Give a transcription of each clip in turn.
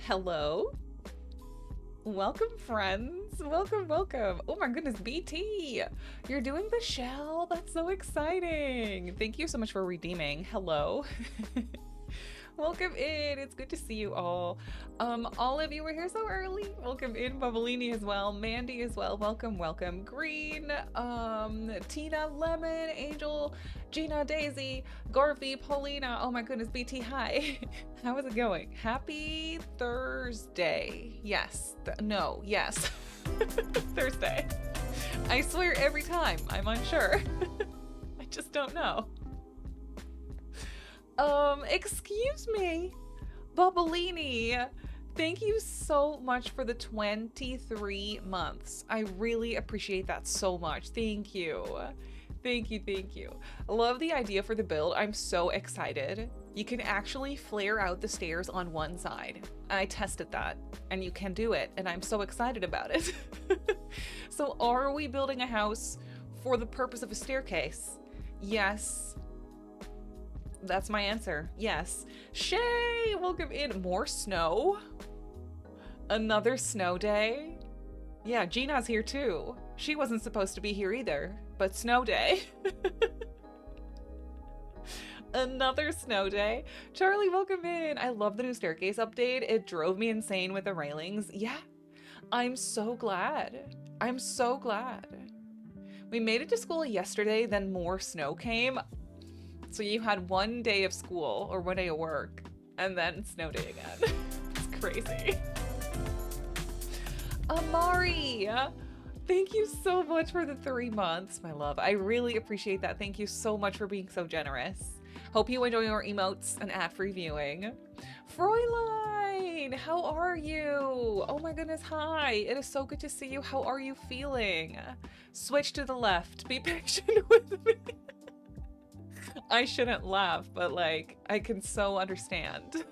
Hello. Welcome, friends. Welcome, welcome. Oh my goodness, BT. You're doing the shell. That's so exciting. Thank you so much for redeeming. Hello. Welcome in. It's good to see you all. All of you were here so early. Welcome in, Bubblini as well, Mandy as well. Welcome, welcome. Green, Tina, Lemon, Angel, Gina, Daisy, Garvey, Paulina. Oh my goodness, BT, hi. How is it going? Happy Thursday. Yes. No, yes. Thursday. I swear every time. I'm unsure. I just don't know. Excuse me, Bubblini. Thank you so much for the 23 months. I really appreciate that so much. Thank you. Thank you, thank you. I love the idea for the build. I'm so excited. You can actually flare out the stairs on one side. I tested that, and you can do it, and I'm so excited about it. So are we building a house for the purpose of a staircase? Yes. That's my answer. Yes. Shay, welcome in. More snow? Another snow day? Yeah, Gina's here too. She wasn't supposed to be here either, but snow day. Another snow day. Charlie, welcome in. I love the new staircase update. It drove me insane with the railings. Yeah, I'm so glad. I'm so glad. We made it to school yesterday, then more snow came. So you had one day of school or one day of work and then snow day again. It's crazy. Amari, thank you so much for the 3 months, my love. I really appreciate that. Thank you so much for being so generous. Hope you enjoy your emotes and ad-free viewing. Fräulein, how are you? Oh my goodness, hi. It is so good to see you. How are you feeling? Switch to the left. Be patient with me. I shouldn't laugh, but like, I can so understand.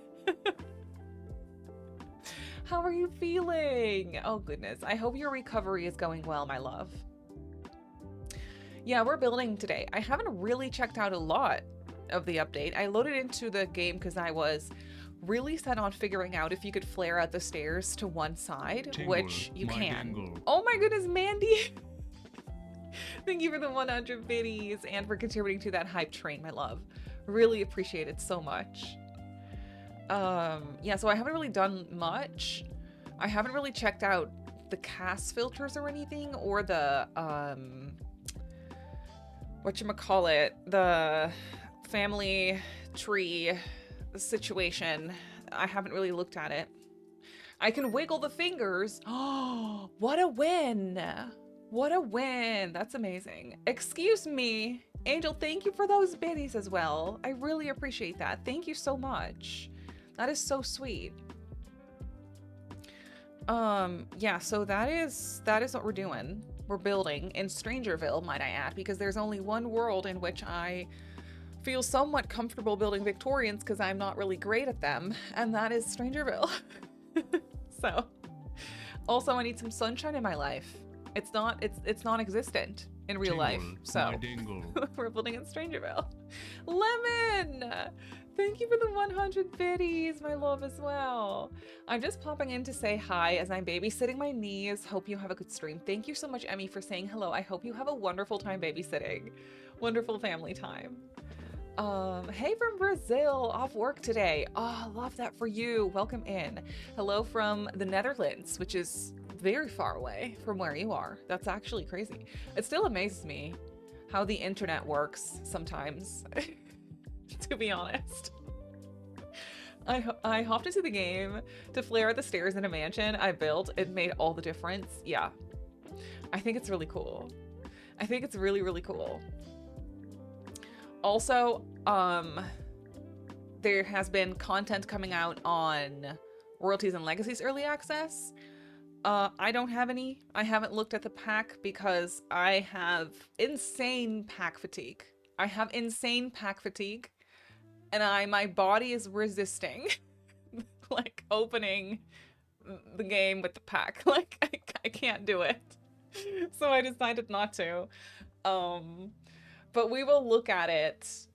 How are you feeling? Oh goodness, I hope your recovery is going well, my love. Yeah, we're building today. I haven't really checked out a lot of the update. I loaded into the game because I was really set on figuring out if you could flare out the stairs to one side, Tingle, which you can. dangle. Oh my goodness, Mandy! Thank you for the 100 biddies and for contributing to that hype train, my love. Really appreciate it so much. Yeah, so I haven't really done much. I haven't really checked out the cast filters or anything, or the, whatchamacallit, the family tree situation. I haven't really looked at it. I can wiggle the fingers. Oh, what a win! What a win! That's amazing. Excuse me, Angel, thank you for those biddies as well. I really appreciate that. Thank you so much. That is so sweet. Yeah, so that is what we're doing. We're building in Strangerville, might I add, because there's only one world in which I feel somewhat comfortable building Victorians because I'm not really great at them, and that is Strangerville. So, also I need some sunshine in my life. It's non-existent in real life, so we're building in Strangerville. Lemon! Thank you for the 100 biddies, my love, as well. I'm just popping in to say hi as I'm babysitting my niece. Hope you have a good stream. Thank you so much, Emmy, for saying hello. I hope you have a wonderful time babysitting. Wonderful family time. Hey from Brazil, off work today. Oh, love that for you. Welcome in. Hello from the Netherlands, which is very far away from where you are. That's actually crazy. It still amazes me how the internet works sometimes, to be honest. I hopped into the game to flare out the stairs in a mansion I built. It made all the difference. Yeah, I think it's really cool. I think it's really, really cool. Also, there has been content coming out on Royalties and Legacies Early Access. I don't have any. I haven't looked at the pack because I have insane pack fatigue. And my body is resisting like opening the game with the pack. Like I can't do it. So I decided not to. But we will look at it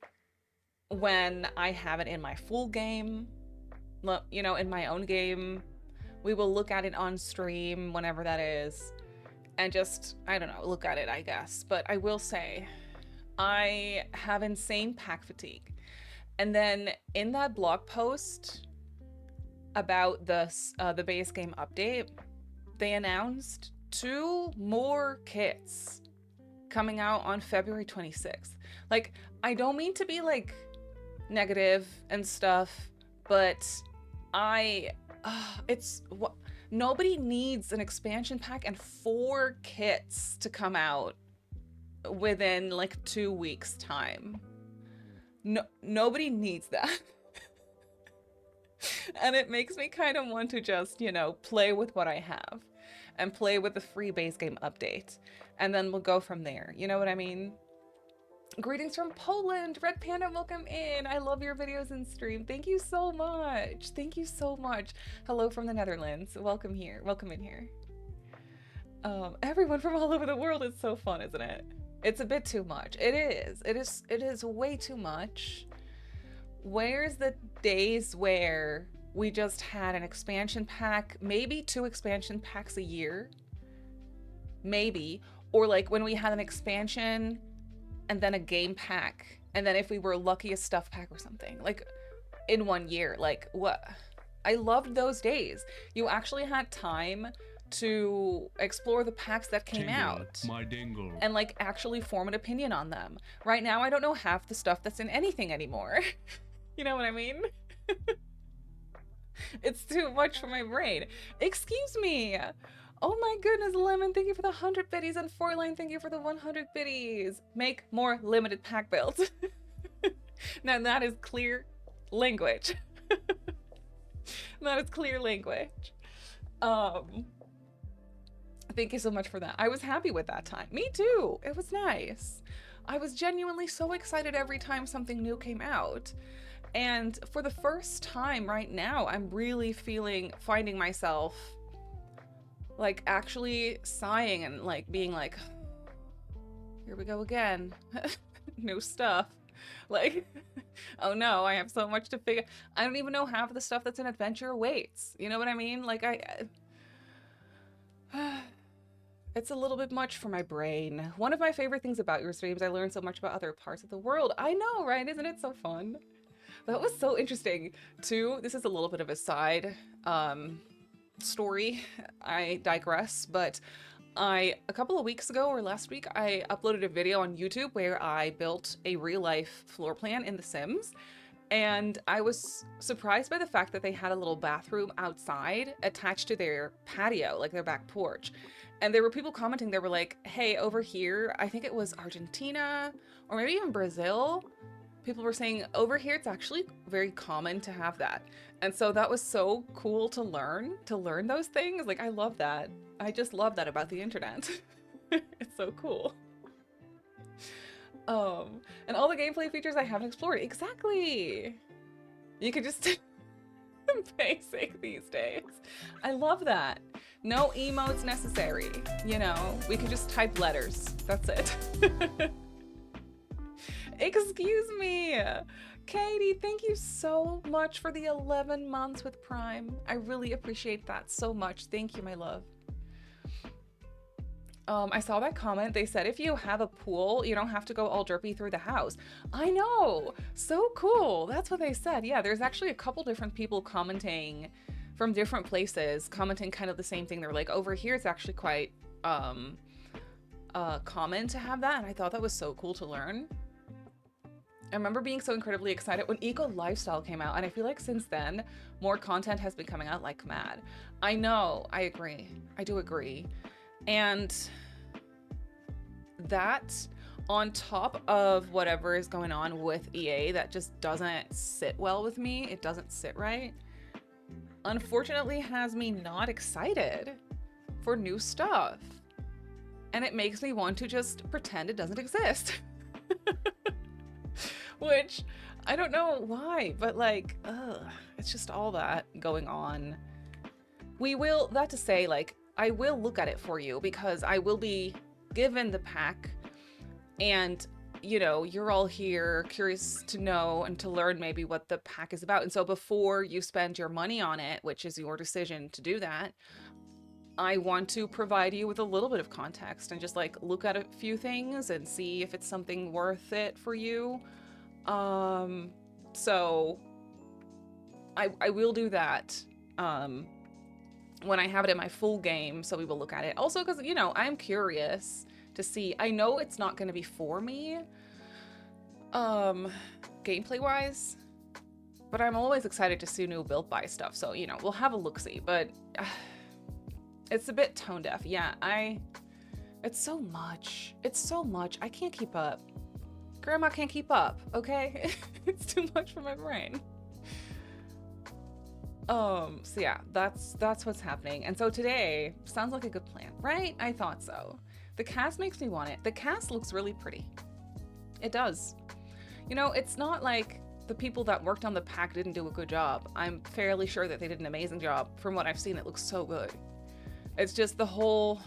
when I have it in my full game, you know, in my own game, We will look at it on stream whenever that is, and just, I don't know, look at it, I guess. But I will say, I have insane pack fatigue. And then in that blog post about the base game update, they announced 2 more kits coming out on February 26th. Like, I don't mean to be like negative and stuff, but nobody needs an expansion pack and 4 kits to come out within like 2 weeks time. No, nobody needs that. And it makes me kind of want to just, you know, play with what I have and play with the free base game update, and then we'll go from there. You know what I mean? Greetings from Poland. Red Panda, welcome in. I love your videos and stream. Thank you so much. Thank you so much. Hello from the Netherlands. Welcome here. Welcome in here. Everyone from all over the world is so fun, isn't it? It's a bit too much. It is. It is way too much. Where's the days where we just had an expansion pack, maybe 2 expansion packs a year? Maybe. Or like when we had an expansion and then a game pack, and then if we were lucky, a stuff pack or something, like in 1 year. Like, what? I loved those days. You actually had time to explore the packs that came out and like actually form an opinion on them. Right now, I don't know half the stuff that's in anything anymore. You know what I mean? It's too much for my brain. Excuse me. Oh my goodness, Lemon, thank you for the 100 biddies, and Fourline, thank you for the 100 biddies. Make more limited pack builds. Now that is clear language. That is clear language. Thank you so much for that. I was happy with that time. Me too. It was nice. I was genuinely so excited every time something new came out. And for the first time right now, I'm really finding myself like actually sighing and like being like, here we go again. New stuff. Like, oh no, I have so much to figure. I don't even know half of the stuff that's in Adventure awaits. You know what I mean? Like it's a little bit much for my brain. One of my favorite things about your streams, I learned so much about other parts of the world. I know, right? Isn't it so fun? That was so interesting too. This is a little bit of a side story. I digress, but a couple of weeks ago or last week, I uploaded a video on YouTube where I built a real life floor plan in The Sims. And I was surprised by the fact that they had a little bathroom outside attached to their patio, like their back porch. And there were people commenting, they were like, hey, over here, I think it was Argentina or maybe even Brazil. People were saying over here, it's actually very common to have that. And so that was so cool to learn those things. Like, I love that. I just love that about the internet. It's so cool. And all the gameplay features I haven't explored. Exactly. You could just basic these days. I love that. No emotes necessary. You know, we could just type letters. That's it. Excuse me. Katie, thank you so much for the 11 months with Prime. I really appreciate that so much. Thank you, my love. I saw that comment. They said if you have a pool, you don't have to go all derpy through the house. I know. So cool. That's what they said. Yeah, there's actually a couple different people commenting from different places, commenting kind of the same thing. They're like, over here, it's actually quite common to have that. And I thought that was so cool to learn. I remember being so incredibly excited when Eco Lifestyle came out, and I feel like since then, more content has been coming out like mad. I know, I agree. I do agree. And that, on top of whatever is going on with EA that just doesn't sit well with me, it doesn't sit right, unfortunately has me not excited for new stuff. And it makes me want to just pretend it doesn't exist. Which, I don't know why, but like, it's just all that going on. We will, that to say, like, I will look at it for you because I will be given the pack and you know, you're all here curious to know and to learn maybe what the pack is about. And so before you spend your money on it, which is your decision to do that, I want to provide you with a little bit of context and just like look at a few things and see if it's something worth it for you. So I will do that when I have it in my full game, so we will look at it. Also, because, you know, I'm curious to see. I know it's not going to be for me, gameplay-wise, but I'm always excited to see new build buy stuff, so, you know, we'll have a look-see, but it's a bit tone-deaf. Yeah, it's so much. It's so much. I can't keep up. Grandma can't keep up, okay? It's too much for my brain. So yeah, that's what's happening. And so today sounds like a good plan, right? I thought so. The cast makes me want it. The cast looks really pretty. It does. You know, it's not like the people that worked on the pack didn't do a good job. I'm fairly sure that they did an amazing job. From what I've seen, it looks so good. It's just the whole,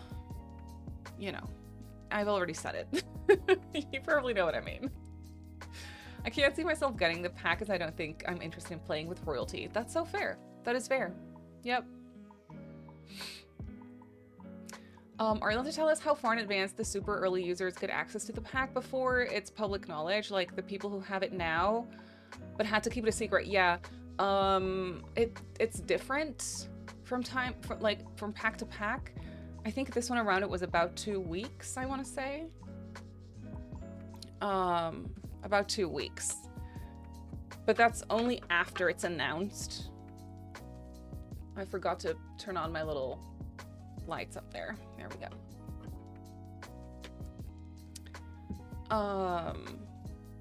you know, I've already said it. You probably know what I mean. I can't see myself getting the pack as I don't think I'm interested in playing with royalty. That's so fair. That is fair. Yep. Are you able to tell us how far in advance the super early users get access to the pack before it's public knowledge? Like the people who have it now, but had to keep it a secret. Yeah. It's different from pack to pack. I think this one around it was about 2 weeks, I want to say. About 2 weeks. But that's only after it's announced. I forgot to turn on my little lights up there. There we go.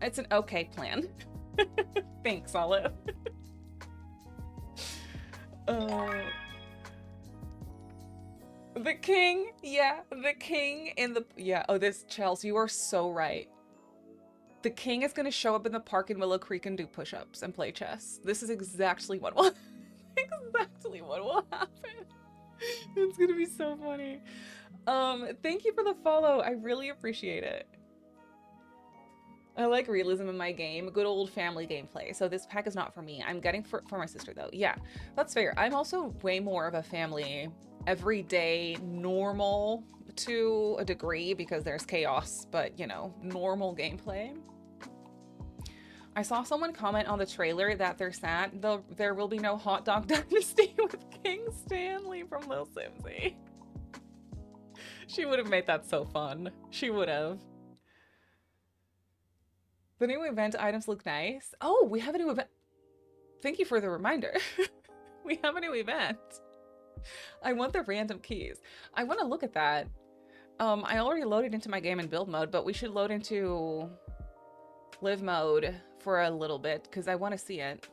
It's an okay plan. Thanks, Olive. The king, yeah, the king in the, yeah, oh, this, Chels, you are so right. The king is going to show up in the park in Willow Creek and do push-ups and play chess. This is exactly what will happen. It's going to be so funny. Thank you for the follow. I really appreciate it. I like realism in my game, good old family gameplay. So this pack is not for me. I'm getting for my sister though. Yeah, that's fair. I'm also way more of a family, everyday, normal to a degree because there's chaos, but you know, normal gameplay. I saw someone comment on the trailer that they're sad there will be no hot dog dynasty with King Stanley from Lil Simsy. She would have made that so fun. She would have. The new event items look nice. Oh, we have a new event. Thank you for the reminder. We have a new event. I want the random keys. I want to look at that. I already loaded into my game in build mode, but we should load into live mode for a little bit because I want to see it.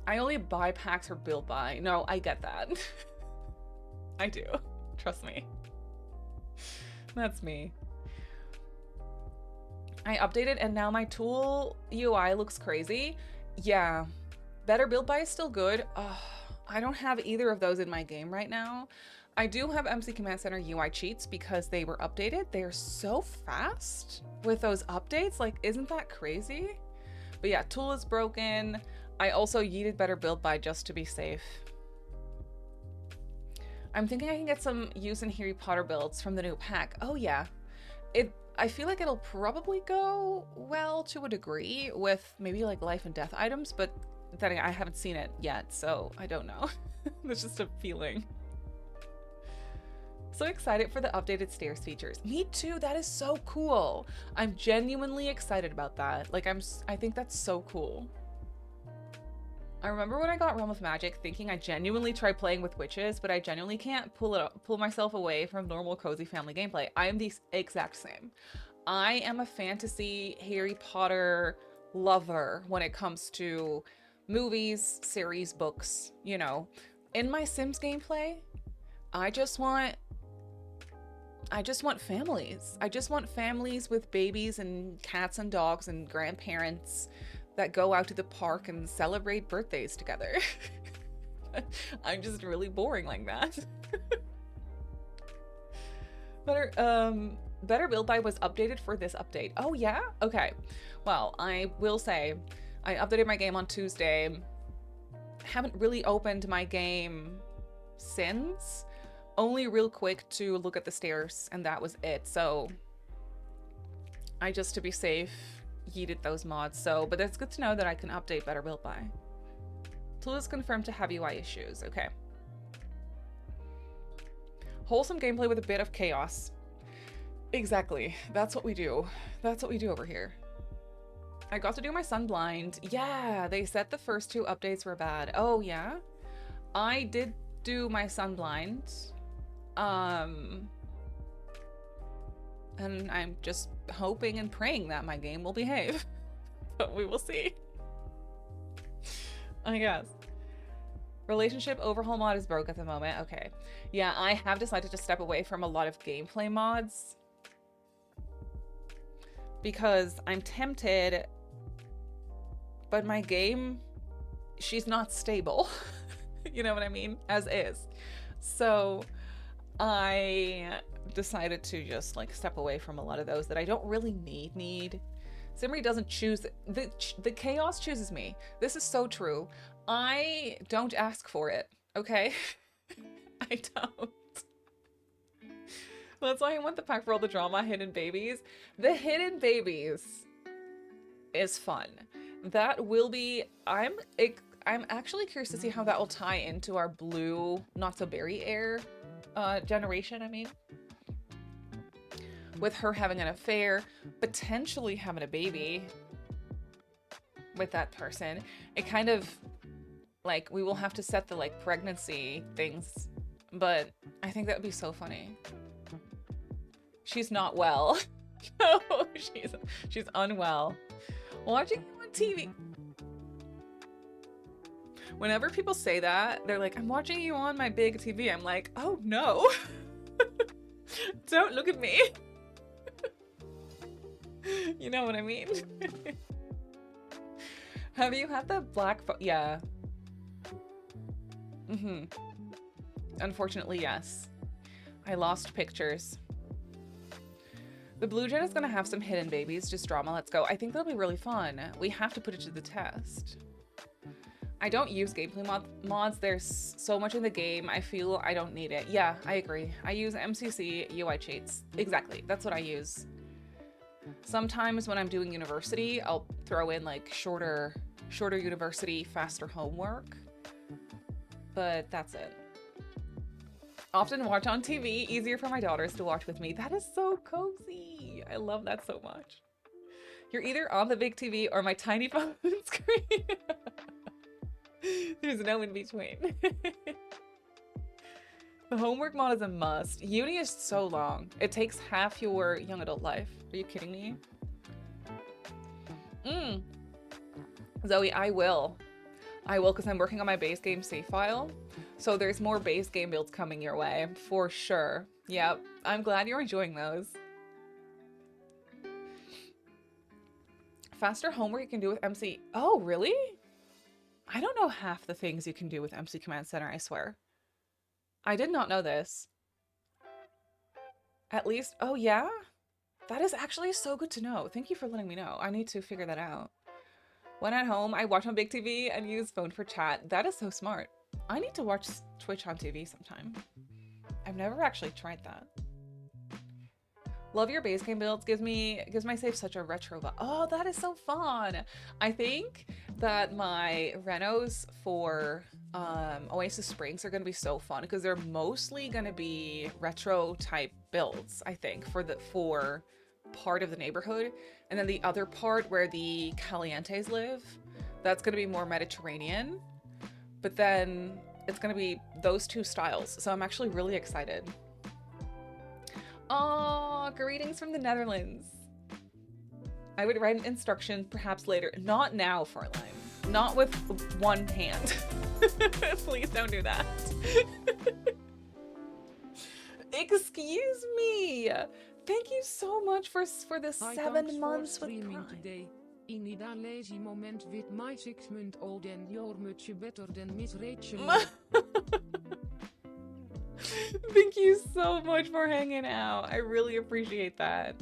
I only buy packs for build buy. No, I get that. I do. Trust me. That's me. I updated and now my tool UI looks crazy. Yeah. Better build buy is still good. I don't have either of those in my game right now. I do have MC Command Center UI cheats because they were updated. They are so fast with those updates. Like, isn't that crazy? But yeah, tool is broken. I also yeeted better build buy just to be safe. I'm thinking I can get some use in Harry Potter builds from the new pack. Oh yeah. I feel like it'll probably go well to a degree with maybe like life and death items, but then I haven't seen it yet, so I don't know. It's just a feeling. So excited for the updated stairs features. Me too, that is so cool. I'm genuinely excited about that. Like I think that's so cool. I remember when I got Realm of Magic thinking I genuinely tried playing with witches, but I genuinely can't pull myself away from normal cozy family gameplay. I am the exact same. I am a fantasy Harry Potter lover when it comes to movies, series, books, you know. In my Sims gameplay, I just want families. I just want families with babies and cats and dogs and grandparents that go out to the park and celebrate birthdays together. I'm just really boring like that. Better Build By was updated for this update. Oh yeah? Okay. Well, I will say, I updated my game on Tuesday. Haven't really opened my game since. Only real quick to look at the stairs, and that was it. So I just, to be safe, yeeted those mods. So, but it's good to know that I can update Better Built By. Tool is confirmed to have UI issues. Okay. Wholesome gameplay with a bit of chaos. Exactly. That's what we do. That's what we do over here. I got to do my sun blind. Yeah, they said the first 2 updates were bad. Oh, yeah? I did do my sun blind. And I'm just hoping and praying that my game will behave. But we will see. I guess. Relationship overhaul mod is broke at the moment. Okay. Yeah, I have decided to step away from a lot of gameplay mods. Because I'm tempted, but my game, she's not stable. You know what I mean? As is. So I decided to just like step away from a lot of those that I don't really need. Simmery doesn't choose, the chaos chooses me. This is so true. I don't ask for it, okay? I don't. That's why I want the pack for all the drama, Hidden Babies. The Hidden Babies is fun. That will be, I'm actually curious to see how that will tie into our blue Not So Berry Air generation, I mean. With her having an affair, potentially having a baby with that person. It kind of, like, we will have to set the, like, pregnancy things, but I think that would be so funny. She's not well. No, she's unwell. Watching you on TV. Whenever people say that, they're like, I'm watching you on my big TV. I'm like, oh no. Don't look at me. You know what I mean? Have you had the black yeah. Unfortunately, yes. I lost pictures. The Blue Gen is gonna have some hidden babies, just drama, let's go. I think that'll be really fun. We have to put it to the test. I don't use gameplay mods. There's so much in the game, I feel I don't need it. Yeah, I agree. I use MCC UI cheats. Exactly, that's what I use. Sometimes when I'm doing university, I'll throw in like shorter university, faster homework. But that's it. Often watch on TV, easier for my daughters to watch with me. That is so cozy. I love that so much. You're either on the big TV or my tiny phone screen. There's no in between. The homework mod is a must. Uni is so long. It takes half your young adult life. Are you kidding me? Zoe, I will because I'm working on my base game save file. So there's more base game builds coming your way, for sure. Yep, I'm glad you're enjoying those. Faster homework you can do with MC. Oh, really? I don't know half the things you can do with MC Command Center, I swear. I did not know this. At least, oh yeah? That is actually so good to know. Thank you for letting me know. I need to figure that out. When at home, I watch on big TV and use phone for chat. That is so smart. I need to watch Twitch on TV sometime. I've never actually tried that. Love your base game builds. Gives my save such a retro vibe. Oh, that is so fun. I think that my renos for Oasis Springs are going to be so fun because they're mostly going to be retro type builds, I think, for part of the neighborhood. And then the other part where the Calientes live, that's going to be more Mediterranean. But then it's going to be those two styles. So I'm actually really excited. Oh, greetings from the Netherlands. I would write an instruction perhaps later. Not now, Farlime. Not with one hand. Please don't do that. Excuse me. Thank you so much for the 7 months with Prime. Today. In that lazy moment with my 6-month-old and you're much better than Miss Rachel. Thank you so much for hanging out. I really appreciate that.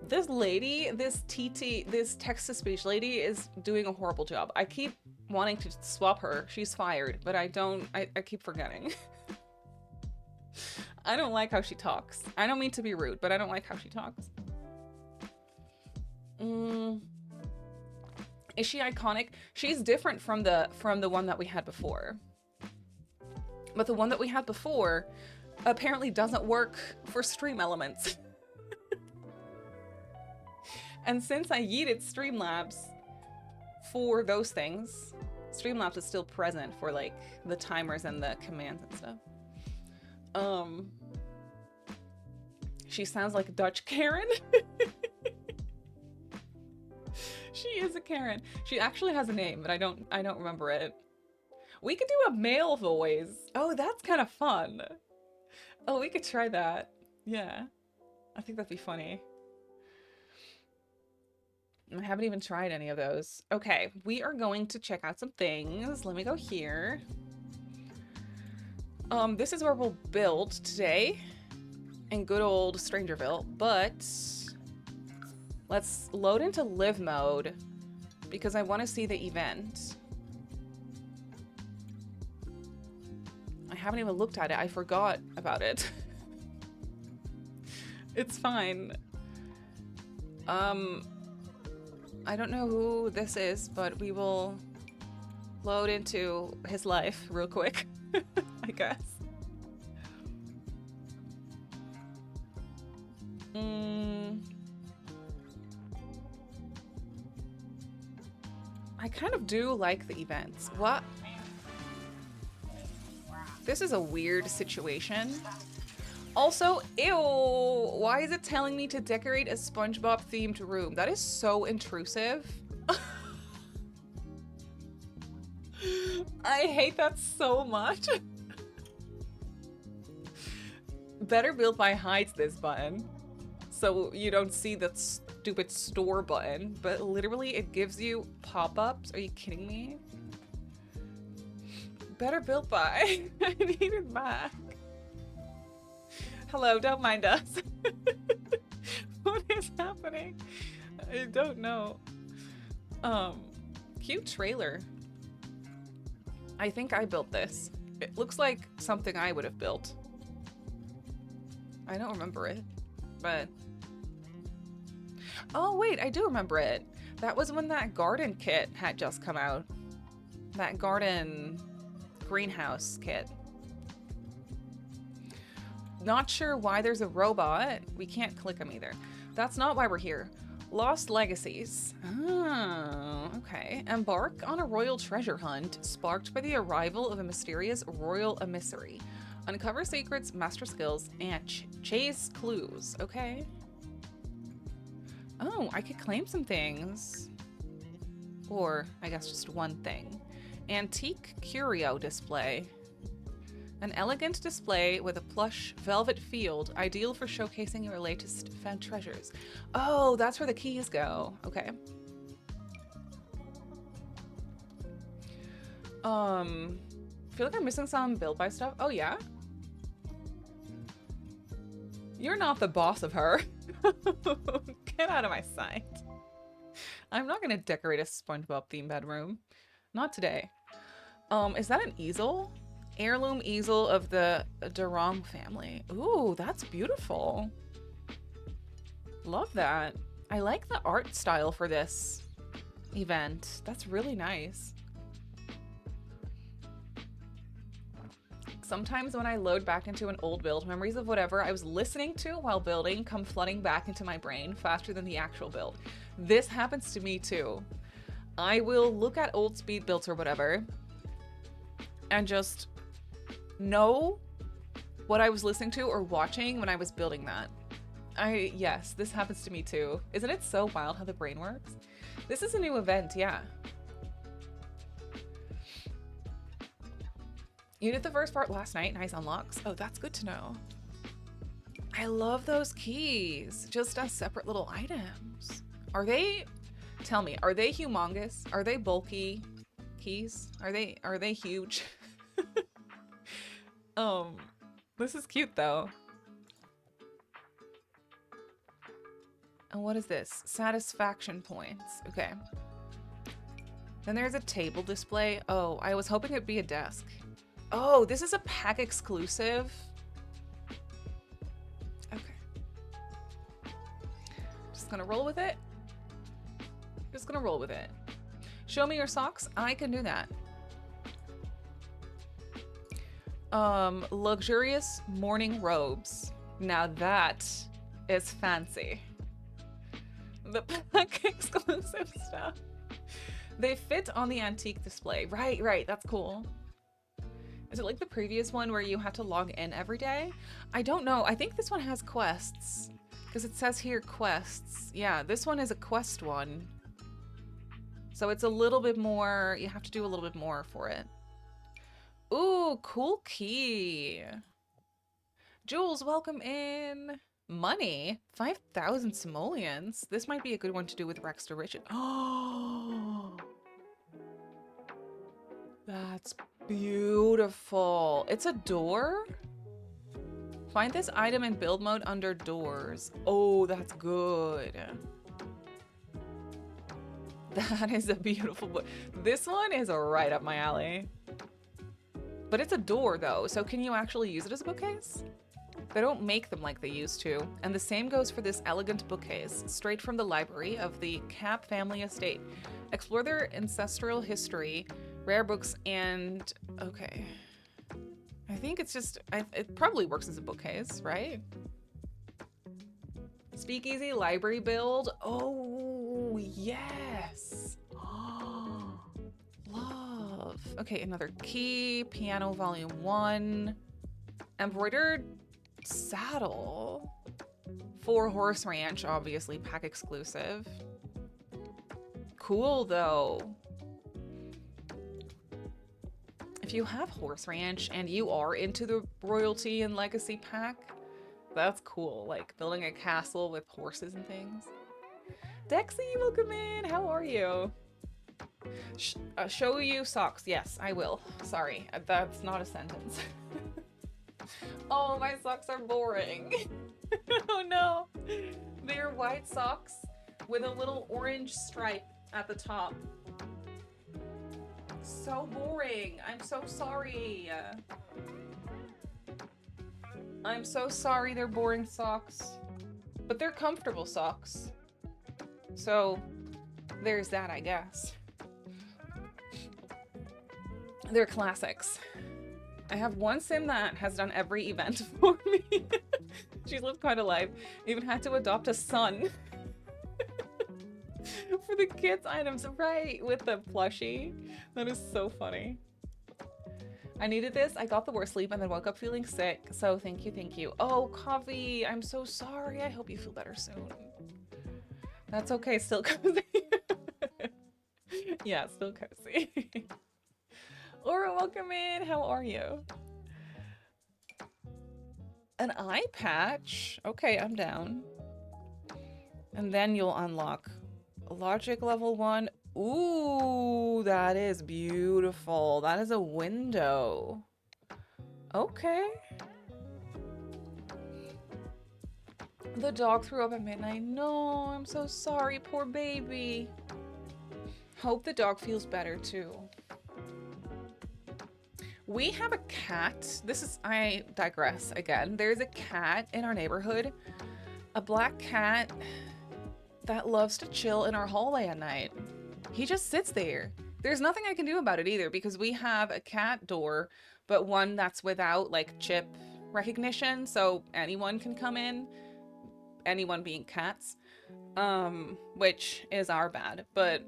This lady, this text-to-speech lady is doing a horrible job. I keep wanting to swap her. She's fired, but I keep forgetting. I don't like how she talks. I don't mean to be rude, but I don't like how she talks. Is she iconic? She's different from the one that we had before. But the one that we had before apparently doesn't work for stream elements. And since I yeeted Streamlabs for those things, Streamlabs is still present for like the timers and the commands and stuff. She sounds like a Dutch Karen. She is a Karen. She actually has a name, but I don't remember it. We could do a male voice. Oh, that's kind of fun. Oh, we could try that. Yeah. I think that'd be funny. I haven't even tried any of those. Okay, we are going to check out some things. Let me go here. This is where we'll build today in good old Strangerville, but let's load into live mode because I want to see the event. I haven't even looked at it. I forgot about it. It's fine. I don't know who this is, but we will load into his life real quick, I guess. I kind of do like the events. What? This is a weird situation. Also, ew, why is it telling me to decorate a SpongeBob themed room? That is so intrusive. I hate that so much. Better Built By hides this button, so you don't see that stupid store button, but literally it gives you pop-ups. Are you kidding me? Better Built By. I need it back. Hello, don't mind us. What is happening? I don't know. Cute trailer. I think I built this. It looks like something I would have built. I don't remember it, but... Oh wait, I do remember it. That was when that garden kit had just come out. That garden greenhouse kit. Not sure why there's a robot. We can't click him either. That's not why we're here. Lost Legacies. Oh, okay. Embark on a royal treasure hunt sparked by the arrival of a mysterious royal emissary. Uncover secrets, master skills, and chase clues. Okay. Oh, I could claim some things. Or, I guess just one thing. Antique curio display. An elegant display with a plush velvet field, ideal for showcasing your latest found treasures. Oh, that's where the keys go. Okay. Feel like I'm missing some build by stuff. Oh yeah? You're not the boss of her. Get out of my sight. I'm not gonna decorate a SpongeBob themed bedroom. Not today. Is that an easel? Heirloom easel of the Durong family. Ooh, that's beautiful. Love that. I like the art style for this event. That's really nice. Sometimes when I load back into an old build, memories of whatever I was listening to while building come flooding back into my brain faster than the actual build. This happens to me too. I will look at old speed builds or whatever and just know what I was listening to or watching when I was building that. Yes, this happens to me too. Isn't it so wild how the brain works? This is a new event, yeah. You did the first part last night, nice unlocks. Oh, that's good to know. I love those keys, just as separate little items. Are they, tell me, are they humongous? Are they bulky keys? Are they huge? Um, this is cute though. And what is this? Satisfaction points. Okay. Then there's a table display. Oh, I was hoping it'd be a desk. Oh, this is a pack exclusive. Okay. Just gonna roll with it. Just gonna roll with it. Show me your socks. I can do that. Luxurious morning robes. Now that is fancy. The pack exclusive stuff. They fit on the antique display. Right, right. That's cool. Is it like the previous one where you had to log in every day? I don't know. I think this one has quests because it says here quests. Yeah, this one is a quest one. So it's a little bit more, you have to do a little bit more for it. Ooh, cool key. Jules, welcome in. Money, 5,000 simoleons. This might be a good one to do with restoration. Oh, that's beautiful. It's a door. Find this item in build mode under doors. Oh, that's good. That is a beautiful book. This one is right up my alley. But it's a door though, so can you actually use it as a bookcase? They don't make them like they used to. And the same goes for this elegant bookcase, straight from the library of the Cap family estate. Explore their ancestral history, rare books, and... okay. I think it's just... it probably works as a bookcase, right? Speakeasy library build. Oh, yes. Love. Okay, another key. Piano volume 1. Embroidered saddle. 4-horse ranch, obviously pack exclusive. Cool though. If you have horse ranch and you are into the royalty and legacy pack, that's cool. Like building a castle with horses and things. Dexy, welcome in. How are you? Show you socks. Yes, I will. Sorry, that's not a sentence. Oh, my socks are boring. Oh no. They're white socks with a little orange stripe at the top. So boring. I'm so sorry. I'm so sorry they're boring socks. But they're comfortable socks. So there's that, I guess. They're classics. I have one sim that has done every event for me. She's lived quite a life. Even had to adopt a son. For the kids' items, right, with the plushie. That is so funny. I needed this. I got the worst sleep and then woke up feeling sick. So thank you, thank you. Oh, coffee. I'm so sorry. I hope you feel better soon. That's okay. Still cozy. Yeah, still cozy. Laura, welcome in. How are you? An eye patch? Okay, I'm down. And then you'll unlock logic level 1. Ooh, that is beautiful. That is a window. Okay. The dog threw up at midnight. No, I'm so sorry. Poor baby. Hope the dog feels better too. We have a cat. I digress again. There's a cat in our neighborhood. A black cat that loves to chill in our hallway at night. He just sits there. There's nothing I can do about it either because we have a cat door, but one that's without like chip recognition. So anyone can come in, anyone being cats, which is our bad, but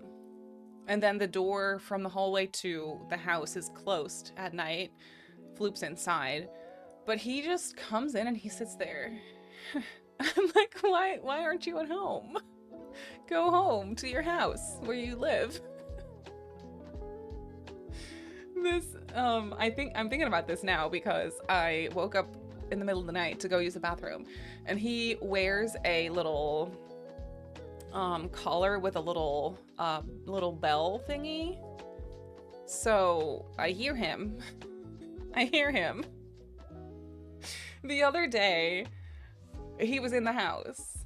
and then the door from the hallway to the house is closed at night. Floop's inside. But he just comes in and he sits there. I'm like, why aren't you at home? Go home to your house where you live. I'm thinking about this now because I woke up in the middle of the night to go use the bathroom. And he wears a little collar with a little bell thingy. So I hear him. The other day, he was in the house.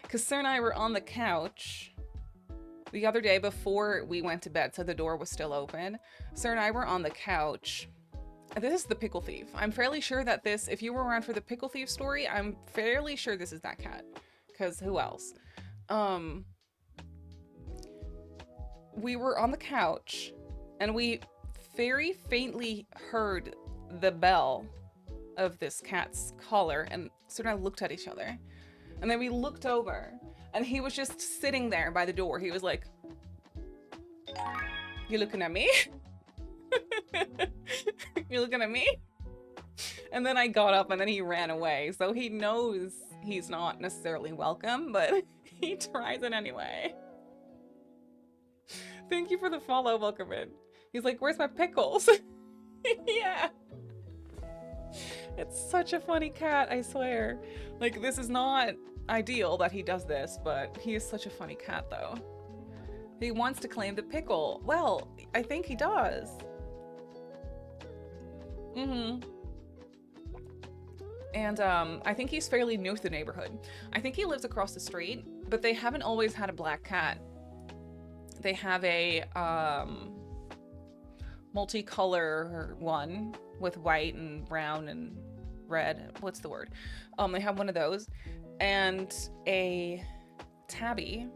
Because Sir and I were on the couch the other day before we went to bed, so the door was still open. Sir and I were on the couch. This is the pickle thief. I'm fairly sure that this, if you were around for the pickle thief story, I'm fairly sure this is that cat. Because who else? We were on the couch, and we very faintly heard the bell of this cat's collar, and Sir and I looked at each other. And then we looked over, and he was just sitting there by the door. He was like, "You looking at me? You looking at me?" And then I got up, and then he ran away. So he knows he's not necessarily welcome, but he tries it anyway. Thank you for the follow, welcome in. He's like, "Where's my pickles?" Yeah. It's such a funny cat, I swear. Like, this is not ideal that he does this, but he is such a funny cat, though. He wants to claim the pickle. Well, I think he does. And I think he's fairly new to the neighborhood. I think he lives across the street, but they haven't always had a black cat. They have a multicolor one with white and brown and red. What's the word? They have one of those and a tabby.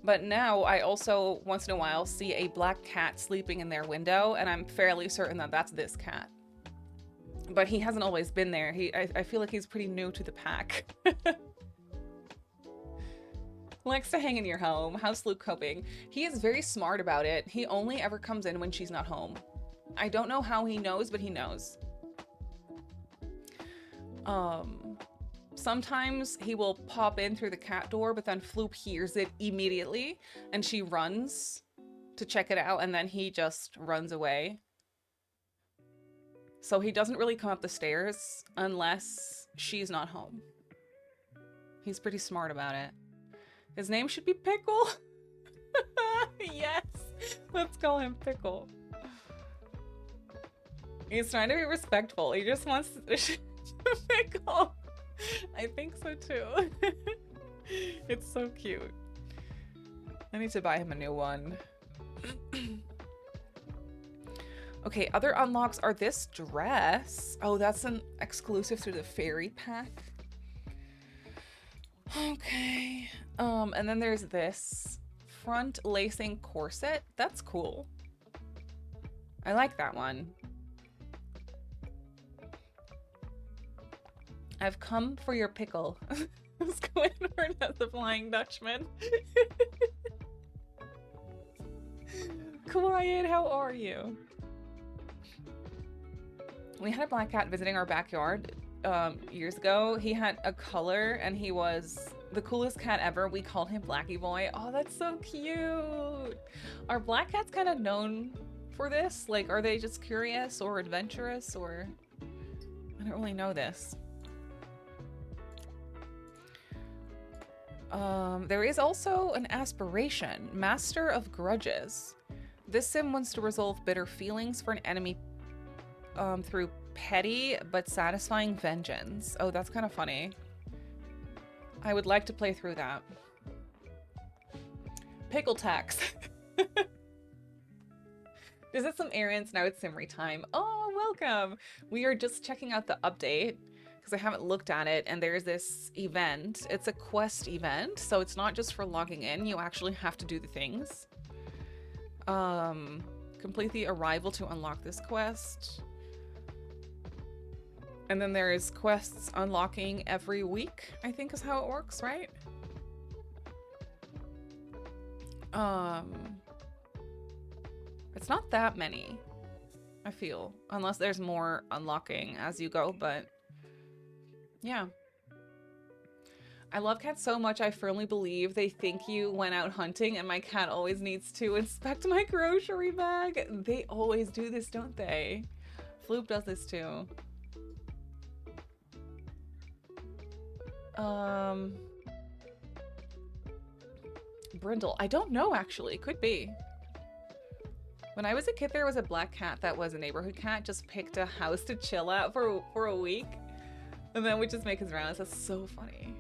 But now I also once in a while see a black cat sleeping in their window, and I'm fairly certain that that's this cat. But he hasn't always been there. I feel like he's pretty new to the pack. Likes to hang in your home. How's Luke coping? He is very smart about it. He only ever comes in when she's not home. I don't know how he knows, but he knows. Sometimes he will pop in through the cat door, but then Floop hears it immediately, and she runs to check it out, and then he just runs away. So he doesn't really come up the stairs unless she's not home. He's pretty smart about it. His name should be Pickle. Yes, let's call him Pickle. He's trying to be respectful. He just wants to Pickle. I think so too. It's so cute. I need to buy him a new one. Okay, other unlocks are this dress. Oh, that's an exclusive to the fairy pack. Okay. And then there's this front lacing corset. That's cool. I like that one. I've come for your pickle. Squidward as the Flying Dutchman. Quiet, how are you? We had a black cat visiting our backyard years ago. He had a color and he was the coolest cat ever. We called him Blackie Boy. Oh, that's so cute. Are black cats kind of known for this? Like, are they just curious or adventurous, or I don't really know this. There is also an aspiration, Master of Grudges. This sim wants to resolve bitter feelings for an enemy through petty but satisfying vengeance. Oh, that's kind of funny. I would like to play through that. Pickle tax. Visit some errands, now it's Simmery time. Oh, welcome. We are just checking out the update because I haven't looked at it, and there's this event. It's a quest event, so it's not just for logging in. You actually have to do the things. Complete the arrival to unlock this quest. And then there's quests unlocking every week, I think is how it works, right? It's not that many, I feel, unless there's more unlocking as you go, but yeah. I love cats so much, I firmly believe they think you went out hunting, and my cat always needs to inspect my grocery bag. They always do this, don't they? Floop does this too. Brindle. I don't know, actually. Could be. When I was a kid, there was a black cat that was a neighborhood cat. Just picked a house to chill at for a week. And then we just make his rounds. That's so funny.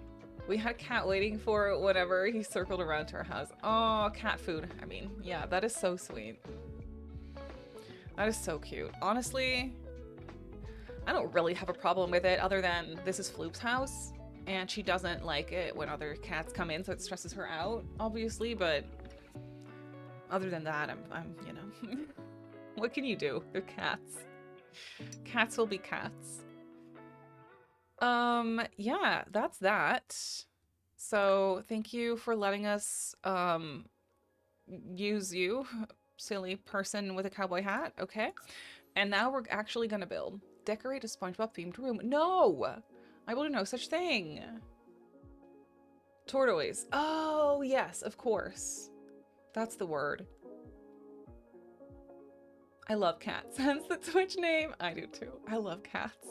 We had a cat waiting for whatever. He circled around to our house. Oh, cat food. I mean, yeah, that is so sweet. That is so cute. Honestly, I don't really have a problem with it other than this is Floop's house and she doesn't like it when other cats come in, so it stresses her out, obviously, but other than that, I'm you know, what can you do? They're cats. Cats will be cats. Yeah, that's that. So thank you for letting us, use you, silly person with a cowboy hat. Okay. And now we're actually gonna build. Decorate a SpongeBob themed room. No! I will do no such thing. Tortoise. Oh, yes, of course. That's the word. I love cats. Hence the Twitch name. I do too. I love cats.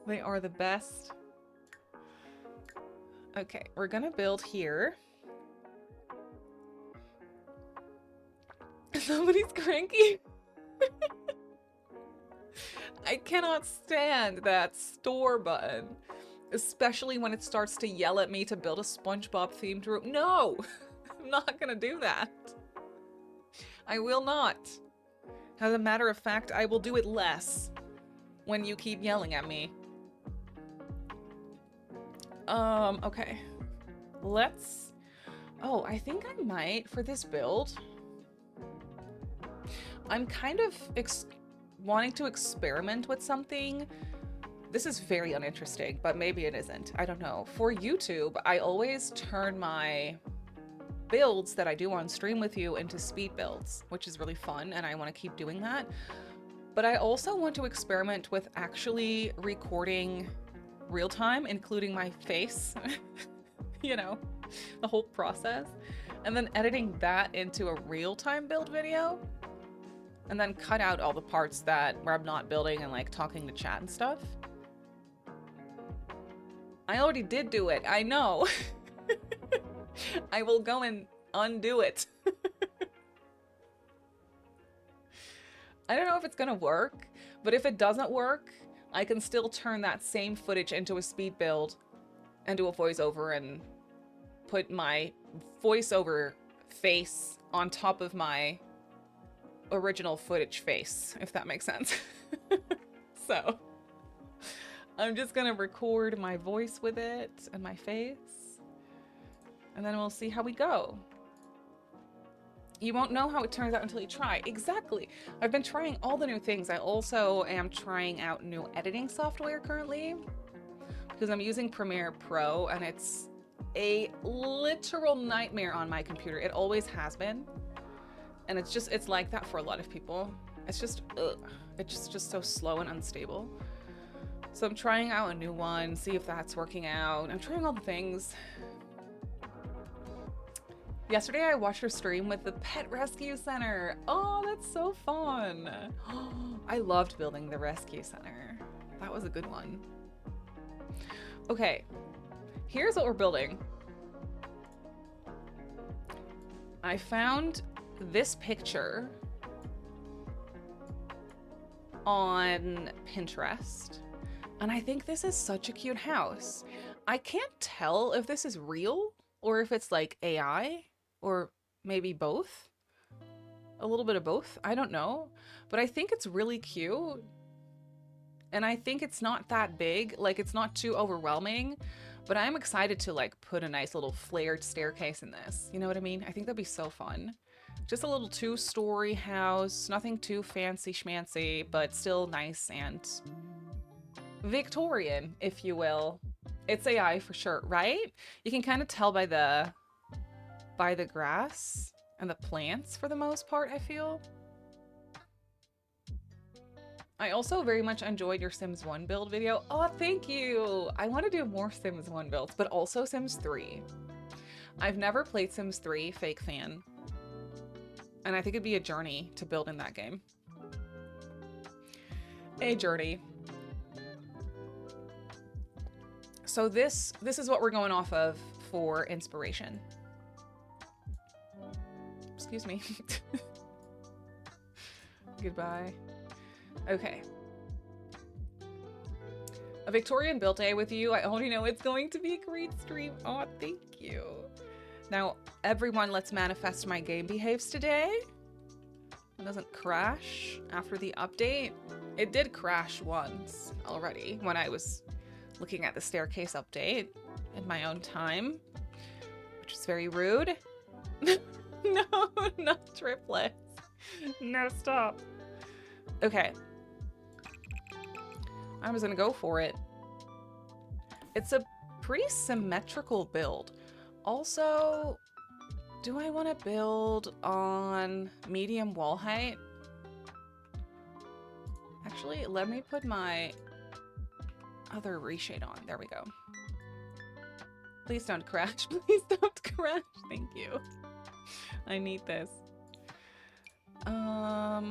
They are the best. Okay, we're gonna build here. Somebody's cranky. I cannot stand that store button, especially when it starts to yell at me to build a SpongeBob themed room. No, I'm not gonna do that. I will not. As a matter of fact, I will do it less when you keep yelling at me. Okay. Let's... Oh, I think I might, for this build, I'm kind of wanting to experiment with something. This is very uninteresting, but maybe it isn't. I don't know. For YouTube, I always turn my builds that I do on stream with you into speed builds, which is really fun, and I want to keep doing that. But I also want to experiment with actually recording real time, including my face, you know, the whole process, and then editing that into a real-time build video, and then cut out all the parts where I'm not building and like talking to chat and stuff. I already did do it, I know. I will go and undo it. I don't know if it's gonna work, but if it doesn't work, I can still turn that same footage into a speed build and do a voiceover and put my voiceover face on top of my original footage face, if that makes sense. So I'm just gonna record my voice with it and my face, and then we'll see how we go. You won't know how it turns out until you try. Exactly. I've been trying all the new things. I also am trying out new editing software currently because I'm using Premiere Pro and it's a literal nightmare on my computer. It always has been. And it's like that for a lot of people. It's just, ugh. It's just so slow and unstable. So I'm trying out a new one, see if that's working out. I'm trying all the things. Yesterday I watched her stream with the Pet Rescue Center. Oh, that's so fun. I loved building the rescue center. That was a good one. Okay, here's what we're building. I found this picture on Pinterest, and I think this is such a cute house. I can't tell if this is real or if it's like AI. Or maybe both? A little bit of both? I don't know. But I think it's really cute. And I think it's not that big. Like, it's not too overwhelming. But I'm excited to, like, put a nice little flared staircase in this. You know what I mean? I think that'd be so fun. Just a little 2-story house. Nothing too fancy schmancy, but still nice and Victorian, if you will. It's AI for sure, right? You can kind of tell by the grass and the plants for the most part, I feel. I also very much enjoyed your Sims 1 build video. Oh, thank you! I want to do more Sims 1 builds, but also Sims 3. I've never played Sims 3, fake fan. And I think it'd be a journey to build in that game. A journey. So this is what we're going off of for inspiration. Excuse me. Goodbye. Okay. A Victorian built day with you. I already know it's going to be a great stream. Oh, thank you. Now, everyone, let's manifest my game behaves today. It doesn't crash after the update. It did crash once already when I was looking at the staircase update in my own time, which is very rude. No, not triplets. No, stop. Okay. I was gonna go for it. It's a pretty symmetrical build. Also, do I want to build on medium wall height? Actually, let me put my other reshade on. There we go. Please don't crash. Please don't crash. Thank you. I need this. I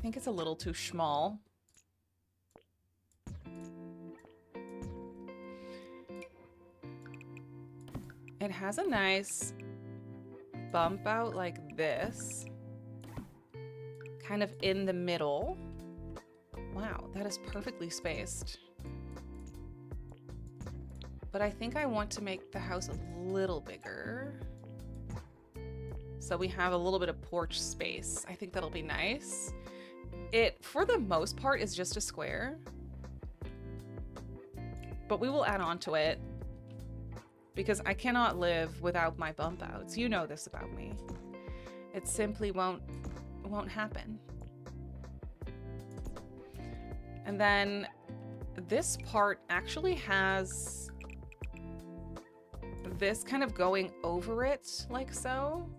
think it's a little too small. It has a nice bump out like this, kind of in the middle. Wow, that is perfectly spaced. But I think I want to make the house a little bigger, so we have a little bit of porch space. I think that'll be nice. It, for the most part, is just a square, but we will add on to it because I cannot live without my bump outs. You know this about me. It simply won't happen. And then this part actually has this kind of going over it like so.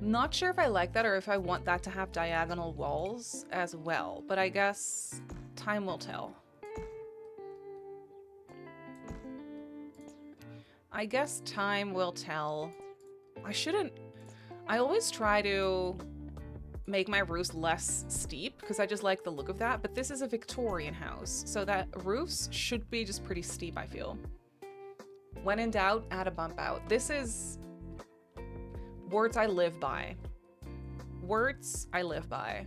Not sure if I like that or if I want that to have diagonal walls as well, but I guess time will tell. I guess time will tell. I always try to make my roofs less steep because I just like the look of that, but this is a Victorian house, so that roofs should be just pretty steep, I feel. When in doubt, add a bump out. This is words I live by. Words I live by.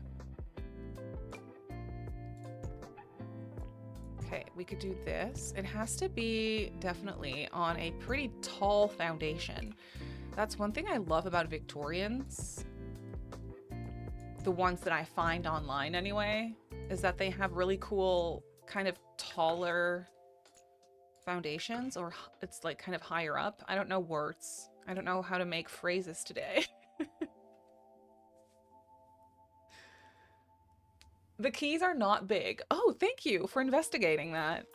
Okay, we could do this. It has to be definitely on a pretty tall foundation. That's one thing I love about Victorians. The ones that I find online anyway, is that they have really cool kind of taller foundations, or it's like kind of higher up. I don't know words. I don't know how to make phrases today. The keys are not big. Oh, thank you for investigating that.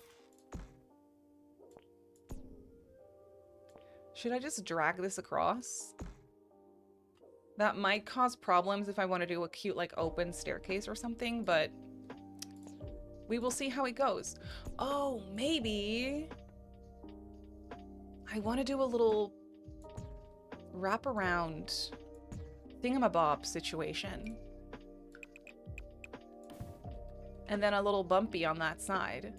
Should I just drag this across? That might cause problems if I want to do a cute, like, open staircase or something, but we will see how it goes. Oh, maybe I want to do a little wraparound thingamabob situation. And then a little bumpy on that side.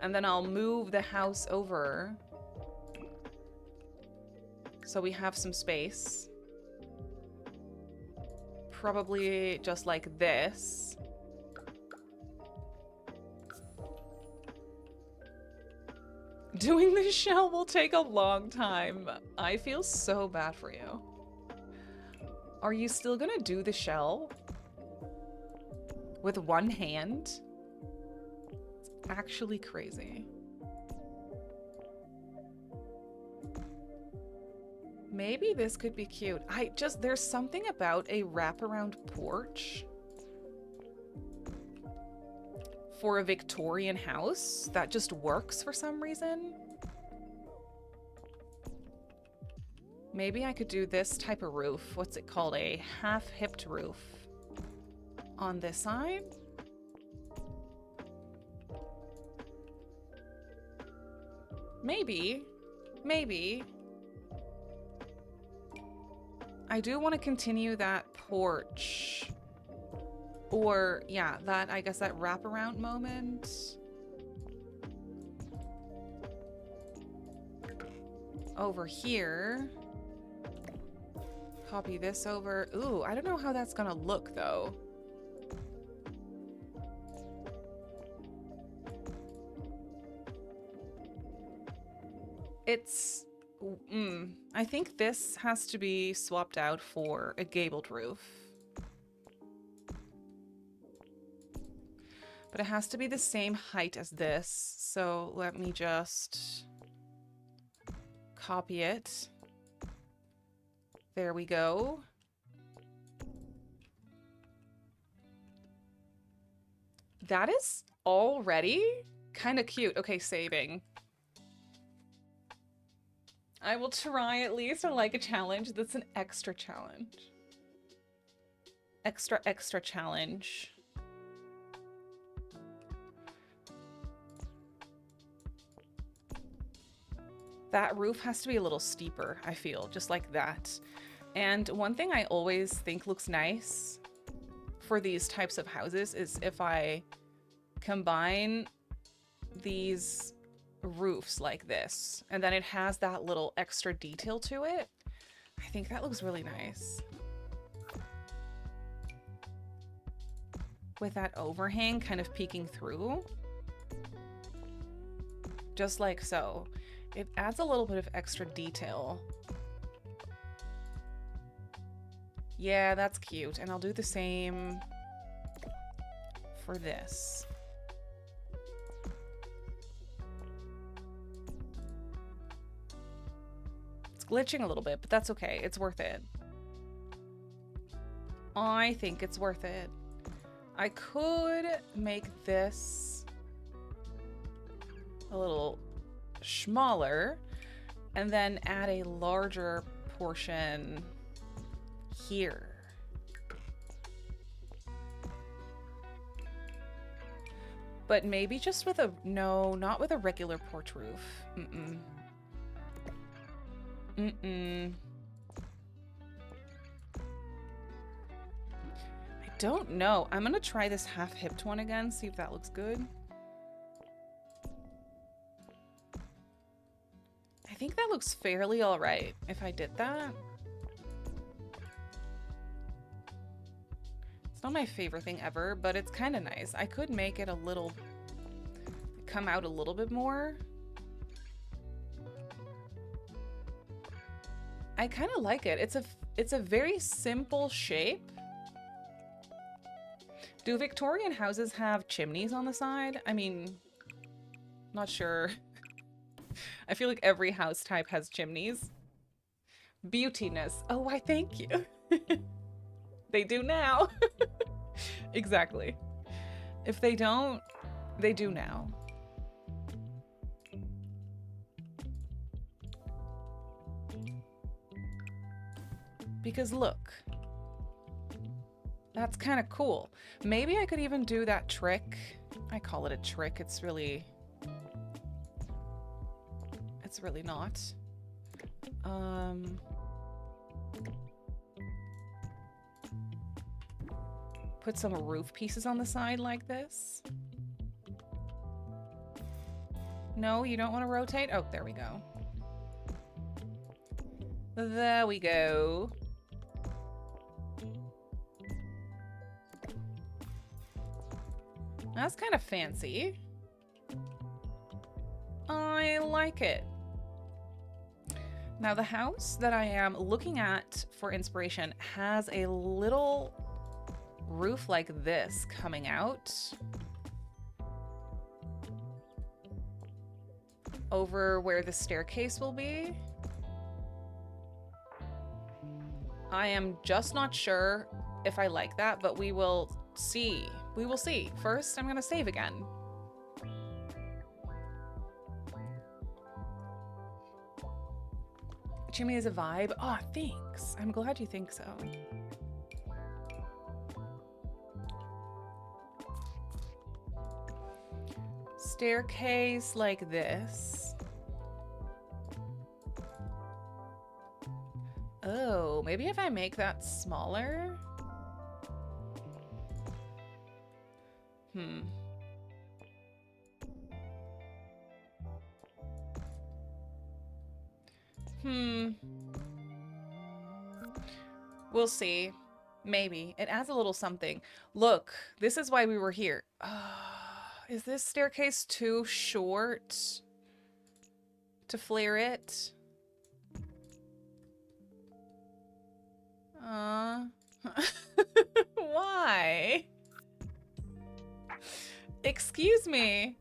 And then I'll move the house over so we have some space. Probably just like this. Doing the shell will take a long time. I feel so bad for you. Are you still gonna do the shell with one hand? It's actually crazy. Maybe this could be cute. There's something about a wraparound porch for a Victorian house that just works for some reason. Maybe I could do this type of roof. What's it called? A half-hipped roof on this side. Maybe. I do want to continue that porch. Or, yeah, I guess that wraparound moment. Over here. Copy this over. Ooh, I don't know how that's gonna look, though. It's... I think this has to be swapped out for a gabled roof. But it has to be the same height as this. So let me just copy it. There we go. That is already kind of cute. Okay, saving. I will try at least. I like a challenge. That's an extra challenge. Extra challenge. That roof has to be a little steeper, I feel, just like that. And one thing I always think looks nice for these types of houses is if I combine these roofs like this, and then it has that little extra detail to it. I think that looks really nice. With that overhang kind of peeking through. Just like so. It adds a little bit of extra detail. Yeah, that's cute. And I'll do the same for this. It's glitching a little bit, but that's okay. It's worth it. I think it's worth it. I could make this a little smaller and then add a larger portion here. But maybe just with a, no, not with a regular porch roof. I don't know. I'm gonna try this half-hipped one again, see if that looks good. I think that looks fairly all right if I did that. It's not my favorite thing ever, but it's kind of nice. I could make it a little, come out a little bit more. I kind of like it. It's a very simple shape. Do Victorian houses have chimneys on the side? I mean, not sure. I feel like every house type has chimneys. Beautiness. Oh, why thank you. They do now. Exactly. If they don't, they do now. Because look, that's kind of cool. Maybe I could even do that trick. I call it a trick. It's really not. Put some roof pieces on the side like this. No, you don't want to rotate? Oh, there we go. There we go. That's kind of fancy. I like it. Now, the house that I am looking at for inspiration has a little roof like this coming out over where the staircase will be. I am just not sure if I like that, but we will see. We will see. First, I'm going to save again. Chimney is a vibe. Oh, thanks. I'm glad you think so. Staircase like this. Oh, maybe if I make that smaller? We'll see. Maybe. It adds a little something. Look, this is why we were here. Is this staircase too short to flare it. Why? Excuse me.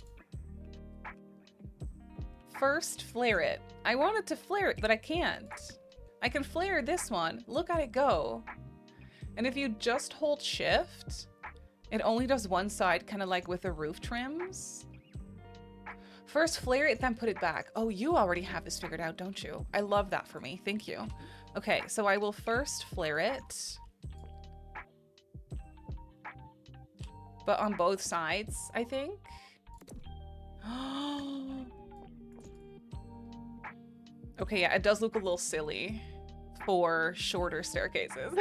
First, flare it. I wanted to flare it, but I can't. I can flare this one. Look at it go. And if you just hold shift, it only does one side, kind of like with the roof trims. First, flare it, then put it back. Oh, you already have this figured out, don't you? I love that for me. Thank you. Okay, so I will first flare it. But on both sides, I think. Okay, yeah, it does look a little silly for shorter staircases.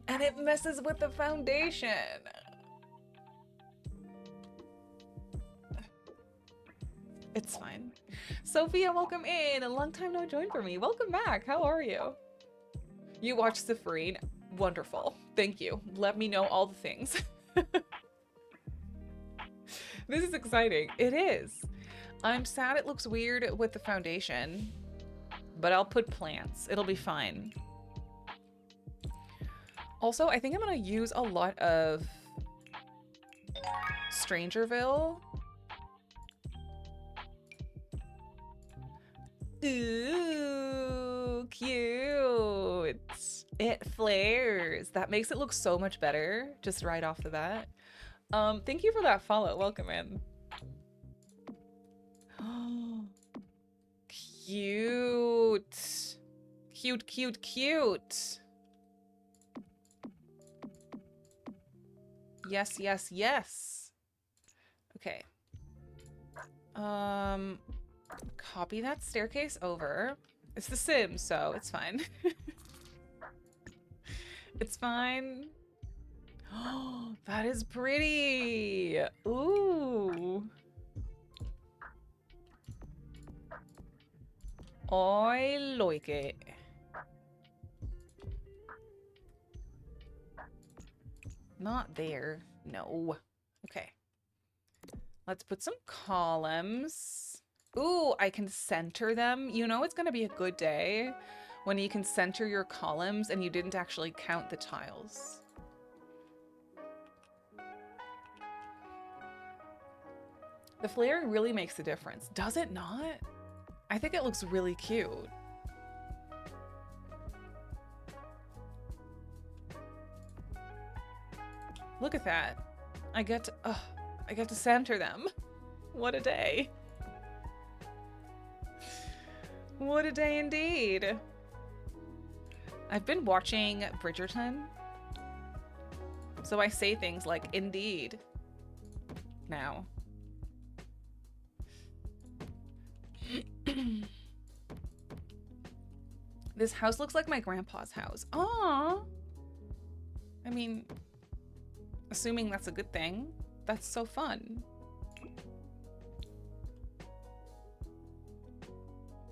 And it messes with the foundation. It's fine. Sophia, welcome in. A long time no join for me. Welcome back. How are you? You watched Simmarysims. Wonderful. Thank you. Let me know all the things. This is exciting. It is. I'm sad it looks weird with the foundation, but I'll put plants. It'll be fine. Also, I think I'm going to use a lot of Strangerville. Ooh, cute. It flares. That makes it look so much better just right off the bat. Thank you for that follow. Welcome in. Cute. Cute, cute, cute. Yes, yes, yes. Okay. Copy that staircase over. It's The Sims, so it's fine. It's fine. Oh, that is pretty. Ooh. I like it. Not there. No. Okay. Let's put some columns. Ooh, I can center them. You know it's going to be a good day when you can center your columns and you didn't actually count the tiles. The flaring really makes a difference. Does it not? I think it looks really cute. Look at that. I get to center them. What a day. What a day indeed. I've been watching Bridgerton, so I say things like indeed now. This house looks like my grandpa's house. Aww. I mean, assuming that's a good thing. That's so fun.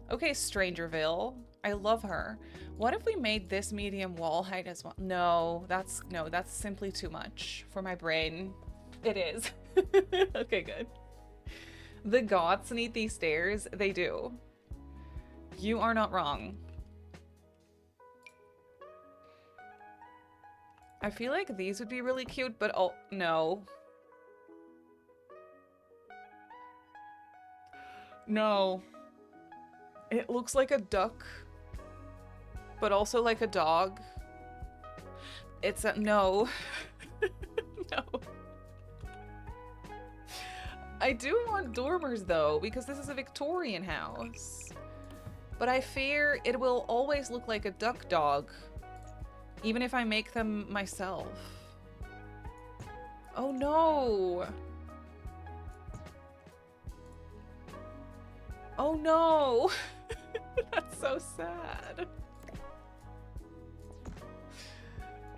Okay, Strangerville. I love her. What if we made this medium wall height as well? No, that's simply too much for my brain. It is. Okay, good. The goths need these stairs. They do. You are not wrong. I feel like these would be really cute, but oh, no. No. It looks like a duck, but also like a dog. It's a no. No. I do want dormers though, because this is a Victorian house. But I fear it will always look like a duck dog, even if I make them myself. Oh no. Oh no. That's so sad.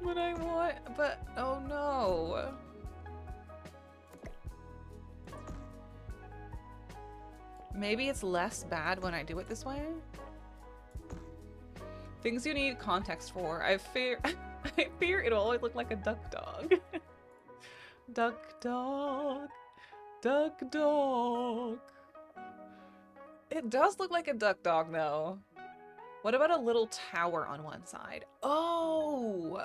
But oh no. Maybe it's less bad when I do it this way? Things you need context for. I fear it'll always look like a duck dog. Duck dog. Duck dog. It does look like a duck dog, though. What about a little tower on one side? Oh!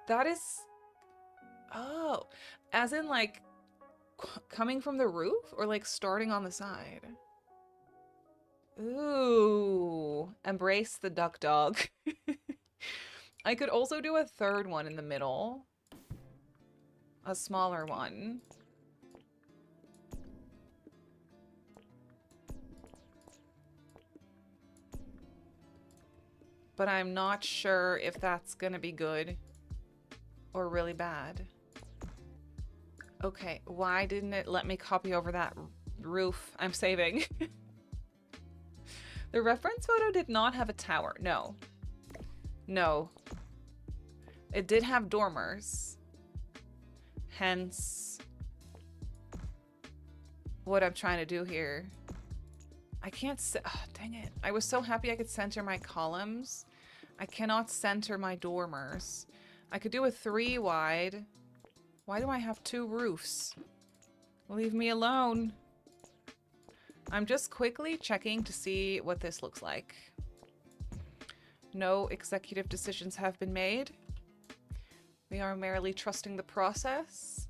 That is... Oh. As in, like, coming from the roof? Or, like, starting on the side? Ooh. Embrace the duck dog. I could also do a third one in the middle. A smaller one. But I'm not sure if that's gonna be good or really bad. Okay, why didn't it let me copy over that roof? I'm saving. The reference photo did not have a tower. No. No. It did have dormers. Hence what I'm trying to do here. I can't dang it. I was so happy I could center my columns. I cannot center my dormers. I could do a 3 wide. Why do I have 2 roofs? Leave me alone. I'm just quickly checking to see what this looks like. No executive decisions have been made. We are merely trusting the process.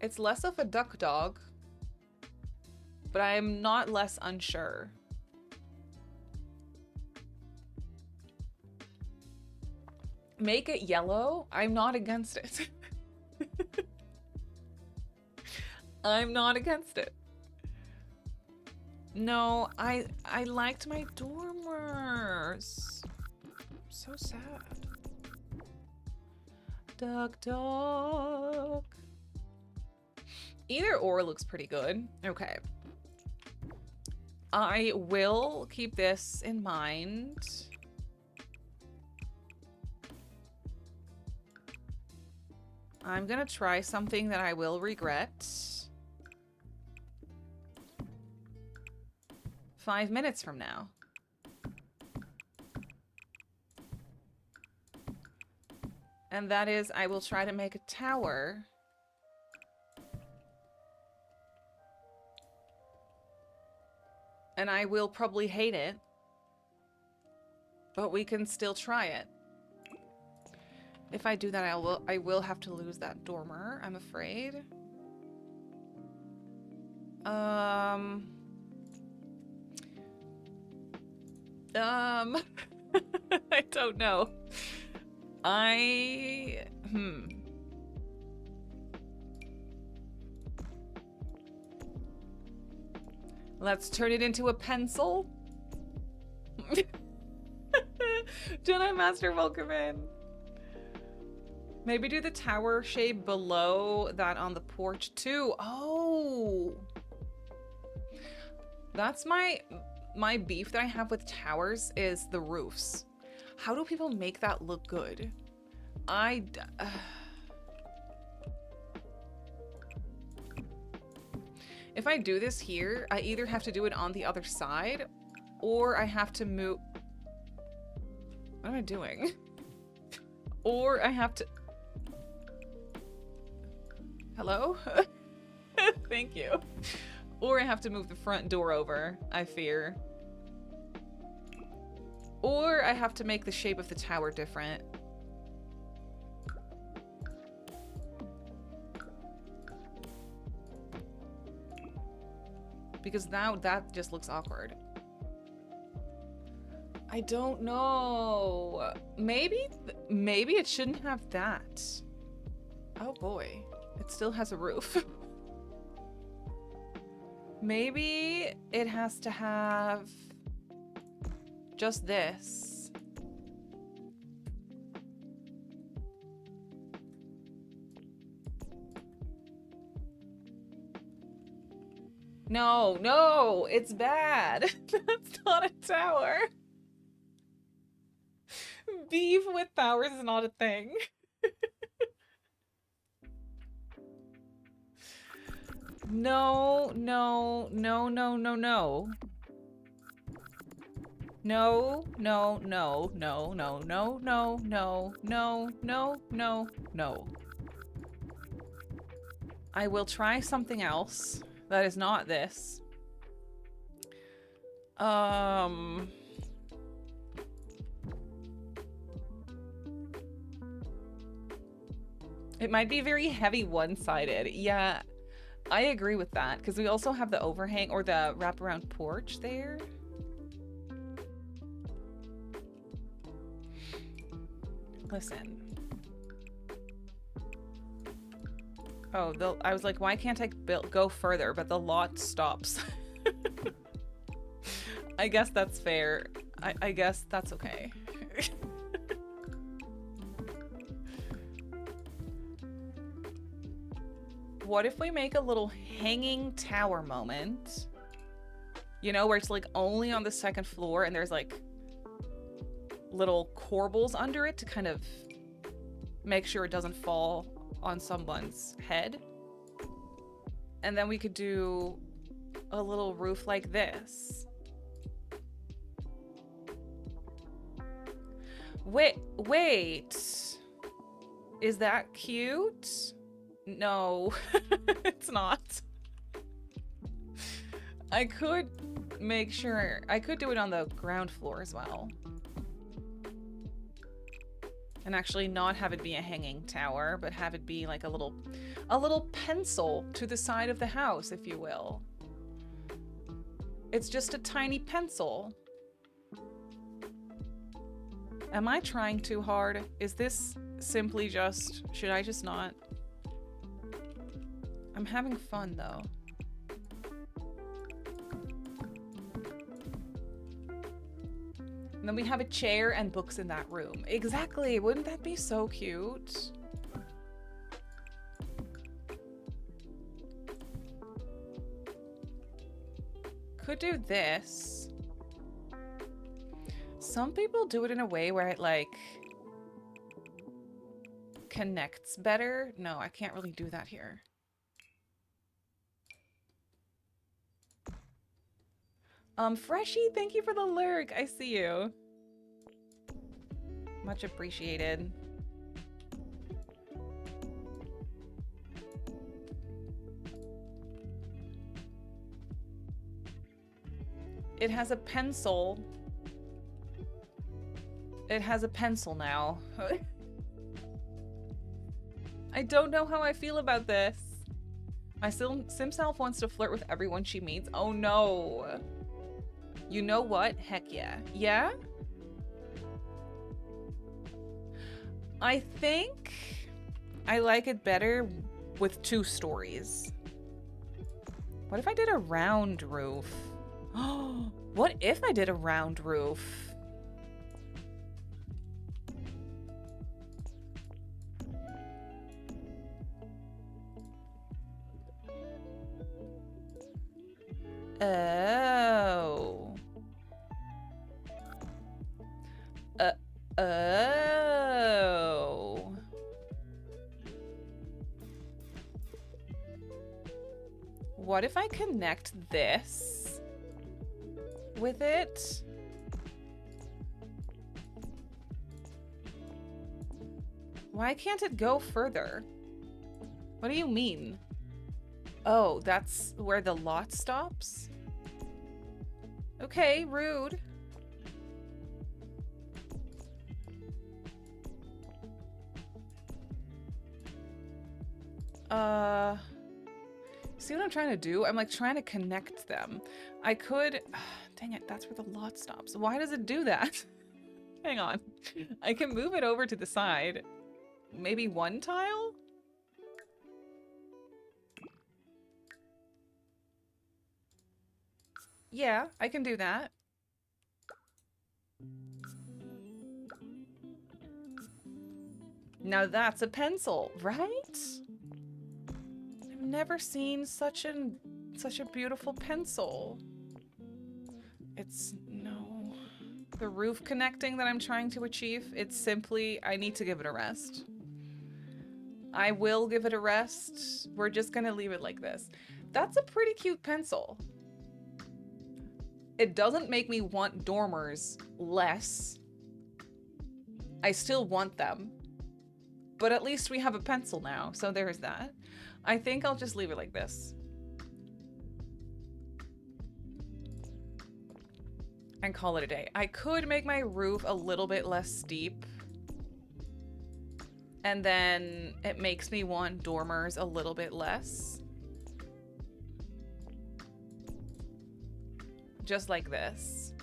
It's less of a duck dog, but I am not less unsure. Make it yellow? I'm not against it. I'm not against it. No, I liked my dormers. So sad. Duck dog. Either or looks pretty good. Okay. I will keep this in mind. I'm gonna try something that I will regret. 5 minutes from now. And that is, I will try to make a tower. And I will probably hate it. But we can still try it. If I do that, I will have to lose that dormer, I'm afraid. I don't know. Let's turn it into a pencil. Jedi Master, welcome in. Maybe do the tower shade below that on the porch too. Oh, that's my beef that I have with towers is the roofs. How do people make that look good? If I do this here, I either have to do it on the other side or I have to move. What am I doing? Or I have to... Hello? Thank you. Or I have to move the front door over, I fear. Or I have to make the shape of the tower different. Because now that just looks awkward. I don't know. Maybe it shouldn't have that. Oh boy. It still has a roof. Maybe it has to have just this. No, it's bad. That's not a tower. Beef with towers is not a thing. No. No, no, no, no, no, no, no, no, no, no, no, no. I will try something else that is not this. It might be very heavy one-sided. Yeah, I agree with that, because we also have the overhang or the wraparound porch there. Listen. Oh, I was like, why can't I go further? But the lot stops. I guess that's fair. I guess that's okay. What if we make a little hanging tower moment? You know, where it's like only on the second floor and there's like little corbels under it to kind of make sure it doesn't fall on someone's head. And then we could do a little roof like this. Wait. Is that cute? No, it's not. I could make sure, I could do it on the ground floor as well. And actually not have it be a hanging tower, but have it be like a little pencil to the side of the house, if you will. It's just a tiny pencil. Am I trying too hard? Is this simply just, should I just not? I'm having fun though. And then we have a chair and books in that room. Exactly. Wouldn't that be so cute? Could do this. Some people do it in a way where it like connects better. No, I can't really do that here. Freshie, thank you for the lurk. I see you. Much appreciated. It has a pencil. It has a pencil now. I don't know how I feel about this. My sim self wants to flirt with everyone she meets. Oh no. You know what? Heck yeah. Yeah? I think I like it better with 2 stories. What if I did a round roof? Oh, what if I did a round roof? Oh. Oh. What if I connect this with it? Why can't it go further? What do you mean? Oh, that's where the lot stops? Okay, rude. See what I'm trying to do? I'm like trying to connect them. I could, dang it, that's where the lot stops. Why does it do that? Hang on. I can move it over to the side. Maybe 1 tile? Yeah, I can do that. Now that's a pencil, right? I've never seen such a beautiful pencil. It's no. The roof connecting that I'm trying to achieve, it's simply, I need to give it a rest. I will give it a rest. We're just gonna leave it like this. That's a pretty cute pencil. It doesn't make me want dormers less. I still want them. But at least we have a pencil now, so there's that. I think I'll just leave it like this. And call it a day. I could make my roof a little bit less steep. And then it makes me want dormers a little bit less. Just like this.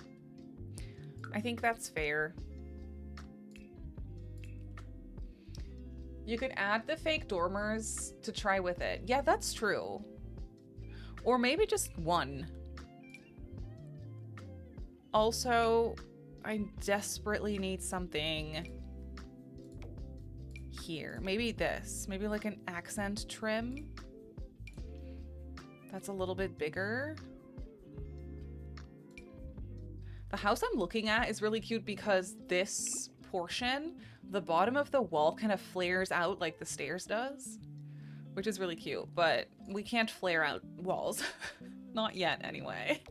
I think that's fair. You could add the fake dormers to try with it. Yeah, that's true. Or maybe just one. Also, I desperately need something here. Maybe this. Maybe like an accent trim. That's a little bit bigger. The house I'm looking at is really cute because this portion, the bottom of the wall kind of flares out like the stairs does, which is really cute, but we can't flare out walls. Not yet, anyway.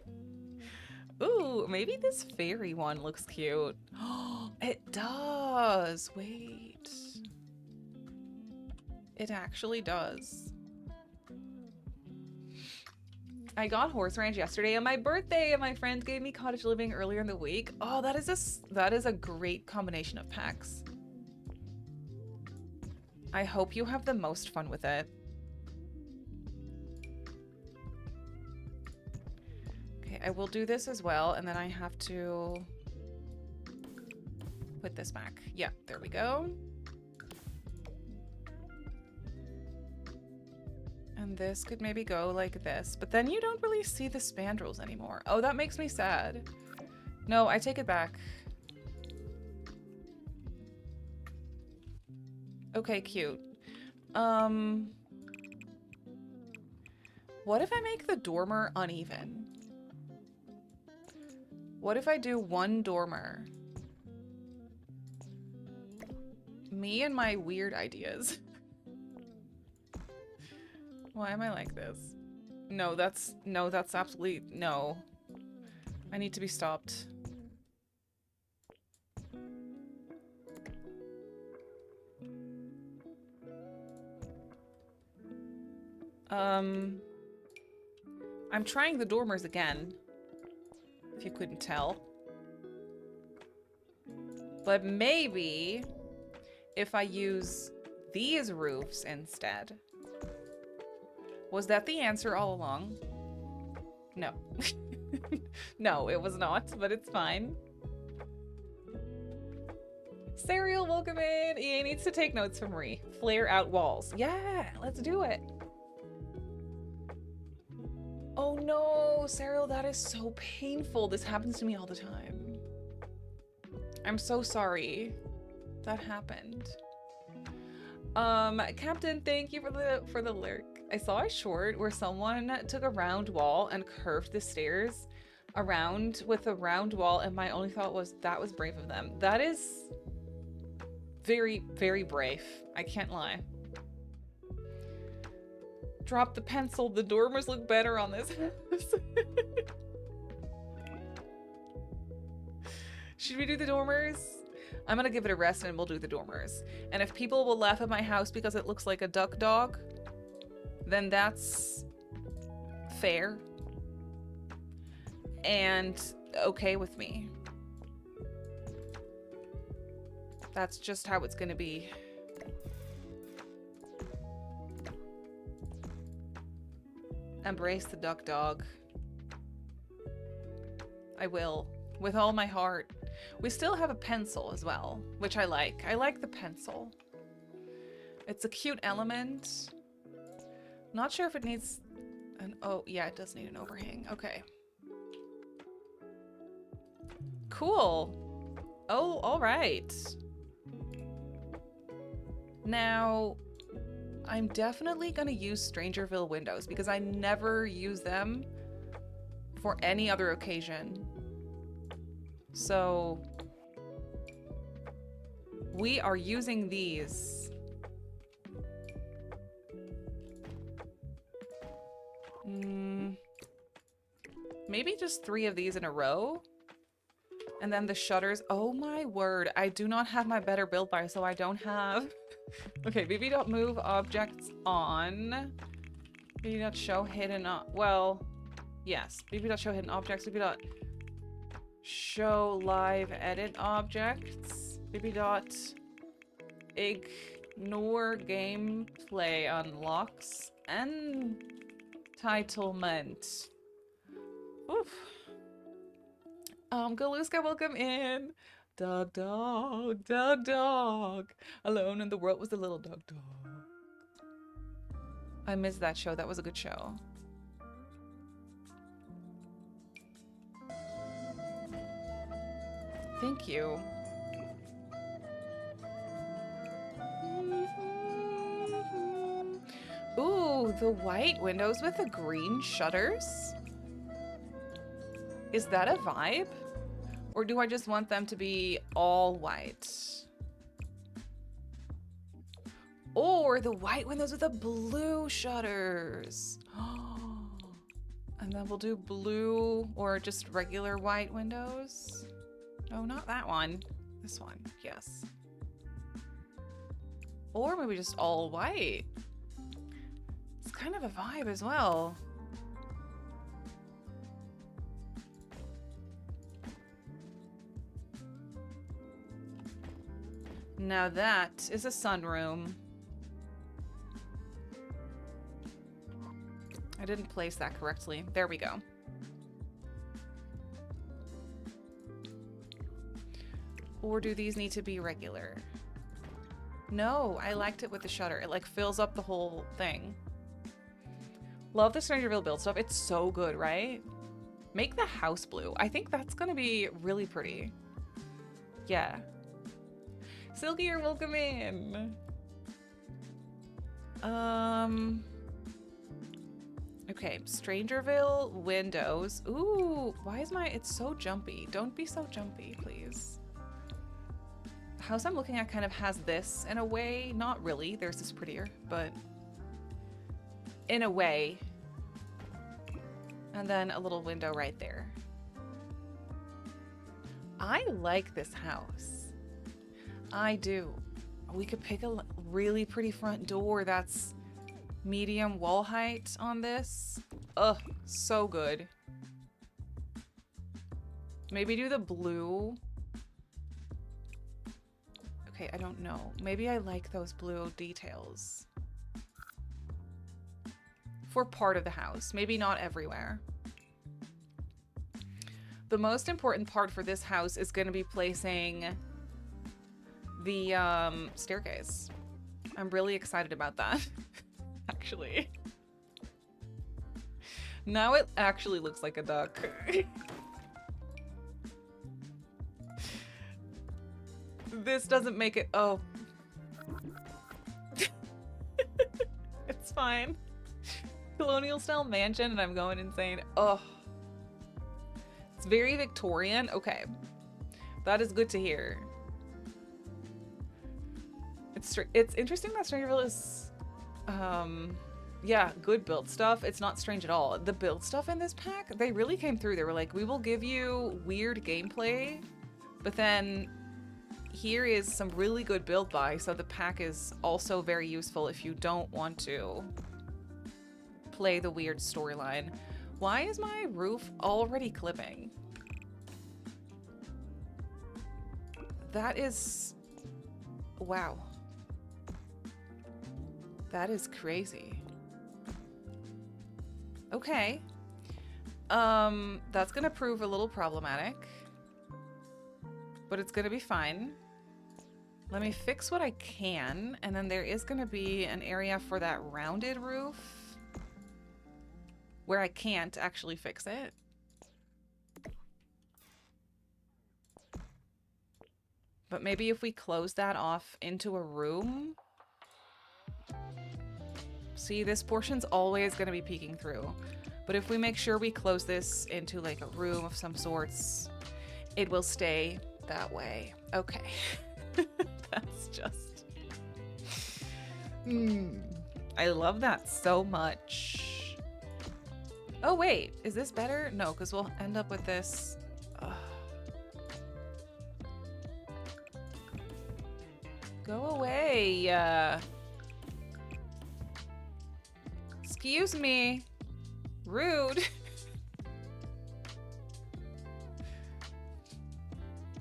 Ooh, maybe this fairy one looks cute. Oh, it does. Wait. It actually does. I got horse ranch yesterday on my birthday, and my friend gave me cottage living earlier in the week. Oh, that is a great combination of packs. I hope you have the most fun with it. Okay, I will do this as well, and then I have to put this back. Yeah, there we go. And this could maybe go like this, but then you don't really see the spandrels anymore. Oh, that makes me sad. No, I take it back. Okay, cute. What if I make the dormer uneven? What if I do one dormer? Me and my weird ideas. Why am I like this? No, that's absolutely no. I need to be stopped. I'm trying the dormers again, if you couldn't tell. But maybe if I use these roofs instead. Was that the answer all along? No. No, it was not, but it's fine. Serial, welcome in. EA needs to take notes from Marie. Flare out walls. Yeah, let's do it. Oh no, Serial, that is so painful. This happens to me all the time. I'm so sorry that happened. Captain, thank you for the lurk. I saw a short where someone took a round wall and curved the stairs around with a round wall, and my only thought was that was brave of them. That is very, very brave. I can't lie. Drop the pencil. The dormers look better on this house. Should we do the dormers? I'm gonna give it a rest and we'll do the dormers. And if people will laugh at my house because it looks like a duck dog, then that's fair and okay with me. That's just how it's gonna be. Embrace the duck dog. I will, with all my heart. We still have a pencil as well, which I like. I like the pencil. It's a cute element. Not sure if it needs an... Oh, yeah, it does need an overhang. Okay. Cool. Oh, all right. Now, I'm definitely gonna use Strangerville windows because I never use them for any other occasion. So we are using these. Maybe just 3 of these in a row. And then the shutters. Oh my word. I do not have my better build by, so I don't have... Okay, bb.move objects on. bb.show hidden... well, yes. bb.show hidden objects. bb.show live edit objects. bb.ignore gameplay unlocks. Entitlement. Oof. Galuska, welcome in. Dog, dog, dog, dog. Alone in the world was the little dog, dog. I missed that show. That was a good show. Thank you. Ooh, the white windows with the green shutters? Is that a vibe? Or do I just want them to be all white? Or the white windows with the blue shutters. And then we'll do blue or just regular white windows. No, not that one. This one, yes. Or maybe just all white. It's kind of a vibe as well. Now that is a sunroom. I didn't place that correctly. There we go. Or do these need to be regular? No, I liked it with the shutter. It like fills up the whole thing. Love the Strangerville build stuff. It's so good, right? Make the house blue. I think that's gonna be really pretty. Yeah. Silky, you're welcome in. Okay, Strangerville windows. Ooh, why is it's so jumpy? Don't be so jumpy, please. The house I'm looking at kind of has this in a way. Not really, theirs is prettier, but in a way. And then a little window right there. I like this house. I do. We could pick a really pretty front door that's medium wall height on this. Ugh, so good. Maybe do the blue. Okay, I don't know. Maybe I like those blue details. For part of the house, maybe not everywhere. The most important part for this house is going to be placing the staircase. I'm really excited about that, actually. Now it actually looks like a duck. This doesn't make it... Oh. It's fine. Colonial style mansion and I'm going insane. Oh. It's very Victorian. Okay. That is good to hear. It's interesting that Strangerville is, yeah, good build stuff. It's not strange at all. The build stuff in this pack, they really came through. They were like, we will give you weird gameplay, but then here is some really good build buy, so the pack is also very useful if you don't want to play the weird storyline. Why is my roof already clipping? That is... wow. That is crazy. Okay. That's gonna prove a little problematic, but it's gonna be fine. Let me fix what I can, and then there is gonna be an area for that rounded roof where I can't actually fix it. But maybe if we close that off into a room. See, this portion's always going to be peeking through. But if we make sure we close this into like a room of some sorts, it will stay that way. Okay. That's just... I love that so much. Oh, wait. Is this better? No, because we'll end up with this. Ugh. Go away. Excuse me. Rude.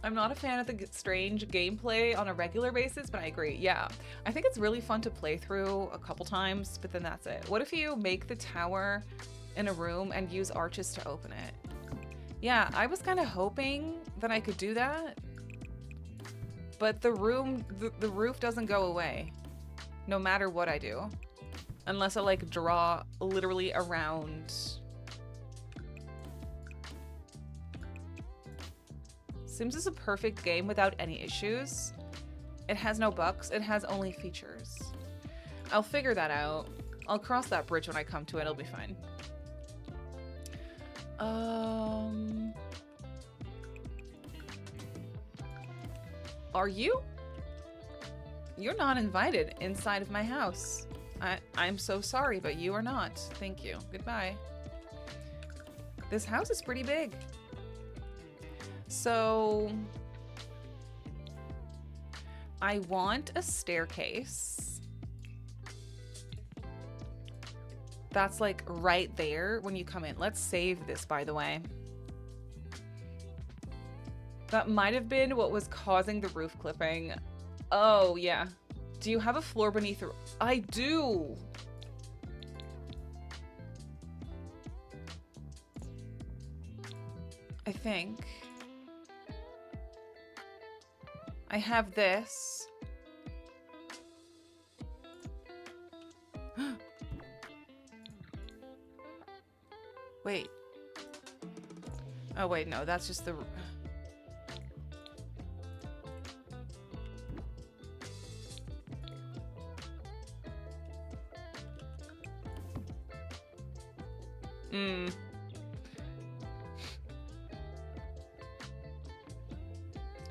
I'm not a fan of the strange gameplay on a regular basis, but I agree. Yeah, I think it's really fun to play through a couple times, but then that's it. What if you make the tower in a room and use arches to open it? Yeah, I was kind of hoping that I could do that, but the roof doesn't go away, no matter what I do, unless I like draw literally around. Sims is a perfect game without any issues. It has no bugs, it has only features. I'll figure that out. I'll cross that bridge when I come to it, it'll be fine. Are you? You're not invited inside of my house. I'm so sorry, but you are not. Thank you. Goodbye. This house is pretty big. So I want a staircase that's like right there when you come in. Let's save this, by the way. That might have been what was causing the roof clipping. Oh, yeah. Do you have a floor beneath the... I do! I think. I have this. Wait. Oh, wait, no, that's just the...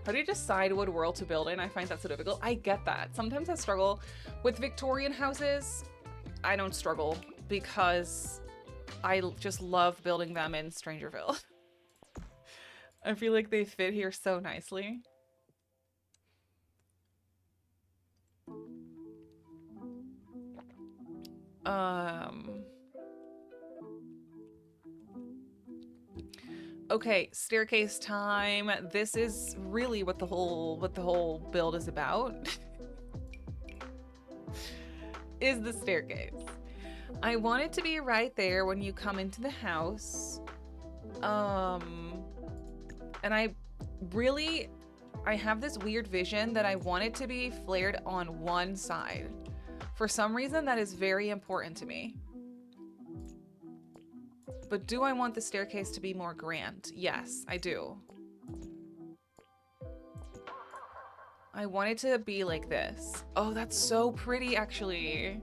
How do you decide what world to build in? I find that so difficult. I get that. Sometimes I struggle. With Victorian houses, I don't struggle because I just love building them in Strangerville. I feel like they fit here so nicely. Okay, staircase time. This is really what the whole build is about. Is the staircase. I want it to be right there when you come into the house. And I have this weird vision that I want it to be flared on one side. For some reason, that is very important to me. But do I want the staircase to be more grand? Yes, I do. I want it to be like this. Oh, that's so pretty, actually.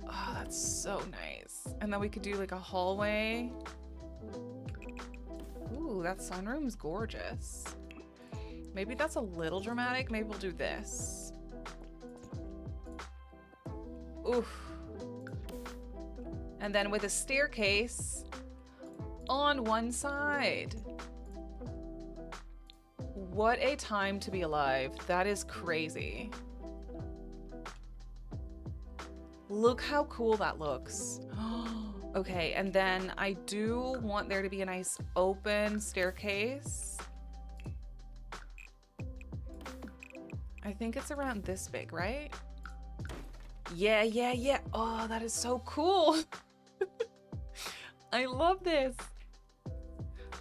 Oh, that's so nice. And then we could do like a hallway. Ooh, that sunroom's gorgeous. Maybe that's a little dramatic. Maybe we'll do this. Oof. And then with a staircase on one side. What a time to be alive. That is crazy. Look how cool that looks. Okay, and then I do want there to be a nice open staircase. I think it's around this big, right? Yeah, yeah, yeah. Oh, that is so cool. I love this.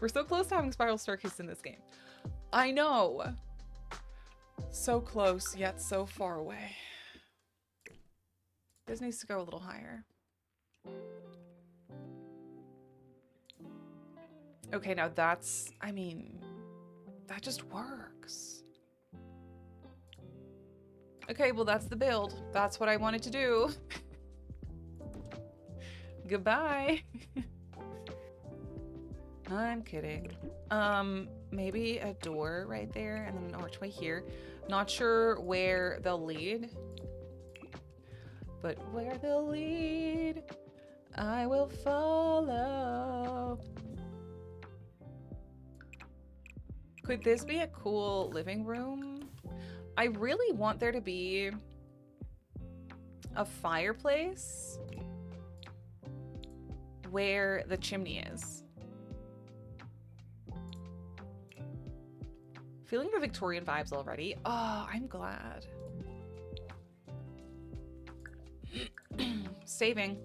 We're so close to having spiral staircase in this game. I know. So close, yet so far away. This needs to go a little higher. Okay, now that's, I mean, that just works. Okay, well, that's the build. That's what I wanted to do. Goodbye. I'm kidding. Maybe a door right there and then an archway here. Not sure where they'll lead. But where they'll lead, I will follow. Could this be a cool living room? I really want there to be a fireplace where the chimney is. Feeling the Victorian vibes already. Oh, I'm glad. Saving.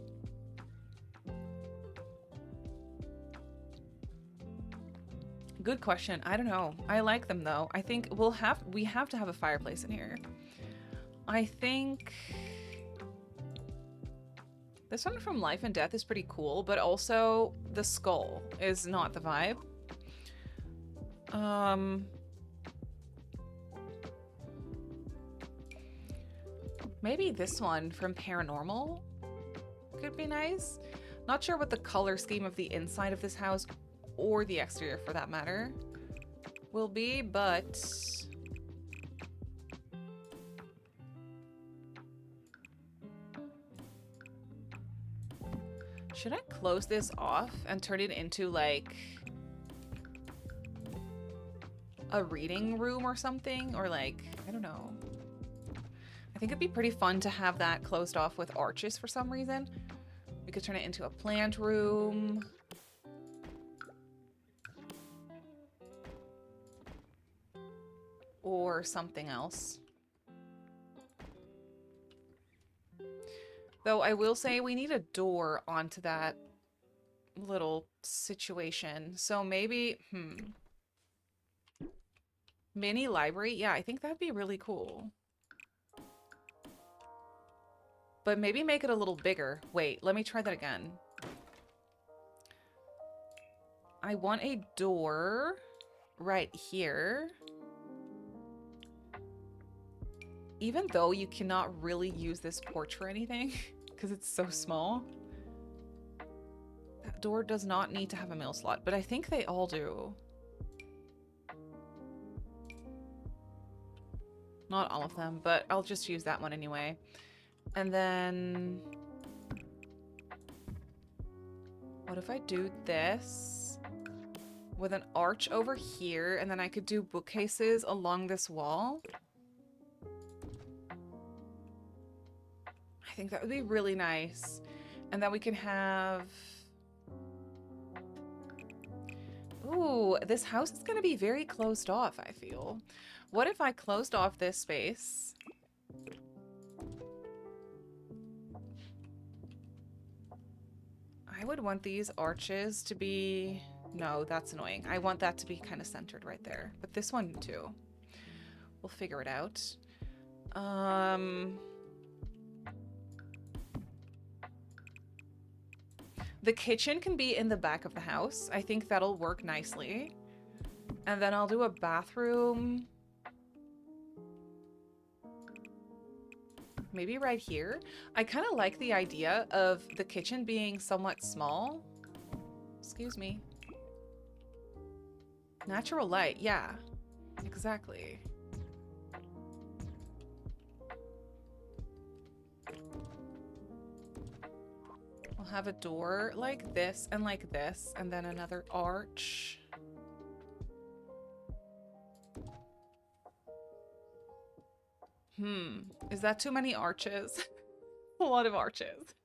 Good question. I don't know. I like them though. I think we have to have a fireplace in here. I think this one from Life and Death is pretty cool, but also the skull is not the vibe. Maybe this one from Paranormal could be nice. Not sure what the color scheme of the inside of this house, or the exterior for that matter, will be, but should I close this off and turn it into like a reading room or something? Or like, I don't know. I think it'd be pretty fun to have that closed off with arches for some reason. We could turn it into a plant room. Or something else. Though I will say we need a door onto that little situation. So maybe, mini library? Yeah, I think that'd be really cool. But maybe make it a little bigger. Wait, let me try that again. I want a door right here. Even though you cannot really use this porch for anything because it's so small. That door does not need to have a mail slot, but I think they all do. Not all of them, but I'll just use that one anyway. And then what if I do this with an arch over here, and then I could do bookcases along this wall? I think that would be really nice. And then we can have... Ooh, this house is going to be very closed off, I feel. What if I closed off this space? I would want these arches to be... No, that's annoying. I want that to be kind of centered right there. But this one too. We'll figure it out. The kitchen can be in the back of the house. I think that'll work nicely. And then I'll do a bathroom. Maybe right here. I kind of like the idea of the kitchen being somewhat small. Excuse me. Natural light, yeah. Exactly. We'll have a door like this, and then another arch. Is that too many arches? A lot of arches.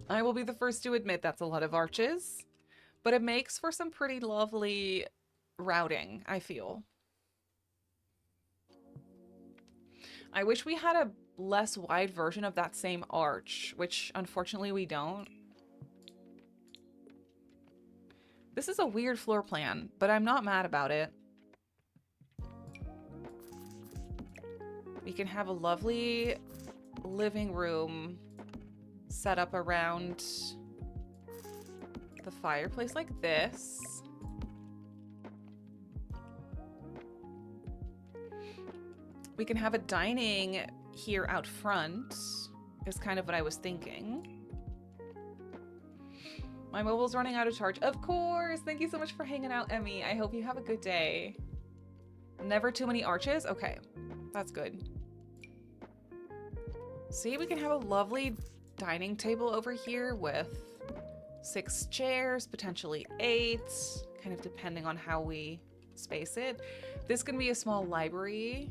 I will be the first to admit that's a lot of arches, but it makes for some pretty lovely routing, I feel. I wish we had a less wide version of that same arch, which unfortunately we don't. This is a weird floor plan, but I'm not mad about it. We can have a lovely living room set up around the fireplace like this. We can have a dining here out front, is kind of what I was thinking. My mobile's running out of charge. Of course! Thank you so much for hanging out, Emmy. I hope you have a good day. Never too many arches? Okay, that's good. See, we can have a lovely dining table over here with 6 chairs, potentially 8, kind of depending on how we space it. This can be a small library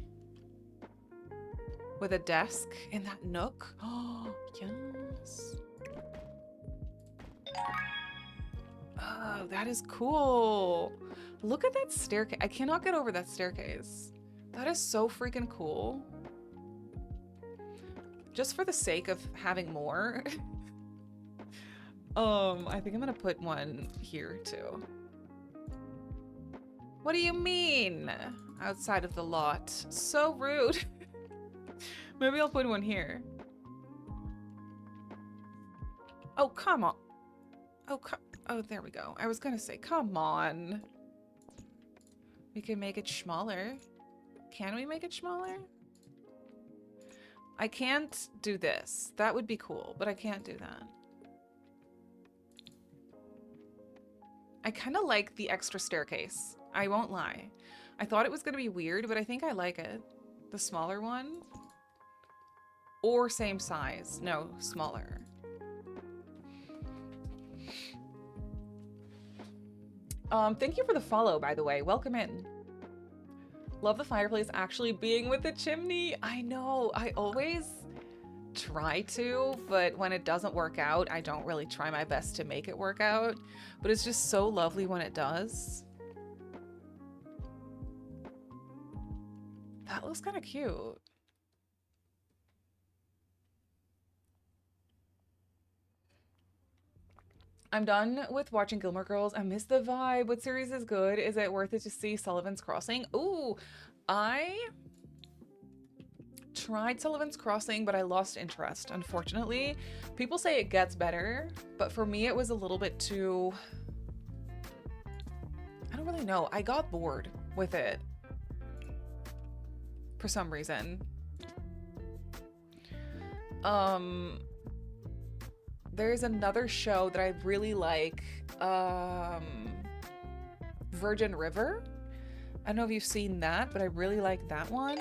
with a desk in that nook. Oh, yes. Oh, that is cool. Look at that staircase. I cannot get over that staircase. That is so freaking cool. Just for the sake of having more. I think I'm gonna put one here too. What do you mean? Outside of the lot. So rude. Maybe I'll put one here. Oh, come on. Oh, there we go. I was gonna say, come on. We can make it smaller. Can we make it smaller? I can't do this. That would be cool, but I can't do that. I kind of like the extra staircase. I won't lie. I thought it was going to be weird, but I think I like it. The smaller one? Or same size. No, smaller. Thank you for the follow, by the way. Welcome in. Love the fireplace actually being with the chimney. I know. I always try to, but when it doesn't work out, I don't really try my best to make it work out. But it's just so lovely when it does. That looks kind of cute. I'm done with watching Gilmore Girls. I miss the vibe. What series is good? Is it worth it to see Sullivan's Crossing? Ooh, I tried Sullivan's Crossing, but I lost interest, unfortunately. People say it gets better, but for me it was a little bit too... I don't really know. I got bored with it for some reason. There's another show that I really like, Virgin River. I don't know if you've seen that, but I really like that one.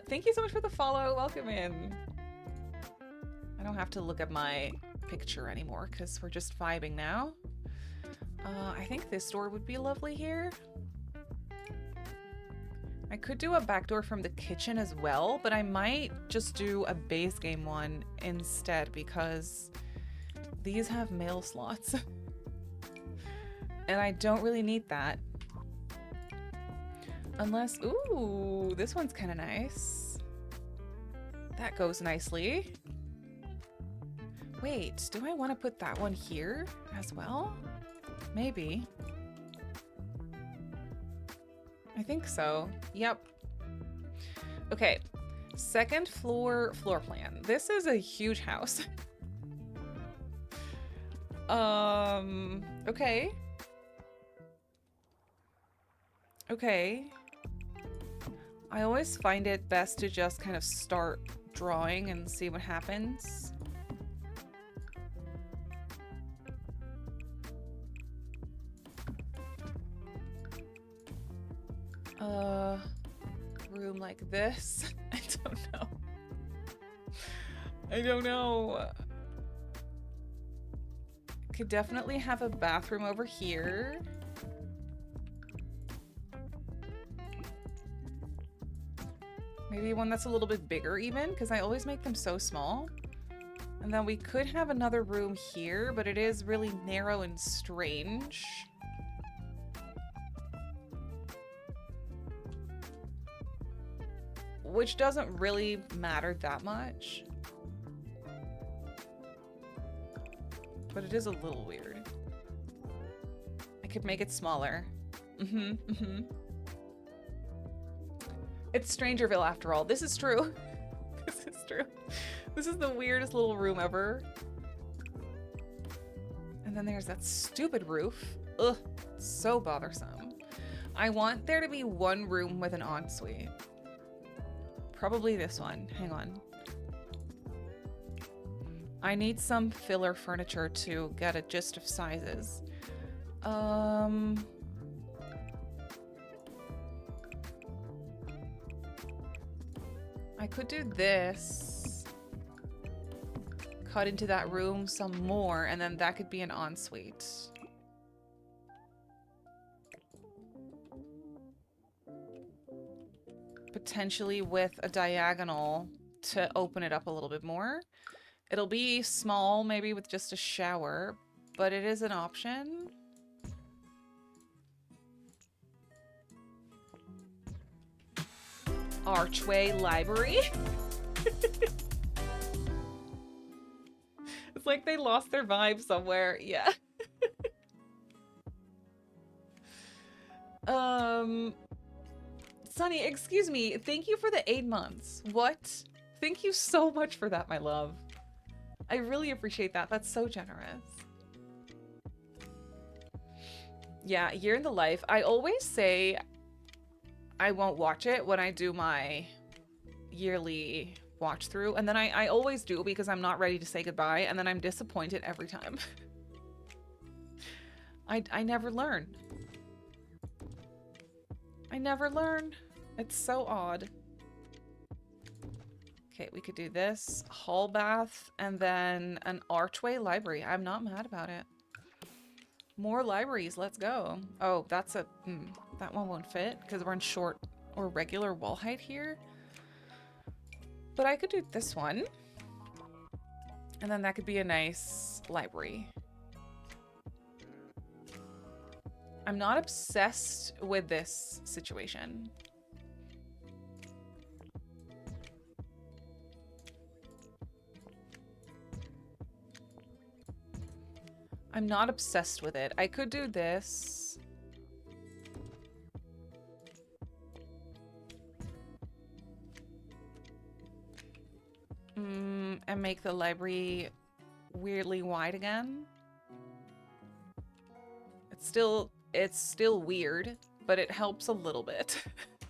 Thank you so much for the follow. Welcome in. I don't have to look at my picture anymore because we're just vibing now. I think this door would be lovely here. I could do a back door from the kitchen as well, but I might just do a base game one instead because these have mail slots. And I don't really need that. Unless, ooh, this one's kind of nice. That goes nicely. Wait, do I want to put that one here as well? Maybe. I think so. Yep. Okay. Second floor floor plan. This is a huge house. Okay. Okay. I always find it best to just kind of start drawing and see what happens. Room like this. I don't know. I don't know. Could definitely have a bathroom over here. Maybe one that's a little bit bigger even, because I always make them so small. And then we could have another room here, but it is really narrow and strange. Which doesn't really matter that much. But it is a little weird. I could make it smaller. It's Strangerville after all. This is true. This is true. This is the weirdest little room ever. And then there's that stupid roof. Ugh, so bothersome. I want there to be one room with an ensuite. Probably this one. Hang on. I need some filler furniture to get a gist of sizes. I could do this. Cut into that room some more, and then that could be an ensuite. Potentially with a diagonal to open it up a little bit more. It'll be small, maybe with just a shower, but it is an option. Archway library. It's like they lost their vibe somewhere. Yeah. Sunny, excuse me. Thank you for the 8 months. What? Thank you so much for that, my love. I really appreciate that. That's so generous. Yeah, Year in the Life. I always say I won't watch it when I do my yearly watch through, and then I always do because I'm not ready to say goodbye, and then I'm disappointed every time. I never learn. I never learn. It's so odd. Okay, we could do this. Hall bath and then an archway library. I'm not mad about it. More libraries. Let's go. Oh, that's a... that one won't fit because we're in short or regular wall height here. But I could do this one. And then that could be a nice library. I'm not obsessed with this situation. I'm not obsessed with it. I could do this. And make the library weirdly wide again. It's still weird, but it helps a little bit,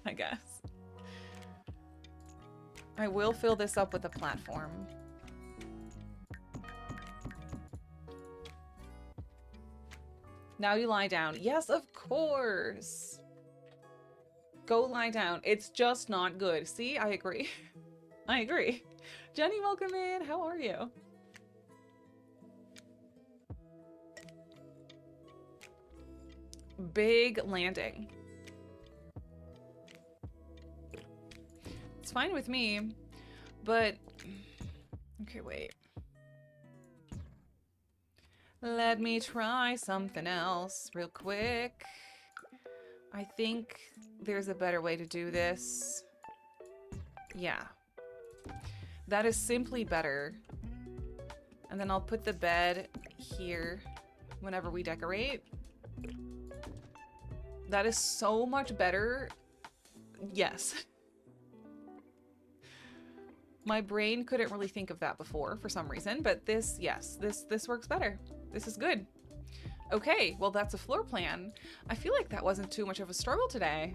I guess. I will fill this up with a platform. Now you lie down. Yes, of course. Go lie down. It's just not good. See, I agree. I agree. Jenny, welcome in. How are you? Big landing. It's fine with me, but... Okay, wait. Let me try something else real quick. I think there's a better way to do this. Yeah. That is simply better. And then I'll put the bed here whenever we decorate. That is so much better. Yes. My brain couldn't really think of that before for some reason, but this, yes, this works better. This is good. Okay, well that's a floor plan. I feel like that wasn't too much of a struggle today.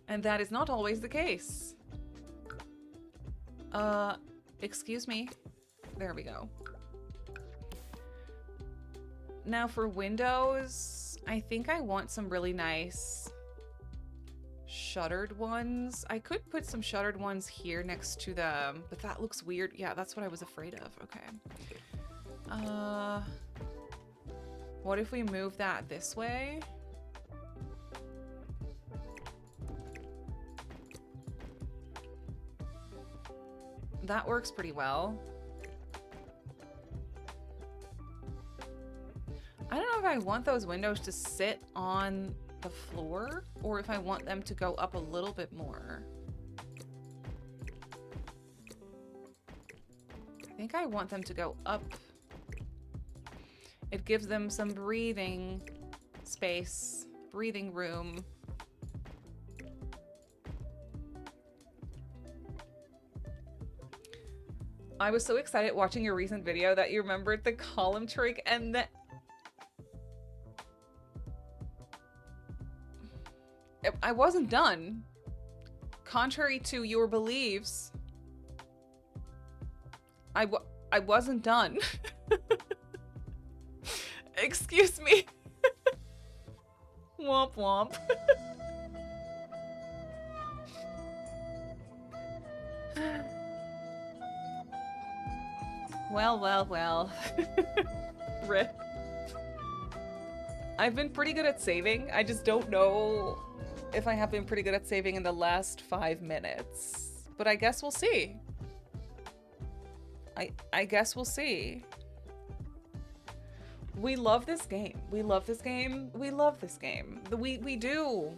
And that is not always the case. Excuse me. There we go. Now for windows, I think I want some really nice shuttered ones. I could put some shuttered ones here next to them, but that looks weird. Yeah, that's what I was afraid of. Okay. What if we move that this way? That works pretty well. I don't know if I want those windows to sit on the floor or if I want them to go up a little bit more. I think I want them to go up. It gives them some breathing space, breathing room. I was so excited watching your recent video that you remembered the column trick and the... I wasn't done. Contrary to your beliefs, I wasn't done. Excuse me. Womp womp. Well, well, well. Rip. I've been pretty good at saving. I just don't know if I have been pretty good at saving in the last 5 minutes. But I guess we'll see. I guess we'll see. We love this game. We love this game. We love this game. We do.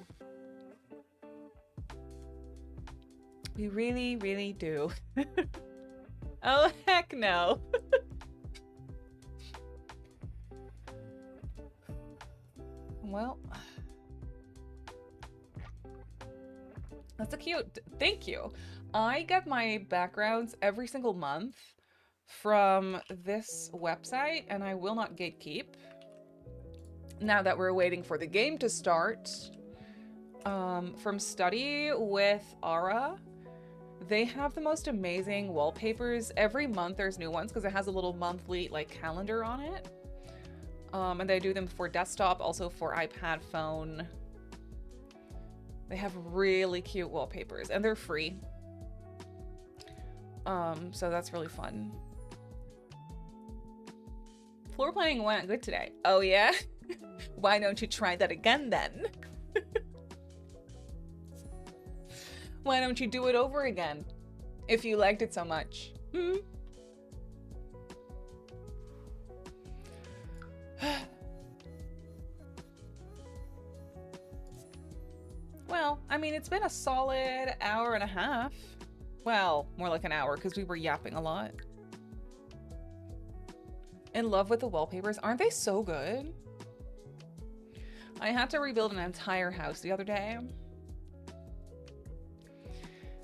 We really, really do. Oh, heck no. Well, that's a cute. Thank you. I get my backgrounds every single month from this website, and I will not gatekeep. Now that we're waiting for the game to start, from Study with Ara, they have the most amazing wallpapers. Every month there's new ones because it has a little monthly like calendar on it. And they do them for desktop, also for iPad, phone. They have really cute wallpapers and they're free. So that's really fun. Floor planning went good today. Oh yeah? Why don't you try that again then? Why don't you do it over again if you liked it so much? Hmm? Well, I mean, it's been a solid hour and a half. Well, more like an hour because we were yapping a lot. In love with the wallpapers. Aren't they so good? I had to rebuild an entire house the other day.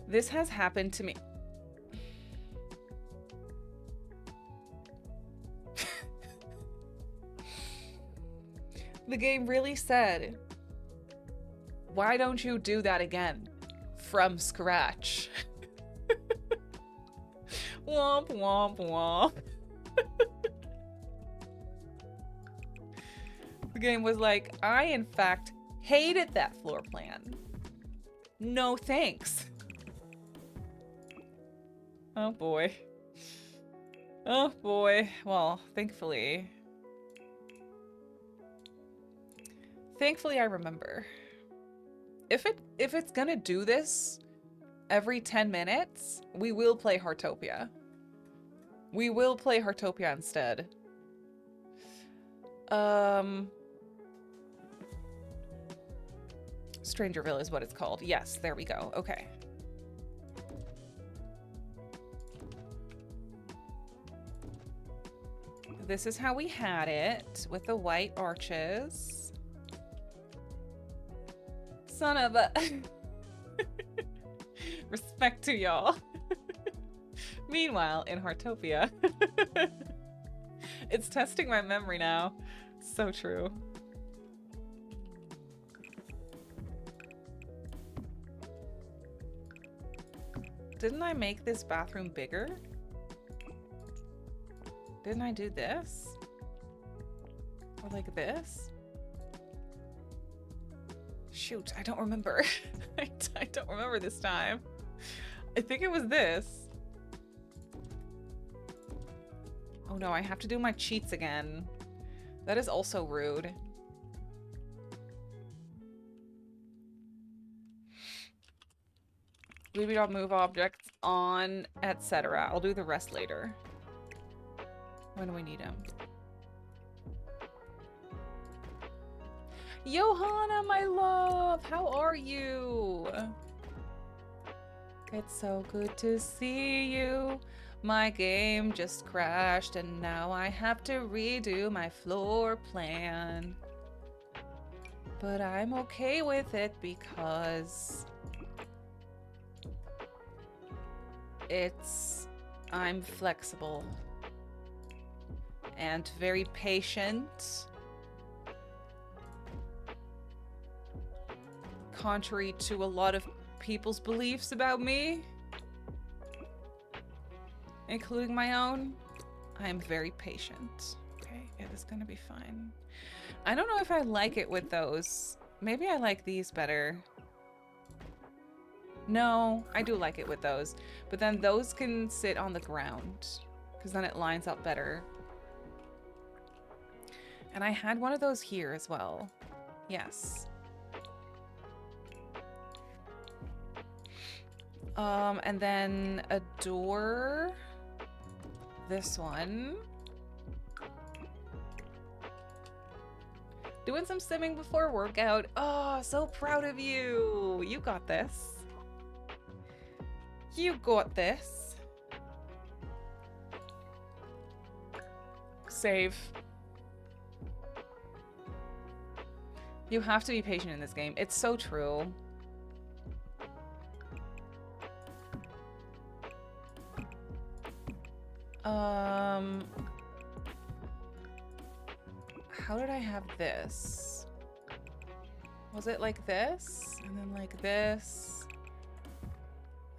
This has happened to me. The game really said, why don't you do that again? From scratch. Womp, womp, womp. The game was like, I in fact hated that floor plan. No thanks. Oh boy. Oh boy. Well, thankfully I remember. If it's gonna do this every 10 minutes, we will play Heartopia. We will play Heartopia instead. Strangerville is what it's called. Yes, there we go. Okay. This is how we had it with the white arches. Son of a... Respect to y'all. Meanwhile, in Heartopia... It's testing my memory now. So true. Didn't I make this bathroom bigger? Didn't I do this? Or like this? Shoot, I don't remember. I don't remember this time. I think it was this. Oh no, I have to do my cheats again. That is also rude. Move objects on, etc. I'll do the rest later. When do we need him? Johanna, my love! How are you? It's so good to see you. My game just crashed and now I have to redo my floor plan. But I'm okay with it because I'm flexible and very patient. Contrary to a lot of people's beliefs about me, including my own, I'm very patient. Okay, it is gonna be fine. I don't know if I like it with those. Maybe I like these better. No, I do like it with those. But then those can sit on the ground. because then it lines up better. And I had one of those here as well. Yes. And then a door. This one. Doing some simming before workout. Oh, so proud of you. You got this. You got this. Save. You have to be patient in this game. It's so true. How did I have this? Was it like this? And then like this?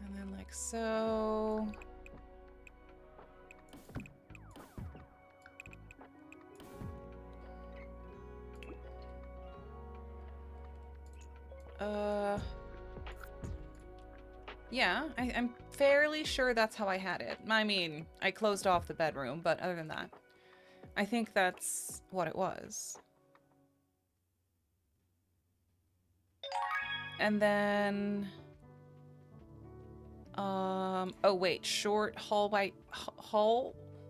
And then like so? Yeah, I'm fairly sure that's how I had it. I mean, I closed off the bedroom, but other than that, I think that's what it was. And then, oh wait, short hall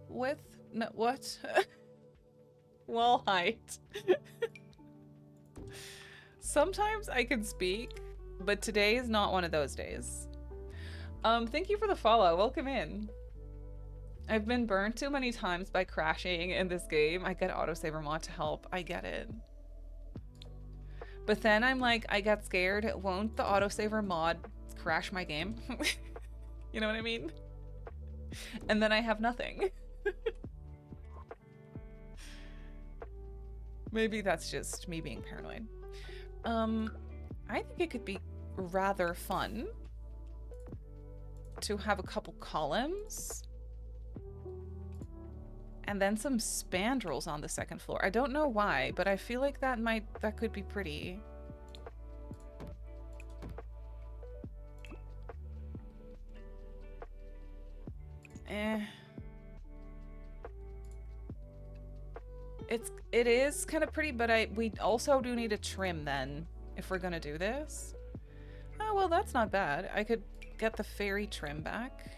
width? No, what? Wall height. Sometimes I can speak, but today is not one of those days. Thank you for the follow. Welcome in. I've been burned too many times by crashing in this game. I get autosaver mod to help. I get it. But then I'm like, I got scared. Won't the autosaver mod crash my game? You know what I mean? And then I have nothing. Maybe that's just me being paranoid. I think it could be rather fun to have a couple columns and then some spandrels on the second floor. I don't know why, but I feel like that could be pretty. It is kind of pretty, but we also do need a trim then if we're gonna do this. Oh, well, that's not bad. I could get the fairy trim back.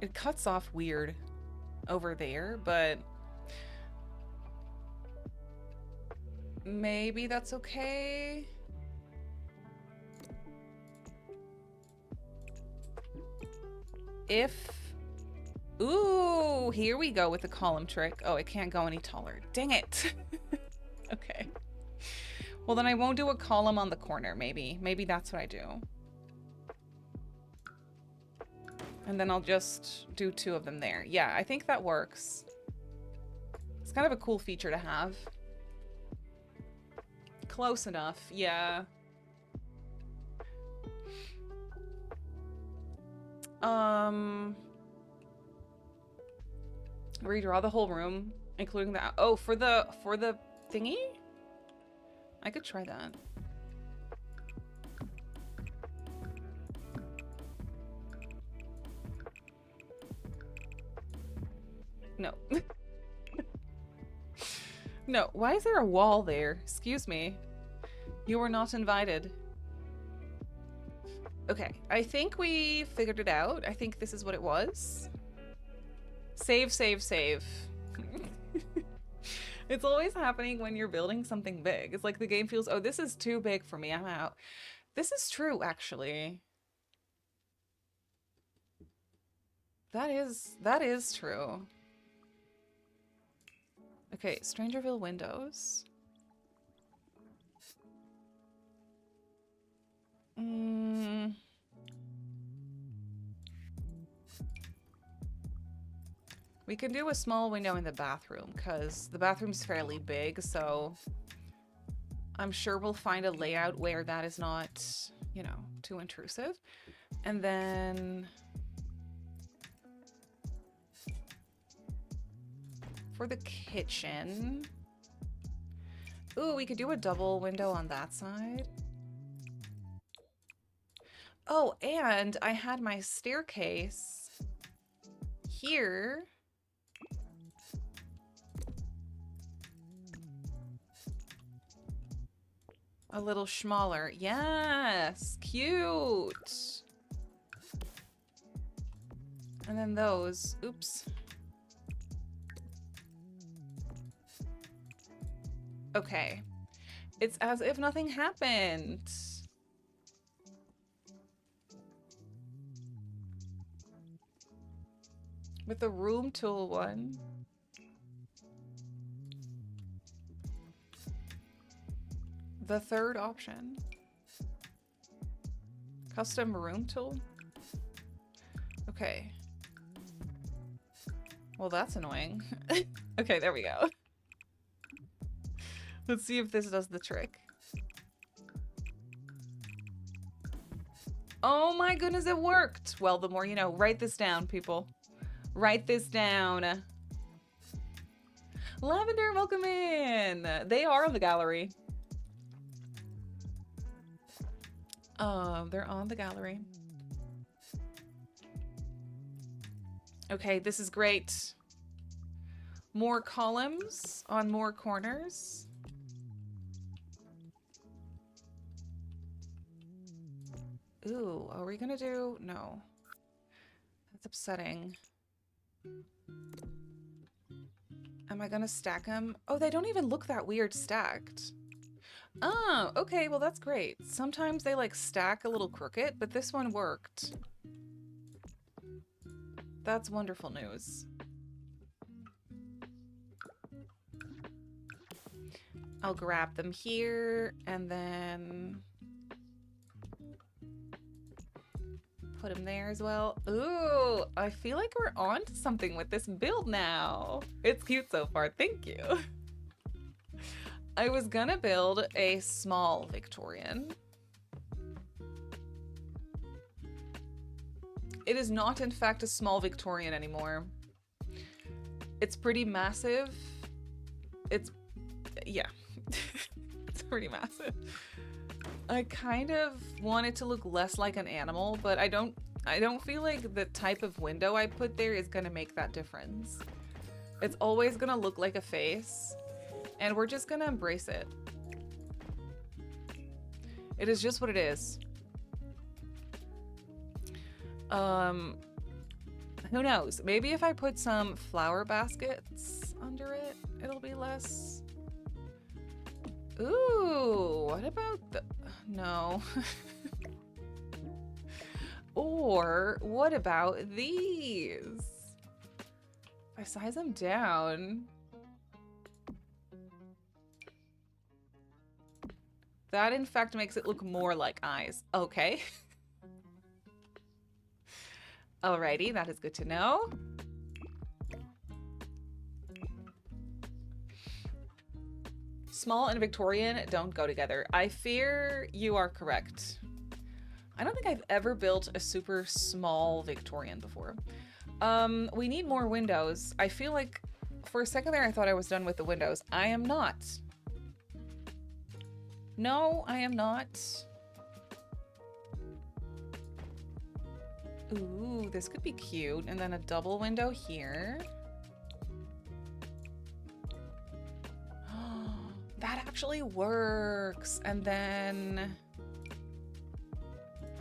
It cuts off weird over there, but maybe that's okay. Ooh, here we go with the column trick. Oh, it can't go any taller. Dang it. Okay. Well, then I won't do a column on the corner, maybe. Maybe that's what I do. And then I'll just do 2 of them there. Yeah, I think that works. It's kind of a cool feature to have. Close enough, yeah. Redraw the whole room, including the... Oh, for the thingy? I could try that. No. No, why is there a wall there? Excuse me. You were not invited. Okay, I think we figured it out. I think this is what it was. Save, save, save. It's always happening when you're building something big. It's like the game feels, oh, this is too big for me. I'm out. This is true, actually. That is true. Okay, Strangerville windows. We can do a small window in the bathroom because the bathroom's fairly big, so I'm sure we'll find a layout where that is not, you know, too intrusive. And then for the kitchen, ooh, we could do a double window on that side. Oh, and I had my staircase here. A little smaller. Yes, cute. And then those. Oops. Okay. It's as if nothing happened. With the room tool one. The third option. Custom room tool? Okay. Well, that's annoying. Okay, there we go. Let's see if this does the trick. Oh my goodness, it worked! Well, the more you know. Write this down, people. Write this down. Lavender, welcome in! They are on the gallery. They're on the gallery. Okay, this is great. More columns on more corners. Ooh, are we gonna do? No. That's upsetting. Am I gonna stack them? Oh, they don't even look that weird stacked. Oh, okay, well that's great. Sometimes they like stack a little crooked, but this one worked. That's wonderful news. I'll grab them here and then put them there as well. Ooh, I feel like we're on to something with this build now. It's cute so far, thank you. I was gonna build a small Victorian. It is not, in fact, a small Victorian anymore. It's pretty massive. It's, yeah, it's pretty massive. I kind of want it to look less like an animal, but I don't feel like the type of window I put there is gonna make that difference. It's always gonna look like a face, and we're just gonna embrace it. It is just what it is. Who knows? Maybe if I put some flower baskets under it, it'll be less. Ooh, what about the... No. Or what about these? If I size them down... That, in fact, makes it look more like eyes. Okay. Alrighty, that is good to know. Small and Victorian don't go together. I fear you are correct. I don't think I've ever built a super small Victorian before. We need more windows. I feel like for a second there I thought I was done with the windows. I am not. No, I am not. Ooh, this could be cute. And then a double window here. That actually works. And then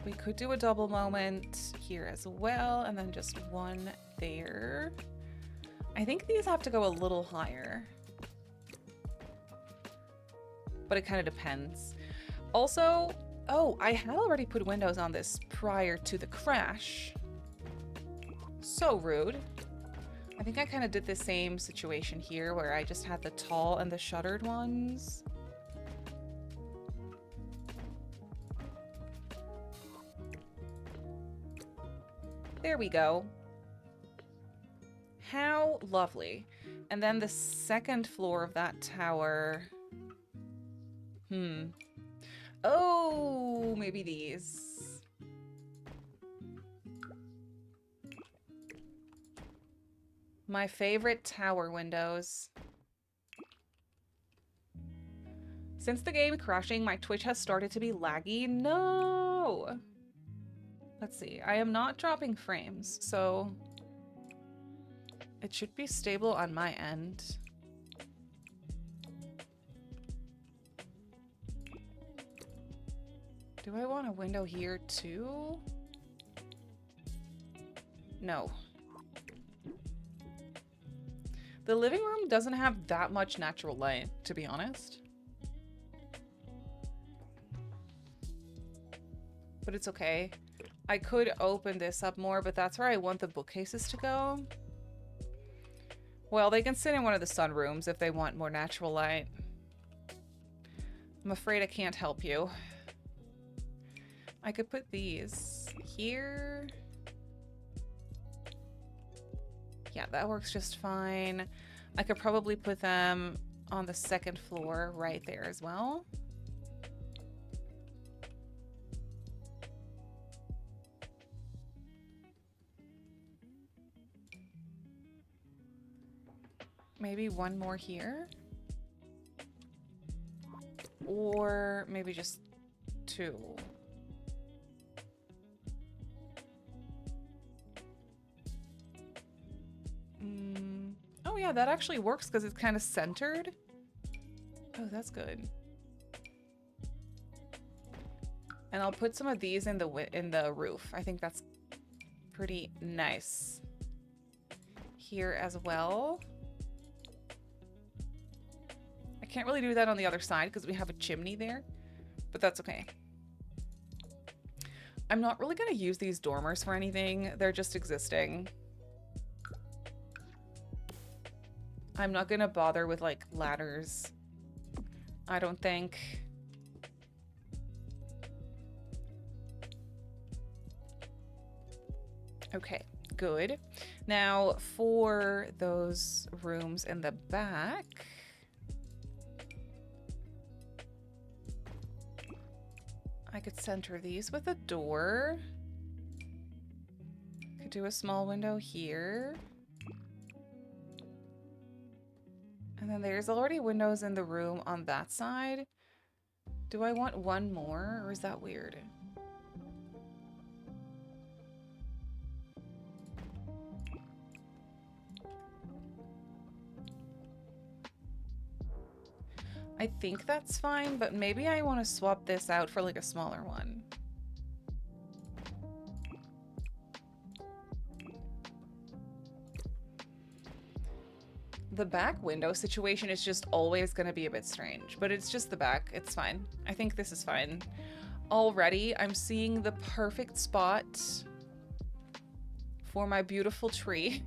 we could do a double moment here as well. And then just one there. I think these have to go a little higher. But it kind of depends. Also, oh, I had already put windows on this prior to the crash. So rude. I think I kind of did the same situation here where I just had the tall and the shuttered ones. There we go. How lovely. And then the second floor of that tower. Oh, maybe these. My favorite tower windows. Since the game crashing, my Twitch has started to be laggy. No! Let's see. I am not dropping frames, so it should be stable on my end. Do I want a window here too? No. The living room doesn't have that much natural light, to be honest. But it's okay. I could open this up more, but that's where I want the bookcases to go. Well, they can sit in one of the sunrooms if they want more natural light. I'm afraid I can't help you. I could put these here. Yeah, that works just fine. I could probably put them on the second floor right there as well. Maybe one more here. Or maybe just two. Oh yeah, that actually works because it's kind of centered. Oh, that's good. And I'll put some of these in the roof. I think that's pretty nice. Here as well. I can't really do that on the other side because we have a chimney there, but that's okay. I'm not really going to use these dormers for anything. They're just existing. I'm not going to bother with like ladders, I don't think. Okay, good. Now for those rooms in the back, I could center these with a door. Could do a small window here. And then there's already windows in the room on that side. Do I want one more, or is that weird? I think that's fine, but maybe I want to swap this out for like a smaller one. The back window situation is just always going to be a bit strange, but it's just the back. It's fine. I think this is fine. Already, I'm seeing the perfect spot for my beautiful tree.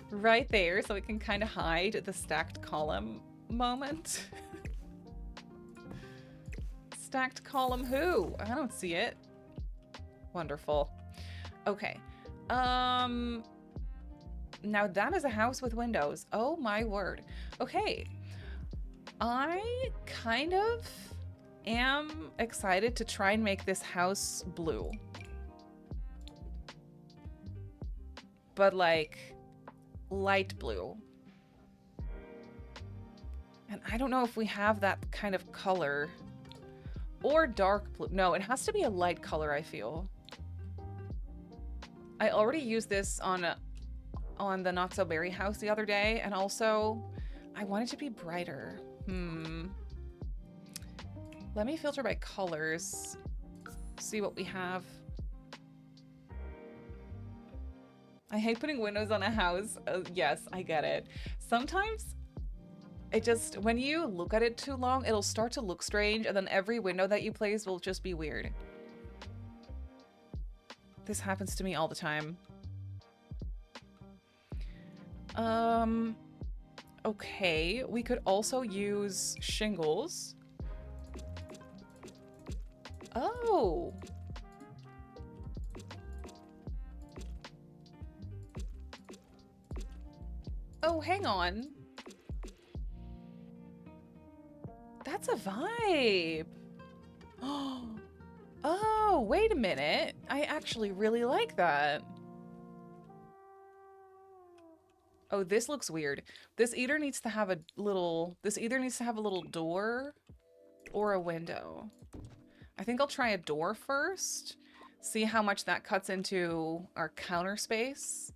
Right there, so it can kind of hide the stacked column moment. Stacked column who? I don't see it. Wonderful. Okay. Now that is a house with windows. Oh my word. Okay. I kind of am excited to try and make this house blue. But like light blue. And I don't know if we have that kind of color. Or dark blue. No, it has to be a light color, I feel. I already used this on the Not So Berry house the other day, and also I want it to be brighter. Let me filter by colors. See what we have. I hate putting windows on a house. Yes, I get it. Sometimes it just, when you look at it too long, it'll start to look strange, and then every window that you place will just be weird. This happens to me all the time. Okay, we could also use shingles. Oh. Oh, hang on. That's a vibe. Oh, wait a minute. I actually really like that. Oh, this looks weird. This either needs to have a little door or a window. I think I'll try a door first. See how much that cuts into our counter space.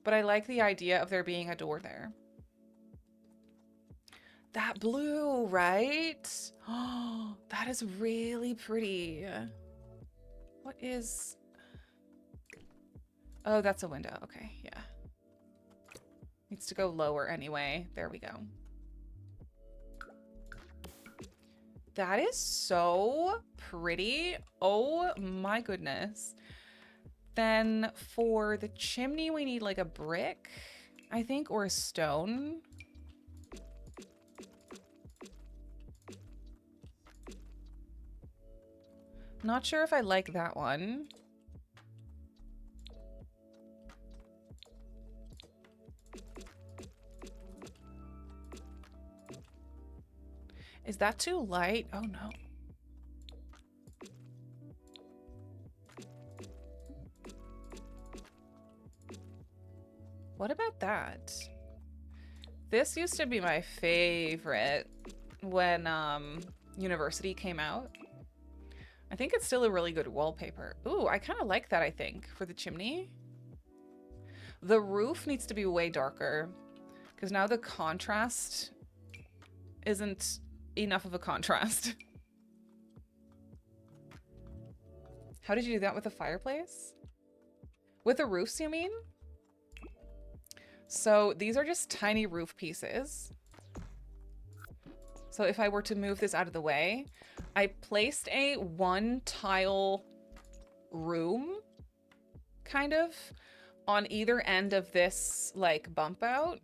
But I like the idea of there being a door there. That blue, right? Oh, that is really pretty. What is... Oh, that's a window. Okay, yeah. Needs to go lower anyway. There we go. That is so pretty. Oh my goodness. Then for the chimney, we need like a brick, I think, or a stone. Not sure if I like that one. Is that too light? Oh no. What about that? This used to be my favorite when University came out. I think it's still a really good wallpaper. Ooh, I kind of like that, I think, for the chimney. The roof needs to be way darker because now the contrast isn't enough of a contrast. How did you do that with the fireplace? With the roofs, you mean? So these are just tiny roof pieces. So if I were to move this out of the way, I placed a one tile room, kind of, on either end of this like bump out.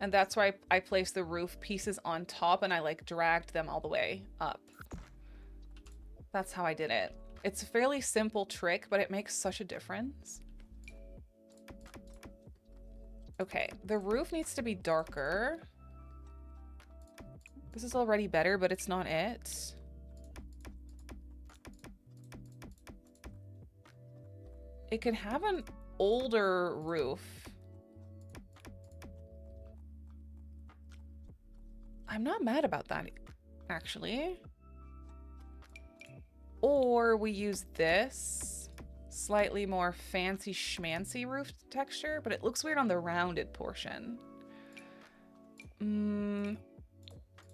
And that's why I placed the roof pieces on top and I like dragged them all the way up. That's how I did it. It's a fairly simple trick, but it makes such a difference. Okay, the roof needs to be darker. This is already better, but it's not it. It could have an older roof. I'm not mad about that, actually. Or we use this slightly more fancy schmancy roof texture, but it looks weird on the rounded portion.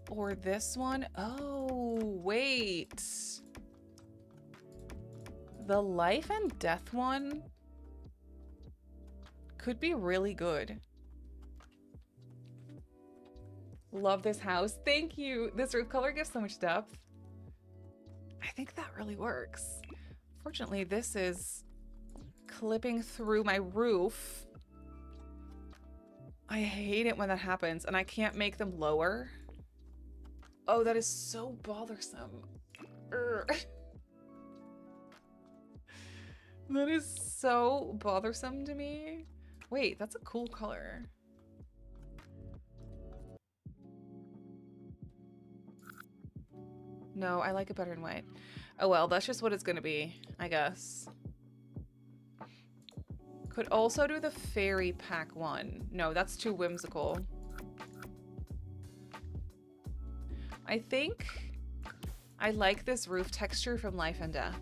Or this one. Oh, wait. The life and death one could be really good. Love this house. Thank you. This roof color gives so much depth. I think that really works. Fortunately, this is clipping through my roof. I hate it when that happens and I can't make them lower. Oh, that is so bothersome. That is so bothersome to me. Wait, that's a cool color. No, I like it better in white. Oh well, that's just what it's gonna be, I guess. Could also do the fairy pack one. No, that's too whimsical. I think I like this roof texture from Life and Death.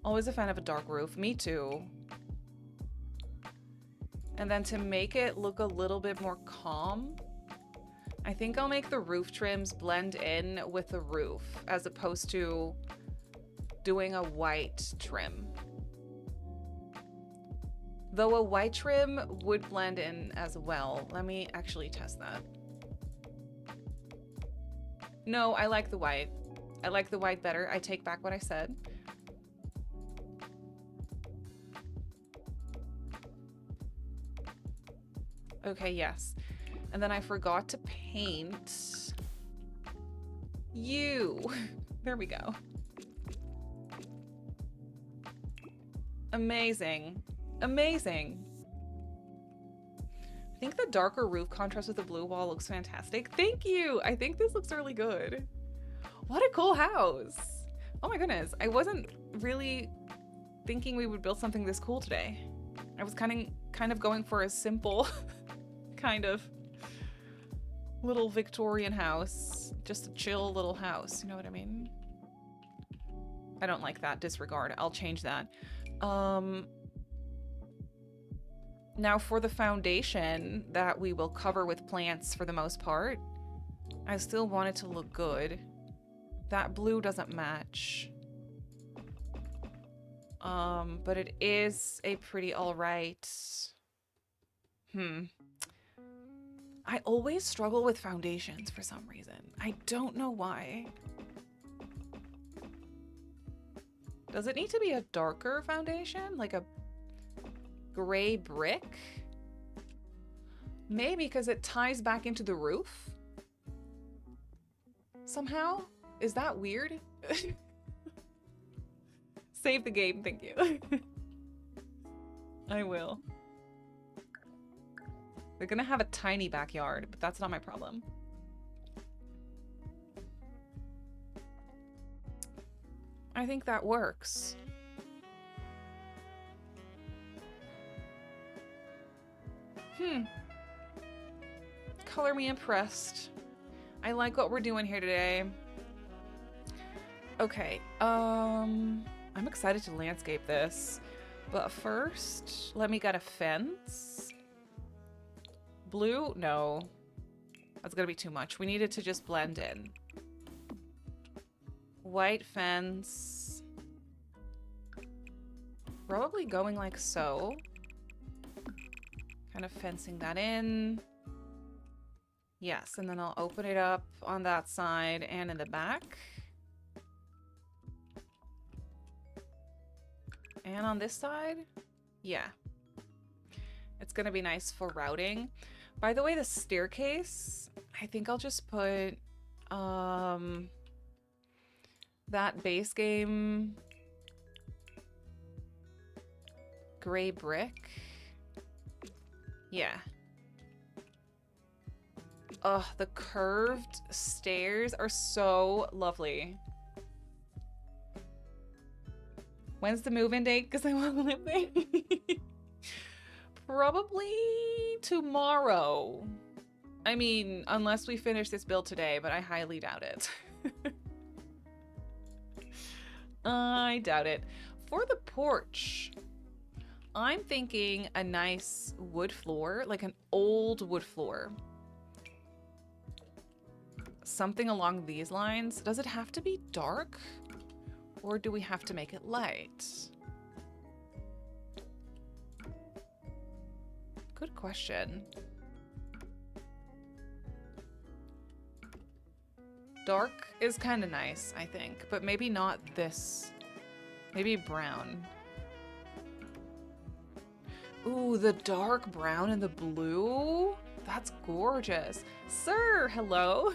Always a fan of a dark roof. Me too. And then to make it look a little bit more calm, I think I'll make the roof trims blend in with the roof as opposed to doing a white trim. Though a white trim would blend in as well. Let me actually test that. No, I like the white. I like the white better. I take back what I said. Okay, yes. And then I forgot to paint you. There we go. Amazing. Amazing. I think the darker roof contrast with the blue wall looks fantastic. Thank you. I think this looks really good. What a cool house. Oh my goodness. I wasn't really thinking we would build something this cool today. I was kind of going for a simple kind of little Victorian house. Just a chill little house, you know what I mean? I don't like that. Disregard. I'll change that. Now for the foundation that we will cover with plants for the most part, I still want it to look good. That blue doesn't match. But it is a pretty alright. I always struggle with foundations for some reason. I don't know why. Does it need to be a darker foundation? Like a gray brick? Maybe because it ties back into the roof? Somehow? Is that weird? Save the game, thank you. I will. They're gonna have a tiny backyard, but that's not my problem. I think that works. Color me impressed. I like what we're doing here today. Okay, I'm excited to landscape this. But first, let me get a fence. Blue? No. That's gonna be too much. We need it to just blend in. White fence. Probably going like so. Kind of fencing that in. Yes, and then I'll open it up on that side and in the back. And on this side? Yeah. It's gonna be nice for routing. By the way, the staircase, I think I'll just put that base game gray brick. Yeah. Ugh, the curved stairs are so lovely. When's the move-in date? Because I want to live there. Probably tomorrow. I mean, unless we finish this build today, but I highly doubt it. I doubt it. For the porch, I'm thinking a nice wood floor, like an old wood floor. Something along these lines. Does it have to be dark? Or do we have to make it light? Good question. Dark is kind of nice, I think, but maybe not this. Maybe brown. Ooh, the dark brown and the blue? That's gorgeous. Sir, hello.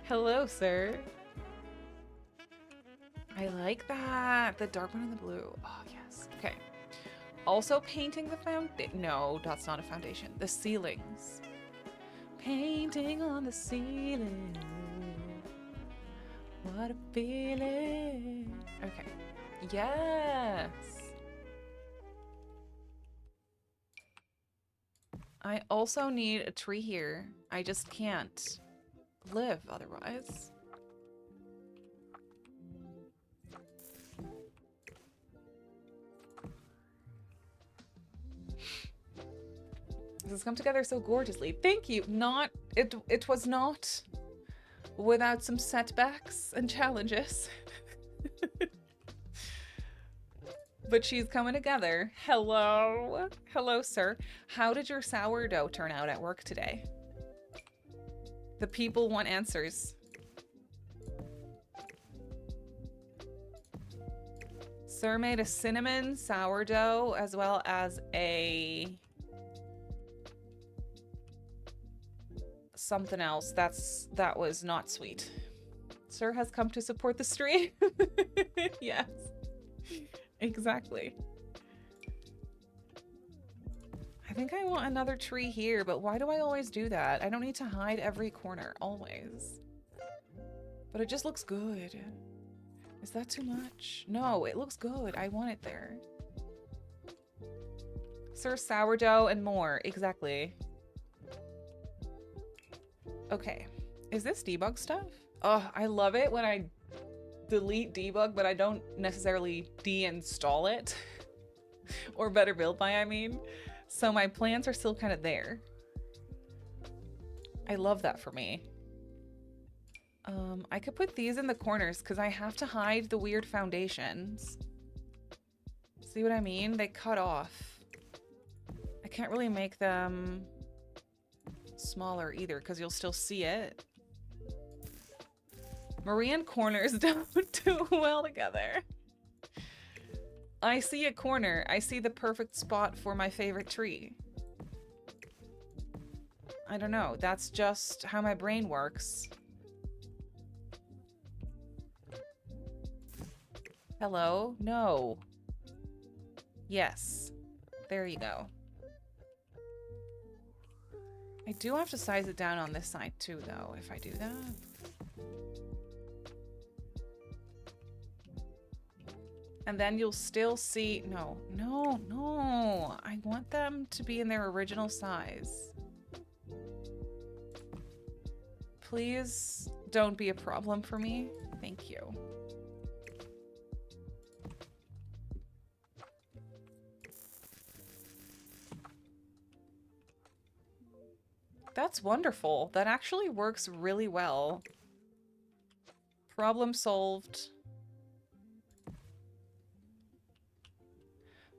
Hello, sir. I like that. The dark one and the blue. Oh, yes. Okay. Also painting the foundation. No, that's not a foundation. The ceilings. Painting on the ceiling. What a feeling. Okay. Yes. I also need a tree here. I just can't live otherwise. This has come together so gorgeously. Thank you. It was not without some setbacks and challenges. But she's coming together. Hello. Hello, sir. How did your sourdough turn out at work today? The people want answers. Sir made a cinnamon sourdough as well as a something else that was not sweet. Sir has come to support the stream. Yes, exactly. I think I want another tree here, but why do I always do that? I don't need to hide every corner always. But it just looks good. Is that too much? No, it looks good. I want it there. Sir, sourdough and more. Exactly. Okay. Is this debug stuff? Oh, I love it when I delete debug, but I don't necessarily deinstall it. Or better build by, I mean. So my plans are still kind of there. I love that for me. I could put these in the corners because I have to hide the weird foundations. See what I mean? They cut off. I can't really make them smaller either because you'll still see it. Marie corners don't do well together. I see a corner. I see the perfect spot for my favorite tree. I don't know. That's just how my brain works. Hello? No. Yes. There you go. I do have to size it down on this side too, though, if I do that. And then you'll still see... No, no, no. I want them to be in their original size. Please don't be a problem for me. Thank you. That's wonderful. That actually works really well. Problem solved.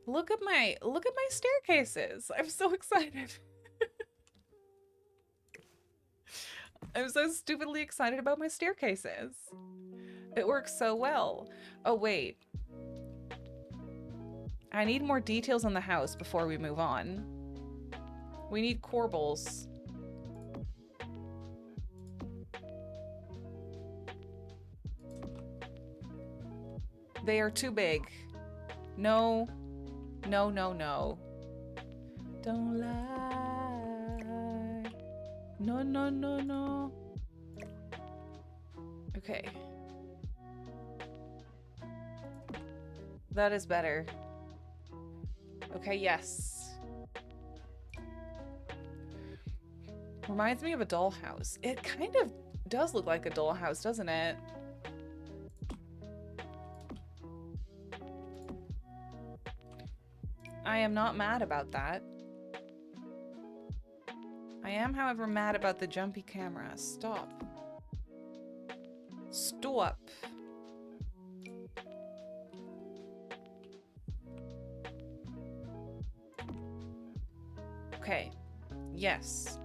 Look at my staircases. I'm so excited. I'm so stupidly excited about my staircases. It works so well. Oh, wait. I need more details on the house before we move on. We need corbels. They are too big. No. No, no, no. Don't lie. No, no, no, no. Okay. That is better. Okay, yes. Reminds me of a dollhouse. It kind of does look like a dollhouse, doesn't it? I am not mad about that. I am, however, mad about the jumpy camera. Stop. Stop. Okay. Yes.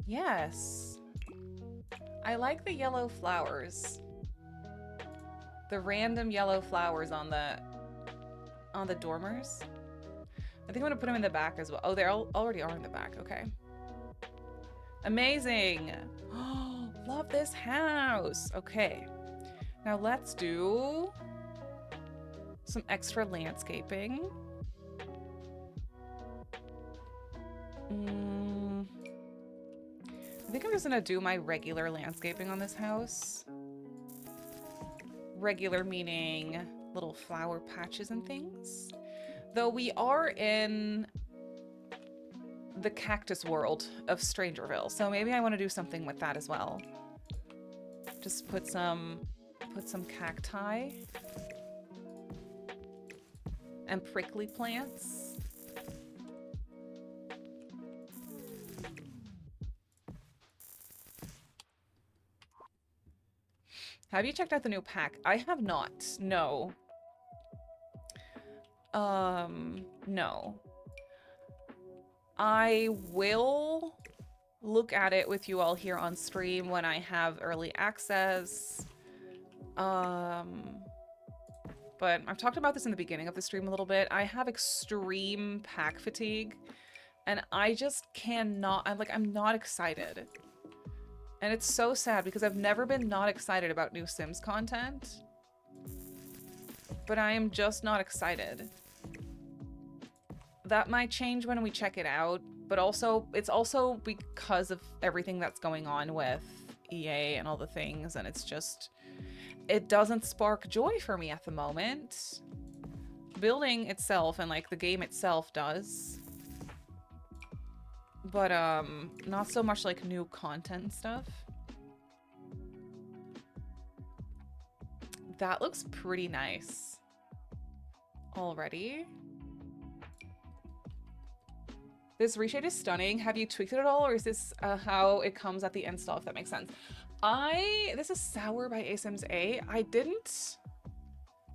Yes. I like the yellow flowers. The random yellow flowers on the dormers. I think I'm gonna put them in the back as well. Oh, they already are in the back. Okay. Amazing. Oh, love this house. Okay. Now let's do some extra landscaping. I think I'm just gonna do my regular landscaping on this house. Regular meaning little flower patches and things. Though we are in the cactus world of Strangerville, so maybe I want to do something with that as well. Just put some cacti and prickly plants. Have you checked out the new pack? I have not. No. No. I will look at it with you all here on stream when I have early access. But I've talked about this in the beginning of the stream a little bit. I have extreme pack fatigue, and I just cannot, I'm not excited. And it's so sad because I've never been not excited about new Sims content. But I am just not excited. That might change when we check it out, but also it's also because of everything that's going on with EA and all the things, and it's just, it doesn't spark joy for me at the moment. Building itself and like the game itself does. but not so much like new content and stuff. That looks pretty nice already. This reshade is stunning. Have you tweaked it at all, or is this how it comes at the install, if that makes sense? This is Sour by Asims A. I didn't,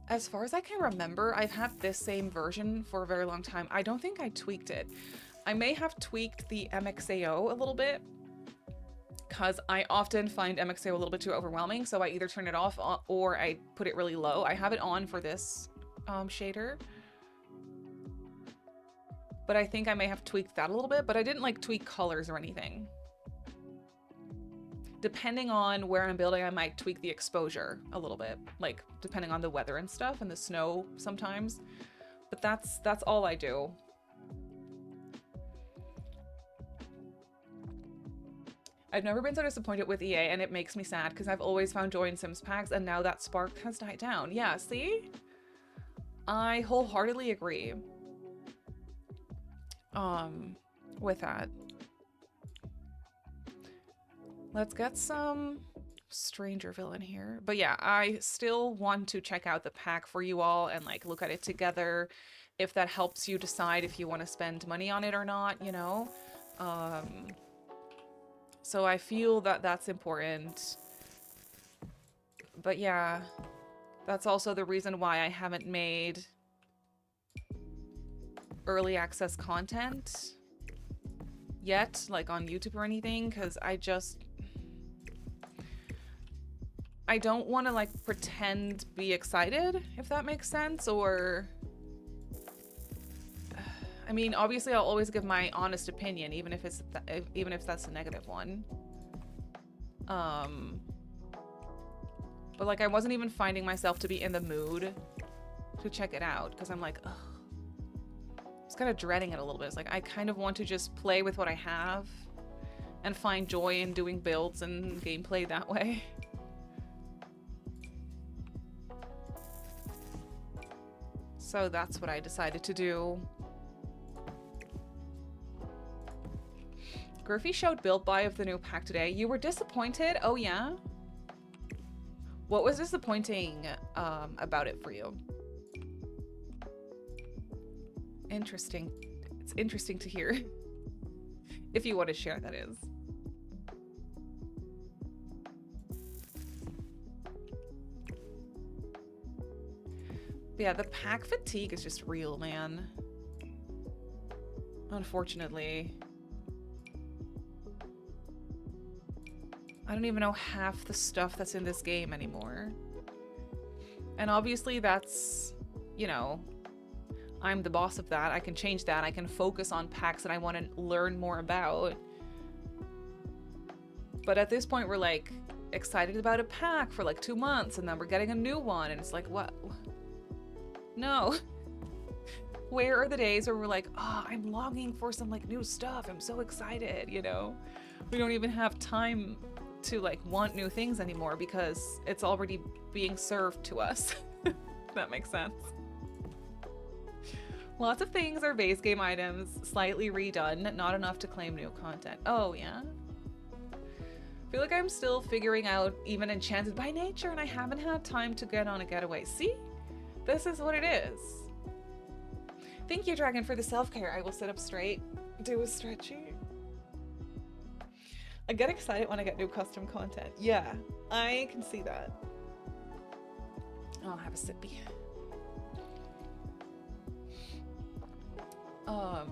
as far as I can remember, I've had this same version for a very long time. I don't think I tweaked it. I may have tweaked the MXAO a little bit, because I often find MXAO a little bit too overwhelming, so I either turn it off or I put it really low. I have it on for this shader, but I think I may have tweaked that a little bit, but I didn't like tweak colors or anything. Depending on where I'm building, I might tweak the exposure a little bit, like depending on the weather and stuff and the snow sometimes, but that's all I do. I've never been so disappointed with EA, and it makes me sad because I've always found joy in Sims packs, and now that spark has died down. Yeah, see? I wholeheartedly agree with that. Let's get some Strangerville in here. But yeah, I still want to check out the pack for you all and like look at it together, if that helps you decide if you want to spend money on it or not, you know? So I feel that that's important. But yeah, that's also the reason why I haven't made early access content yet, like on YouTube or anything, because I don't want to like pretend be excited, if that makes sense, or I mean, obviously I'll always give my honest opinion, even if that's a negative one. But like I wasn't even finding myself to be in the mood to check it out, because I'm like, ugh. I was kind of dreading it a little bit. It's like I kind of want to just play with what I have and find joy in doing builds and gameplay that way. So that's what I decided to do. Griffey showed build buy of the new pack today. You were disappointed? Oh yeah? What was disappointing about it for you? Interesting. It's interesting to hear. If you want to share, that is. But yeah, the pack fatigue is just real, man. Unfortunately. I don't even know half the stuff that's in this game anymore. And obviously that's, you know, I'm the boss of that. I can change that. I can focus on packs that I want to learn more about. But at this point, we're like excited about a pack for like 2 months, and then we're getting a new one, and it's like, what? No. Where are the days where we're like, oh, I'm longing for some like new stuff. I'm so excited, you know? We don't even have time to like want new things anymore because it's already being served to us. If that makes sense. Lots of things are base game items, slightly redone, not enough to claim new content. Oh yeah? I feel like I'm still figuring out even Enchanted by Nature, and I haven't had time to get on a getaway. See? This is what it is. Thank you, Dragon, for the self-care. I will sit up straight, do a stretchy. I get excited when I get new custom content. Yeah, I can see that. I'll have a sippy.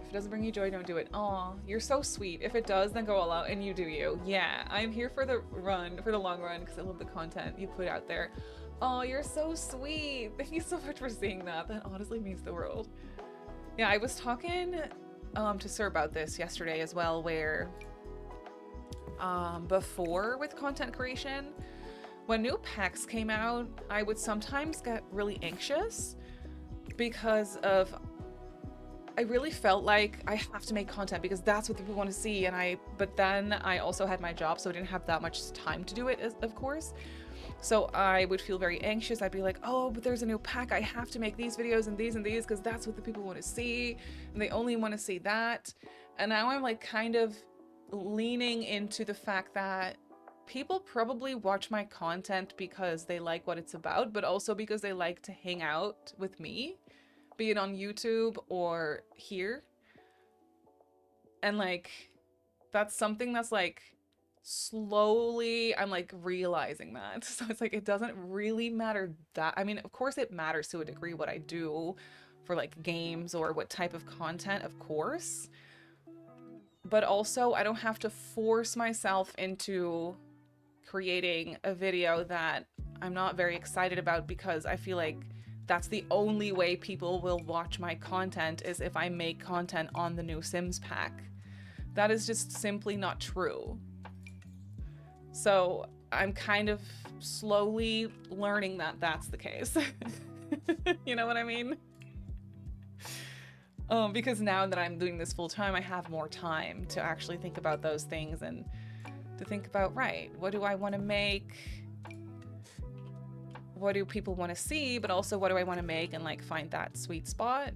If it doesn't bring you joy, don't do it. Aw, you're so sweet. If it does, then go all out and you do you. Yeah, I'm here for the run, for the long run, because I love the content you put out there. Oh, you're so sweet. Thank you so much for seeing that. That honestly means the world. Yeah, I was talking to Sir about this yesterday as well, where before with content creation, when new packs came out, I would sometimes get really anxious because of I really felt like I have to make content because that's what people want to see, but then I also had my job, so I didn't have that much time to do it, of course. So I would feel very anxious. I'd be like, oh, but there's a new pack. I have to make these videos and these because that's what the people want to see, and they only want to see that. And now I'm like kind of leaning into the fact that people probably watch my content because they like what it's about, but also because they like to hang out with me, be it on YouTube or here. And like, that's something that's like slowly I'm like realizing that. So it's like, it doesn't really matter that, I mean, of course it matters to a degree what I do for like games or what type of content, of course. But also I don't have to force myself into creating a video that I'm not very excited about because I feel like that's the only way people will watch my content is if I make content on the new Sims pack. That is just simply not true. So I'm kind of slowly learning that that's the case. You know what I mean? Because now that I'm doing this full time, I have more time to actually think about those things and to think about, right, what do I want to make? What do people want to see? But also, what do I want to make and like find that sweet spot?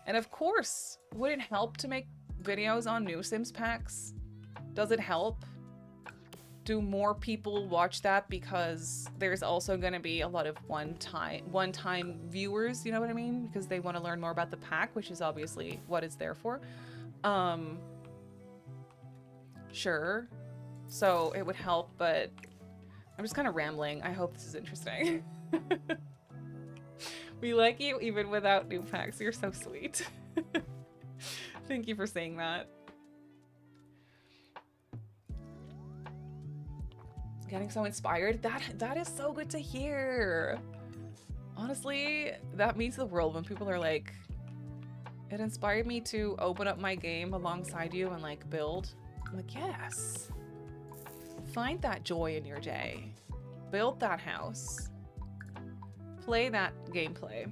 And of course, would it help to make videos on new Sims packs? Does it help? Do more people watch that because there's also going to be a lot of one-time viewers, you know what I mean? Because they want to learn more about the pack, which is obviously what it's there for. Sure. So it would help, but I'm just kind of rambling. I hope this is interesting. We like you even without new packs. You're so sweet. Thank you for saying that. Getting so inspired. That is so good to hear. Honestly, that means the world when people are like, it inspired me to open up my game alongside you and like build. I'm like, yes. Find that joy in your day. Build that house. Play that gameplay.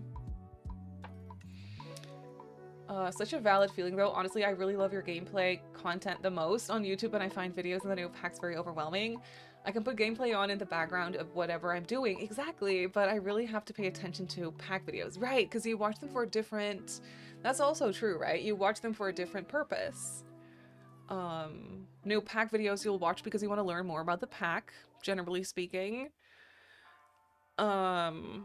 Such a valid feeling though. Honestly, I really love your gameplay content the most on YouTube, and I find videos in the new packs very overwhelming. I can put gameplay on in the background of whatever I'm doing. Exactly, but I really have to pay attention to pack videos. Right, because you watch them for a different... That's also true, right? You watch them for a different purpose. New pack videos you'll watch because you want to learn more about the pack, generally speaking. Gameplay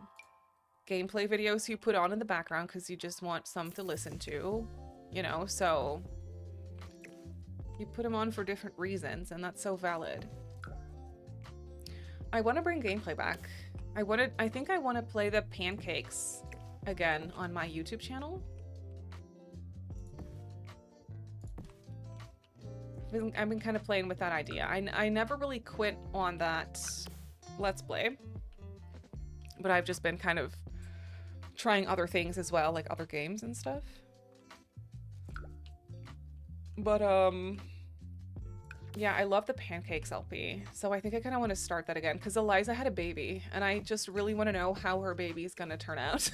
videos you put on in the background because you just want some to listen to, you know, so you put them on for different reasons, and that's so valid. I want to bring gameplay back. I think I want to play the pancakes again on my YouTube channel. I've been kind of playing with that idea. I never really quit on that Let's Play, but I've just been kind of trying other things as well, like other games and stuff. But yeah, I love the pancakes LP, so I think I kind of want to start that again because Eliza had a baby and I just really want to know how her baby's gonna turn out.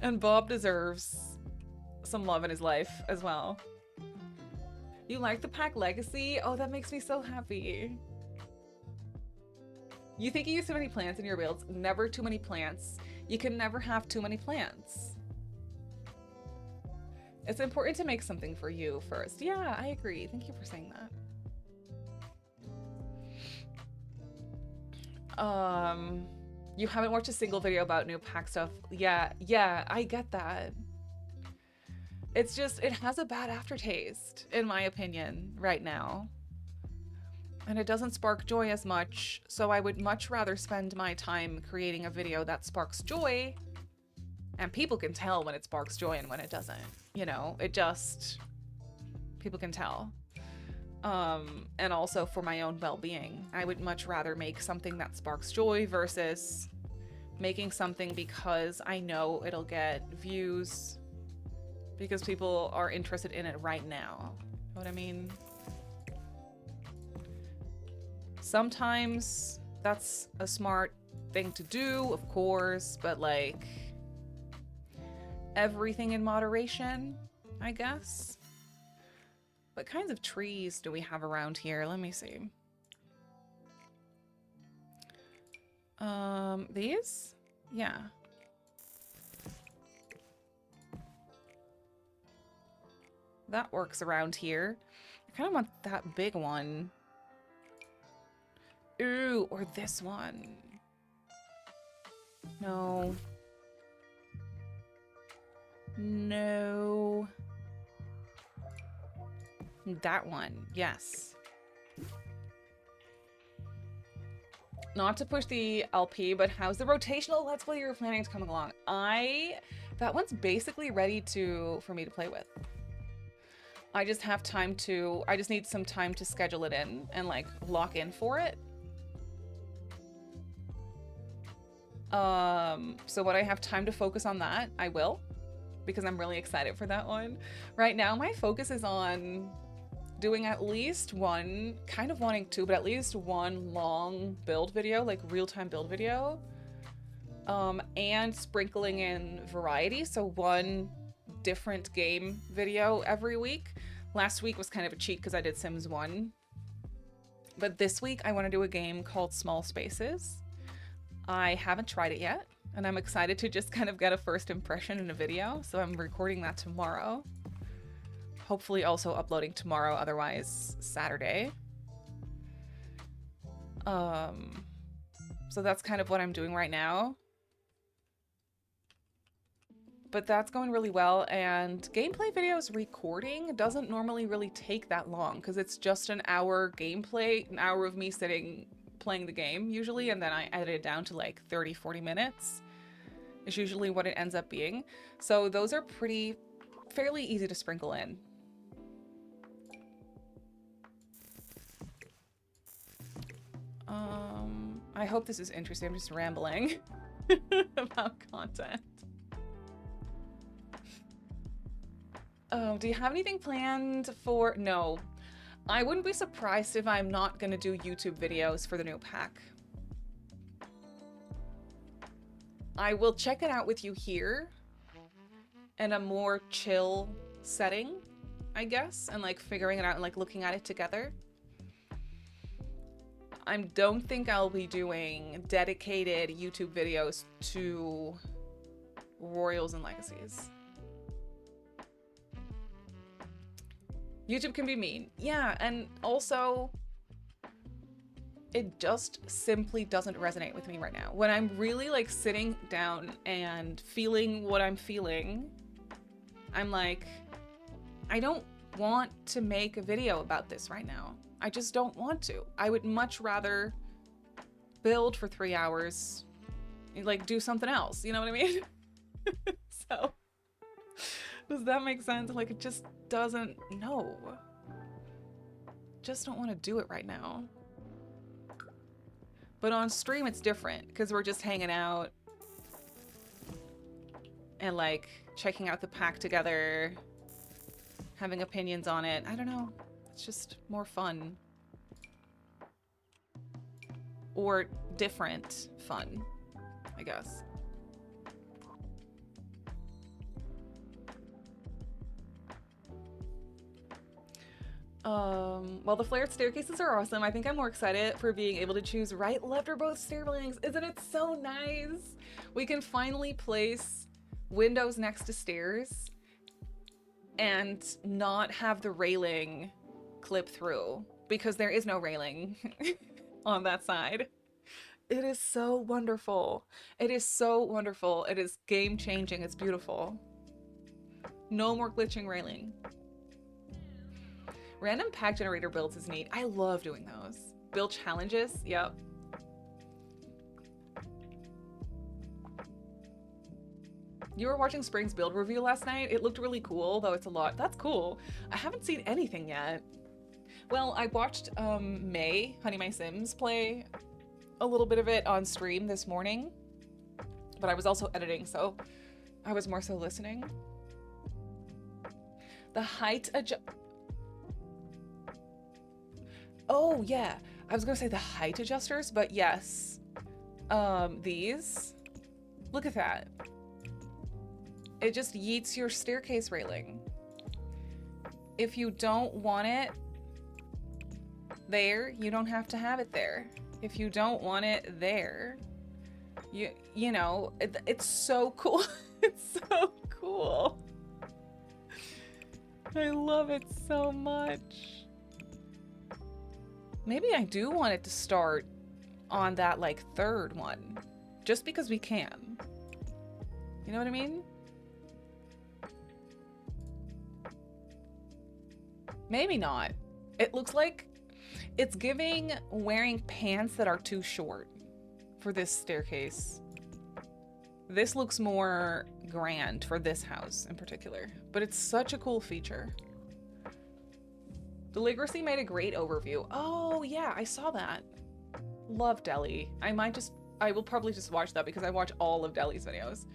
And Bob deserves some love in his life as well. You like the pack legacy? Oh, that makes me so happy. You think you use too many plants in your builds? Never too many plants. You can never have too many plants. It's important to make something for you first. Yeah, I agree. Thank you for saying that. You haven't watched a single video about new pack stuff. Yeah, I get that. It's just, it has a bad aftertaste, in my opinion, right now. And it doesn't spark joy as much, so I would much rather spend my time creating a video that sparks joy, and people can tell when it sparks joy and when it doesn't. You know, it just, people can tell. And also for my own well-being, I would much rather make something that sparks joy versus making something because I know it'll get views because people are interested in it right now. You know what I mean? Sometimes that's a smart thing to do, of course, but like everything in moderation, I guess. What kinds of trees do we have around here? Let me see. These? Yeah. That works around here. I kind of want that big one. Ooh, or this one. No. No. That one, yes. Not to push the LP, but how's the rotational Let's Play you're planning to come along? That one's basically ready for me to play with. I just need some time to schedule it in and like lock in for it. So when I have time to focus on that, I will, because I'm really excited for that one. Right now, my focus is on doing at least one, kind of wanting two, but at least one long build video, like real-time build video, and sprinkling in variety. So one different game video every week. Last week was kind of a cheat because I did Sims 1. But this week I want to do a game called Small Spaces. I haven't tried it yet, and I'm excited to just kind of get a first impression in a video. So I'm recording that tomorrow. Hopefully also uploading tomorrow, otherwise Saturday. So that's kind of what I'm doing right now. But that's going really well, and gameplay videos recording doesn't normally really take that long because it's just an hour gameplay, an hour of me sitting playing the game usually, and then I edit it down to like 30-40 minutes is usually what it ends up being. So those are fairly easy to sprinkle in. I hope this is interesting. I'm just rambling about content. Do you have anything planned for... No. I wouldn't be surprised if I'm not gonna do YouTube videos for the new pack. I will check it out with you here in a more chill setting, I guess, and like figuring it out and like looking at it together. I don't think I'll be doing dedicated YouTube videos to Royals and Legacies. YouTube can be mean. Yeah, and also it just simply doesn't resonate with me right now. When I'm really like sitting down and feeling what I'm feeling, I'm like, I don't want to make a video about this right now. I just don't want to. I would much rather build for 3 hours, like do something else, you know what I mean? So, does that make sense? Like, it just doesn't, no. Just don't want to do it right now. But on stream, it's different because we're just hanging out and like checking out the pack together, having opinions on it. I don't know. It's just more fun. Or different fun, I guess. Well, the flared staircases are awesome. I think I'm more excited for being able to choose right, left, or both stairlings. Isn't it so nice? We can finally place windows next to stairs and not have the railing clip through because there is no railing on that side. It is so wonderful. It is so wonderful. It is game-changing. It's beautiful. No more glitching railing. Random pack generator builds is neat. I love doing those. Build challenges, yep. You were watching Spring's build review last night. It looked really cool, though it's a lot. That's cool. I haven't seen anything yet. Well, I watched May, Honey My Sims, play a little bit of it on stream this morning, but I was also editing, so I was more so listening. The height adjust. Oh, yeah. I was gonna say the height adjusters, but yes. These. Look at that. It just yeets your staircase railing. If you don't want it there, you don't have to have it there. If you don't want it there, you know, it's so cool. It's so cool. I love it so much. Maybe I do want it to start on that like third one, just because we can. You know what I mean? Maybe not. It looks like it's giving wearing pants that are too short for this staircase. This looks more grand for this house in particular, but it's such a cool feature. Deligracy made a great overview. Oh yeah, I saw that. Love Deli. I will probably just watch that because I watch all of Deli's videos.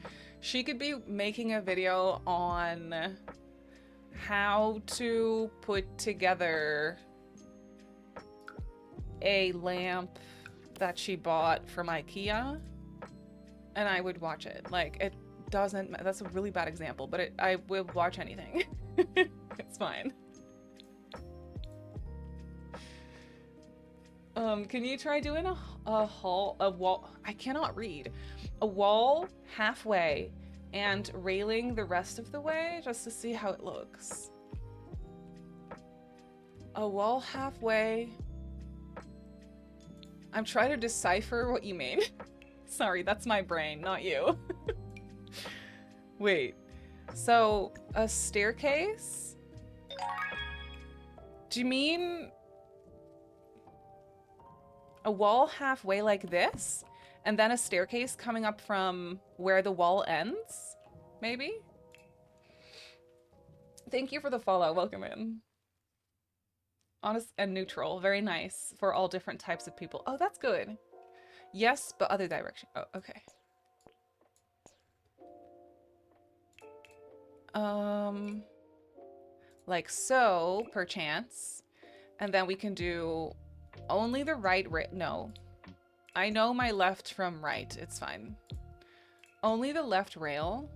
She could be making a video on how to put together a lamp that she bought from IKEA, and I would watch it. Like, it doesn't, that's a really bad example, but I will watch anything. It's fine. Can you try doing a wall? I cannot read. A wall halfway and railing the rest of the way just to see how it looks. A wall halfway. I'm trying to decipher what you mean. Sorry, that's my brain, not you. Wait. So, a staircase? Do you mean a wall halfway like this, and then a staircase coming up from where the wall ends? Maybe? Thank you for the follow. Welcome in. Honest and neutral. Very nice for all different types of people. Oh, that's good. Yes, but other direction. Oh, okay. Like so, perchance. And then we can do only the right no. I know my left from right. It's fine. Only the left rail.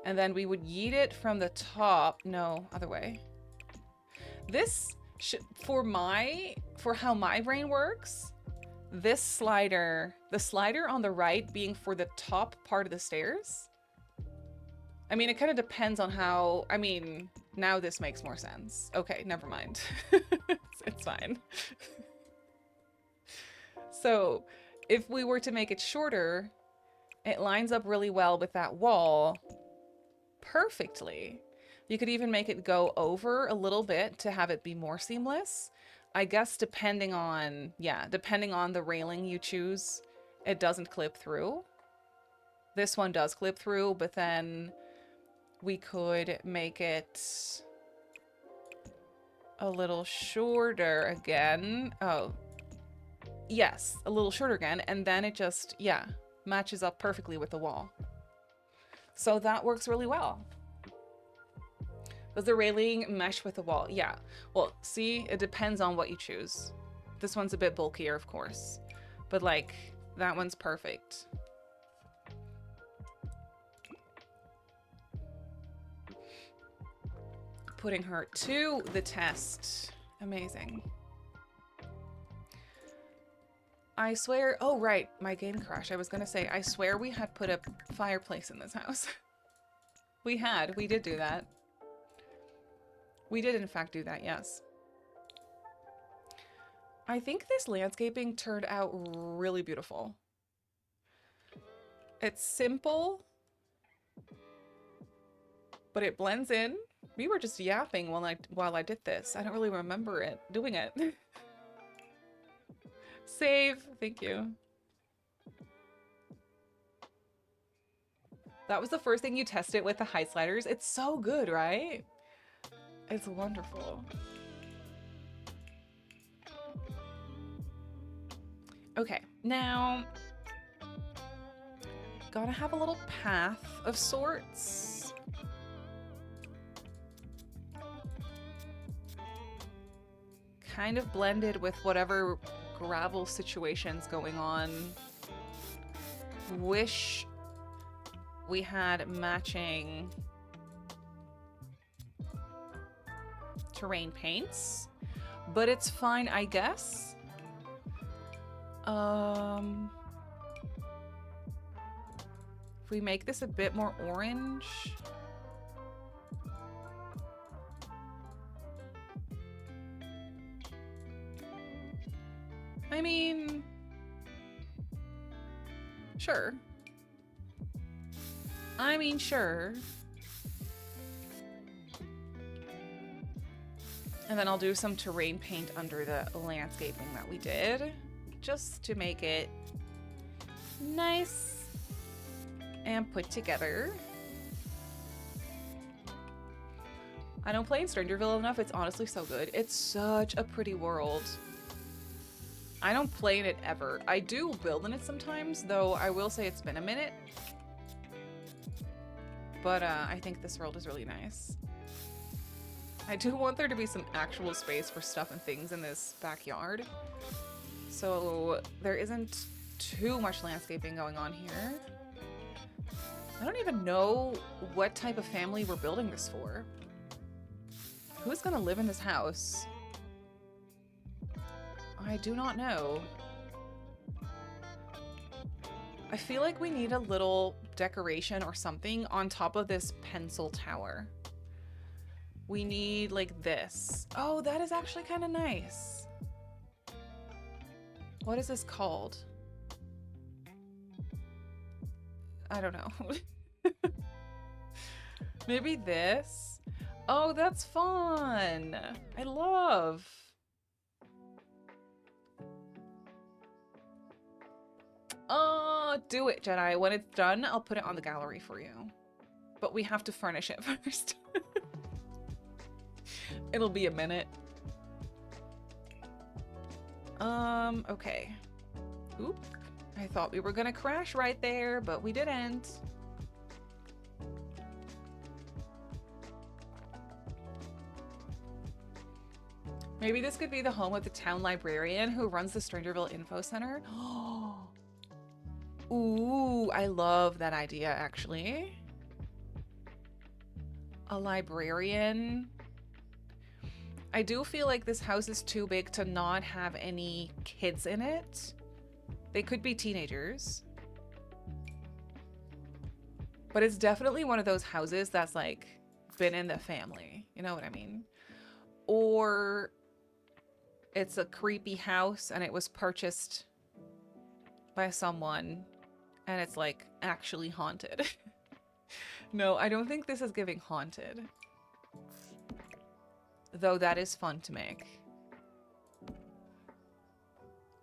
And then we would yeet it from the top. No, other way. This, for how my brain works, this slider, the slider on the right being for the top part of the stairs. I mean, it kind of depends on how, I mean, now this makes more sense. Okay, never mind. It's fine. So if we were to make it shorter, it lines up really well with that wall perfectly. You could even make it go over a little bit to have it be more seamless. I guess depending on the railing you choose, it doesn't clip through. This one does clip through, but then we could make it a little shorter again. Oh, yes, a little shorter again. And then it just, yeah, matches up perfectly with the wall. So that works really well. Does the railing mesh with the wall? Yeah. Well, see, it depends on what you choose. This one's a bit bulkier, of course, but like that one's perfect. Putting her to the test. Amazing. I swear, oh right, my game crashed. I was gonna say, I swear we had put a fireplace in this house. We did do that. We did in fact do that, yes. I think this landscaping turned out really beautiful. It's simple, but it blends in. We were just yapping while I did this. I don't really remember doing it. Save, thank you. That was the first thing you tested with the height sliders. It's so good, right? It's wonderful. Okay, now gotta have a little path of sorts. Kind of blended with whatever gravel situation's going on. Wish we had matching terrain paints, but it's fine, I guess. If we make this a bit more orange. I mean, sure. I mean, sure. And then I'll do some terrain paint under the landscaping that we did, just to make it nice and put together. I don't play in Strangerville enough. It's honestly so good. It's such a pretty world. I don't play in it ever. I do build in it sometimes, though I will say it's been a minute. But I think this world is really nice. I do want there to be some actual space for stuff and things in this backyard. So there isn't too much landscaping going on here. I don't even know what type of family we're building this for. Who's gonna live in this house? I do not know. I feel like we need a little decoration or something on top of this pencil tower. We need like this. Oh, that is actually kind of nice. What is this called? I don't know. Maybe this? Oh, that's fun. I love. Oh, do it, Jedi. When it's done, I'll put it on the gallery for you. But we have to furnish it first. It'll be a minute. Okay. Oop. I thought we were gonna crash right there, but we didn't. Maybe this could be the home of the town librarian who runs the Strangerville Info Center. Ooh, I love that idea, actually. A librarian. I do feel like this house is too big to not have any kids in it. They could be teenagers. But it's definitely one of those houses that's like been in the family. You know what I mean? Or it's a creepy house and it was purchased by someone and it's like actually haunted. No, I don't think this is giving haunted. Though that is fun to make.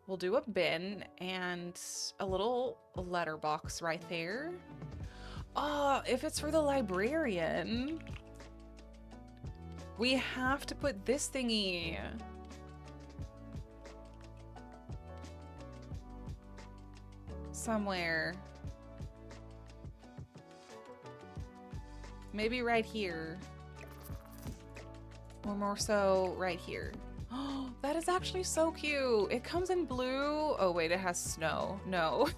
We'll do a bin and a little letterbox right there. Oh, if it's for the librarian, we have to put this thingy. Somewhere. Maybe right here. Or more so right here. Oh, that is actually so cute. It comes in blue. Oh wait, it has snow. No.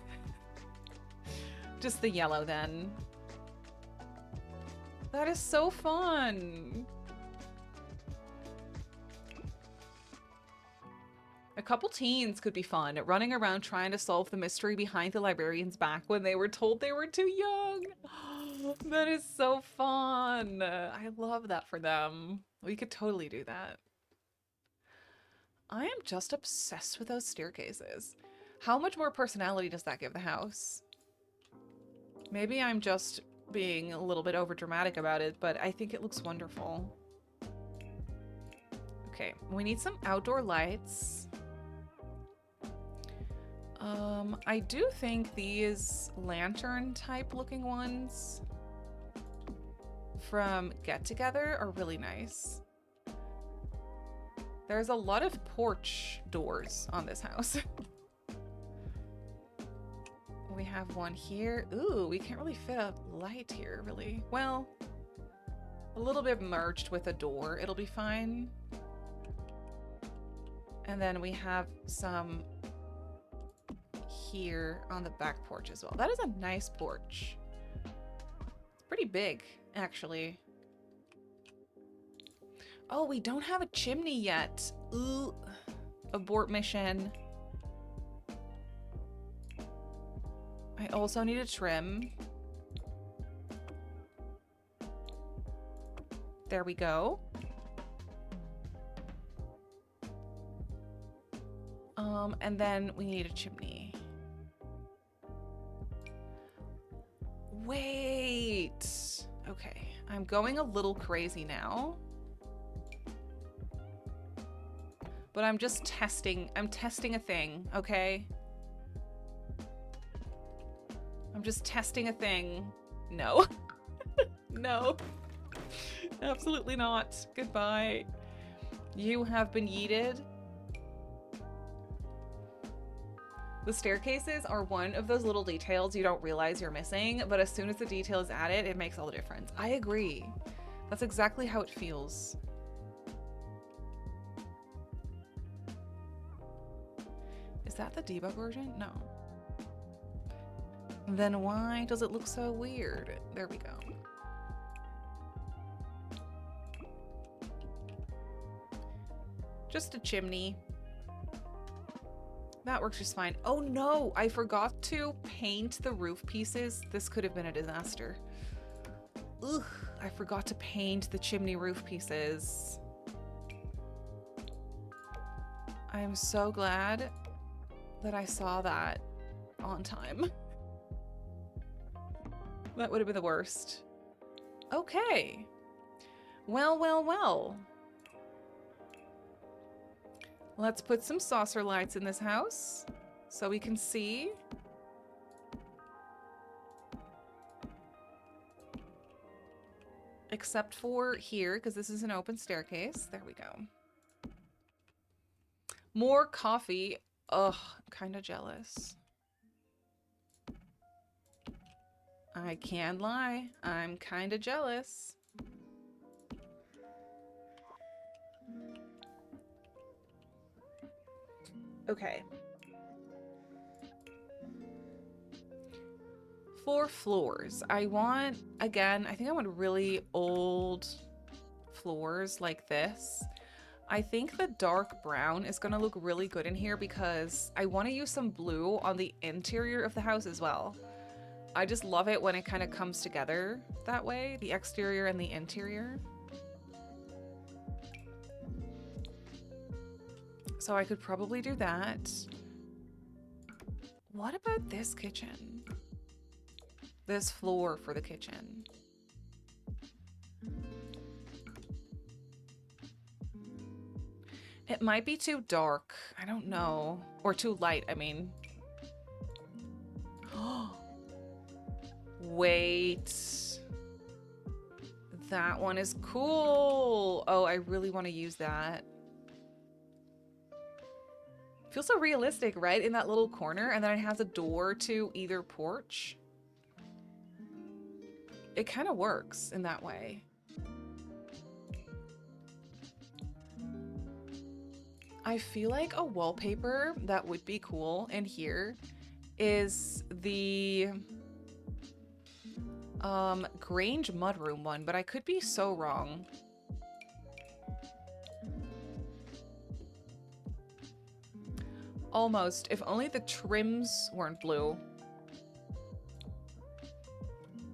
Just the yellow then. That is so fun. A couple teens could be fun, running around trying to solve the mystery behind the librarian's back when they were told they were too young. That is so fun. I love that for them. We could totally do that. I am just obsessed with those staircases. How much more personality does that give the house? Maybe I'm just being a little bit overdramatic about it, but I think it looks wonderful. Okay, we need some outdoor lights. I do think these lantern type looking ones from Get Together are really nice. There's a lot of porch doors on this house. We have one here. Ooh, we can't really fit a light here, really. Well, a little bit merged with a door. It'll be fine. And then we have some here on the back porch as well. That is a nice porch. It's pretty big, actually. Oh, we don't have a chimney yet. Ooh, abort mission. I also need a trim. There we go. And then we need a chimney. Wait. Okay, I'm going a little crazy now. But I'm just testing. I'm testing a thing, okay? I'm just testing a thing. No. No. Absolutely not. Goodbye. You have been yeeted. The staircases are one of those little details you don't realize you're missing, but as soon as the detail is added, it makes all the difference. I agree. That's exactly how it feels. Is that the debug version? No. Then why does it look so weird? There we go. Just a chimney. That works just fine. Oh no, I forgot to paint the roof pieces. This could have been a disaster. Ugh, I forgot to paint the chimney roof pieces. I am so glad that I saw that on time. That would have been the worst. Okay. Well, well, well. Let's put some saucer lights in this house so we can see. Except for here, because this is an open staircase. There we go. More coffee. Ugh, I'm kind of jealous. I can't lie. I'm kind of jealous. Okay. For floors, I want, again, I think I want really old floors like this. I think the dark brown is going to look really good in here because I want to use some blue on the interior of the house as well. I just love it when it kind of comes together that way, the exterior and the interior. So I could probably do that. What about this kitchen? This floor for the kitchen. It might be too dark. I don't know. Or too light, I mean. Wait. That one is cool. Oh, I really want to use that. Feels so realistic, right? In that little corner, and then it has a door to either porch. It kind of works in that way. I feel like a wallpaper that would be cool in here is the Grange mudroom one, but I could be so wrong. Almost, if only the trims weren't blue.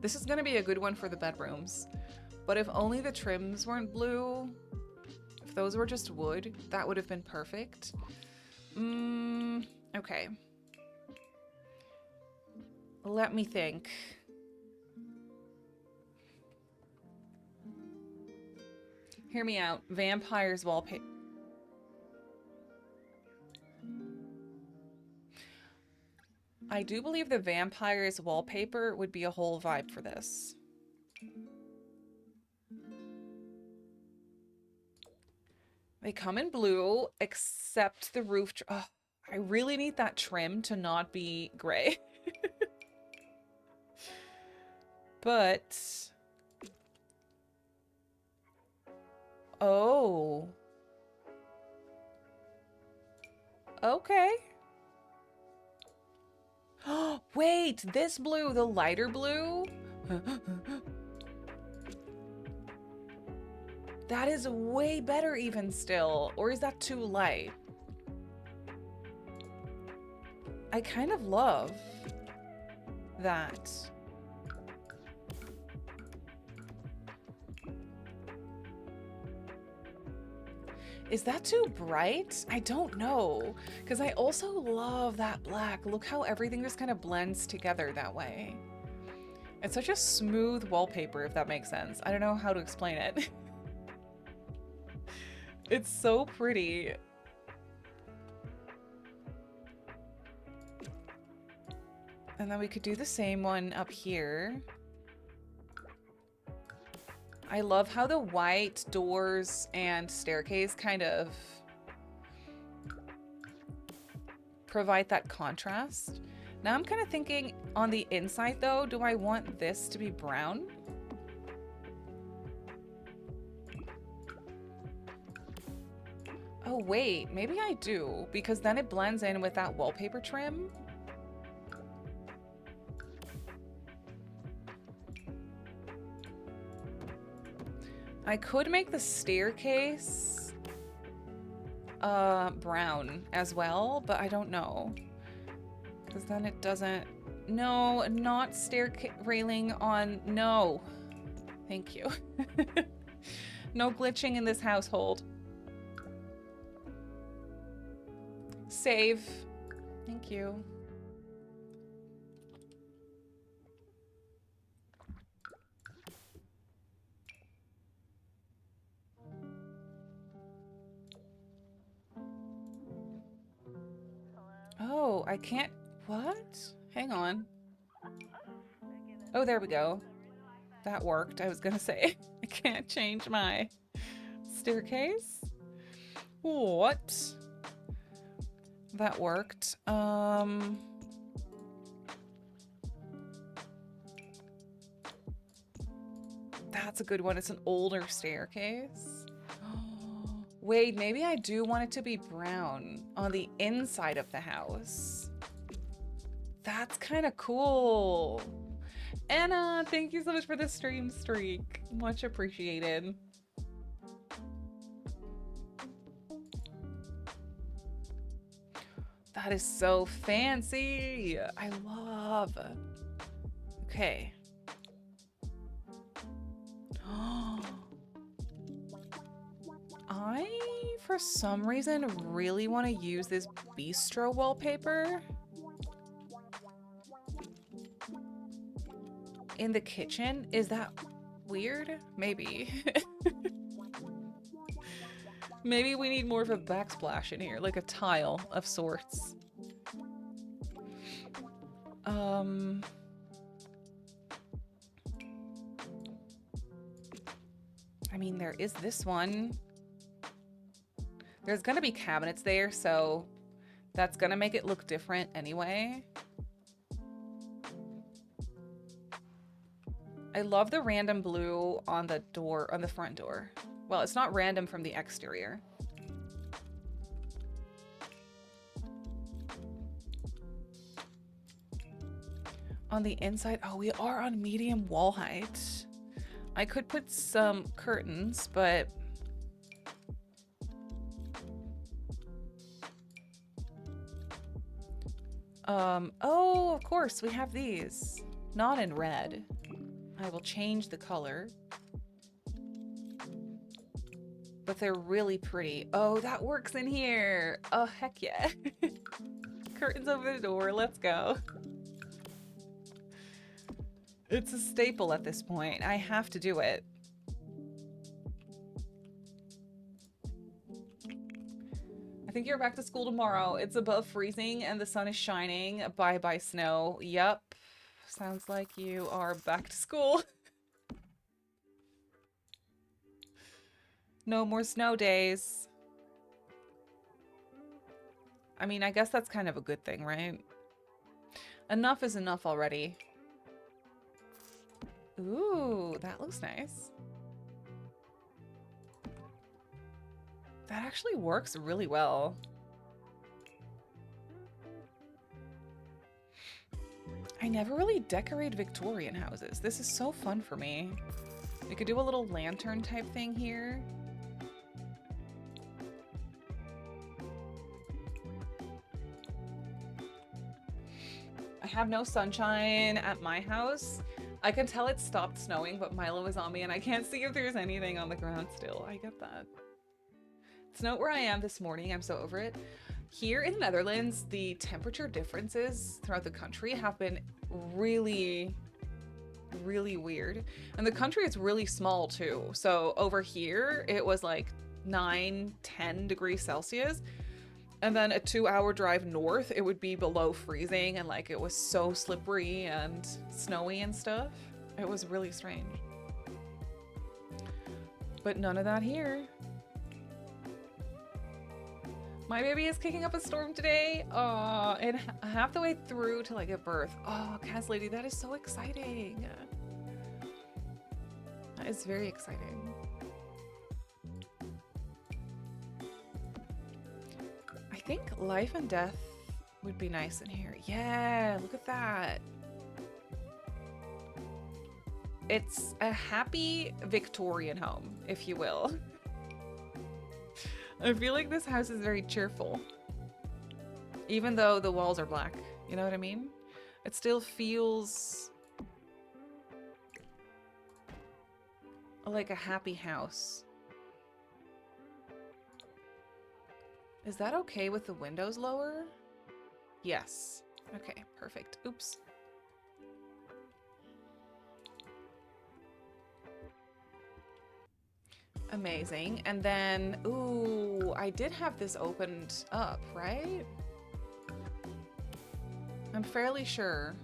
This is gonna be a good one for the bedrooms, but if only the trims weren't blue, if those were just wood, that would have been perfect. Okay. Let me think. Hear me out. Vampires wallpaper. I do believe the vampires wallpaper would be a whole vibe for this. They come in blue, except the roof. Oh, I really need that trim to not be gray. But... oh. Okay. Wait, this blue, the lighter blue? That is way better even still. Or is that too light? I kind of love that. Is that too bright? I don't know. Because I also love that black. Look how everything just kind of blends together that way. It's such a smooth wallpaper, if that makes sense. I don't know how to explain it. It's so pretty. And then we could do the same one up here. I love how the white doors and staircase kind of provide that contrast. Now I'm kind of thinking on the inside though, do I want this to be brown? Oh wait, maybe I do, because then it blends in with that wallpaper trim. I could make the staircase brown as well, but I don't know. Because then it doesn't... No, not stair railing on... No. Thank you. No glitching in this household. Save. Thank you. Oh, I can't... What? Hang on. Oh, there we go. That worked. I was gonna say, I can't change my staircase. What? That worked. That's a good one. It's an older staircase. Wait, maybe I do want it to be brown on the inside of the house. That's kind of cool. Anna, thank you so much for the stream streak. Much appreciated. That is so fancy. I love. Okay. I, for some reason, really want to use this bistro wallpaper in the kitchen. Is that weird? Maybe. Maybe we need more of a backsplash in here, like a tile of sorts. I mean, there is this one. There's gonna be cabinets there, so that's gonna make it look different anyway. I love the random blue on the door, on the front door. Well, it's not random from the exterior. On the inside, oh, we are on medium wall height. I could put some curtains, but oh, of course, we have these. Not in red. I will change the color. But they're really pretty. Oh, that works in here. Oh, heck yeah. Curtains over the door, let's go. It's a staple at this point. I have to do it. I think you're back to school tomorrow. It's above freezing and the sun is shining. Bye-bye snow. Yep. Sounds like you are back to school. No more snow days. I mean, I guess that's kind of a good thing, right? Enough is enough already. Ooh, that looks nice. That actually works really well. I never really decorate Victorian houses. This is so fun for me. We could do a little lantern type thing here. I have no sunshine at my house. I can tell it stopped snowing, but Milo is on me and I can't see if there's anything on the ground still. I get that. snowed where I am this morning. I'm so over it. Here in the Netherlands, the temperature differences throughout the country have been really, really weird. And the country is really small too. So over here, it was like 9, 10 degrees Celsius. And then a 2-hour drive north, it would be below freezing, and like it was so slippery and snowy and stuff. It was really strange. But none of that here. My baby is kicking up a storm today. And half the way through till I give birth. Oh, Kaz Lady, that is so exciting. That is very exciting. I think life and death would be nice in here. Yeah, look at that. It's a happy Victorian home, if you will. I feel like this house is very cheerful. Even though the walls are black. You know what I mean? It still feels like a happy house. Is that okay with the windows lower? Yes. Okay, perfect. Oops. Amazing. And then, ooh, I did have this opened up, right? I'm fairly sure.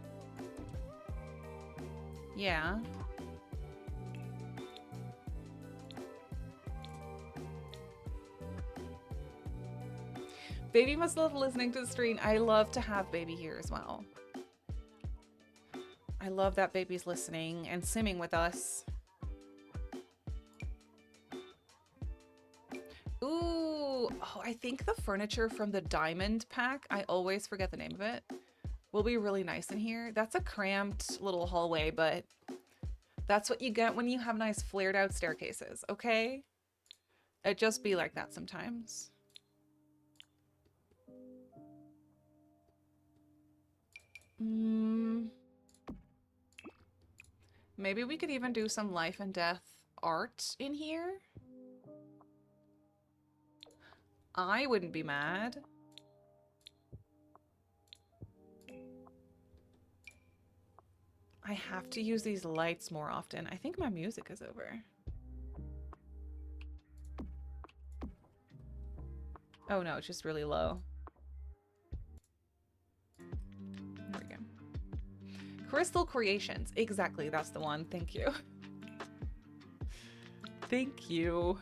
Yeah. Baby must love listening to the stream. I love to have baby here as well. I love that baby's listening and simming with us. Ooh, oh, I think the furniture from the diamond pack, I always forget the name of it, will be really nice in here. That's a cramped little hallway, but that's what you get when you have nice flared out staircases, okay? It just be like that sometimes. Maybe we could even do some life and death art in here. I wouldn't be mad. I have to use these lights more often. I think my music is over. Oh no, it's just really low. There we go. Crystal Creations. Exactly, that's the one. Thank you. Thank you.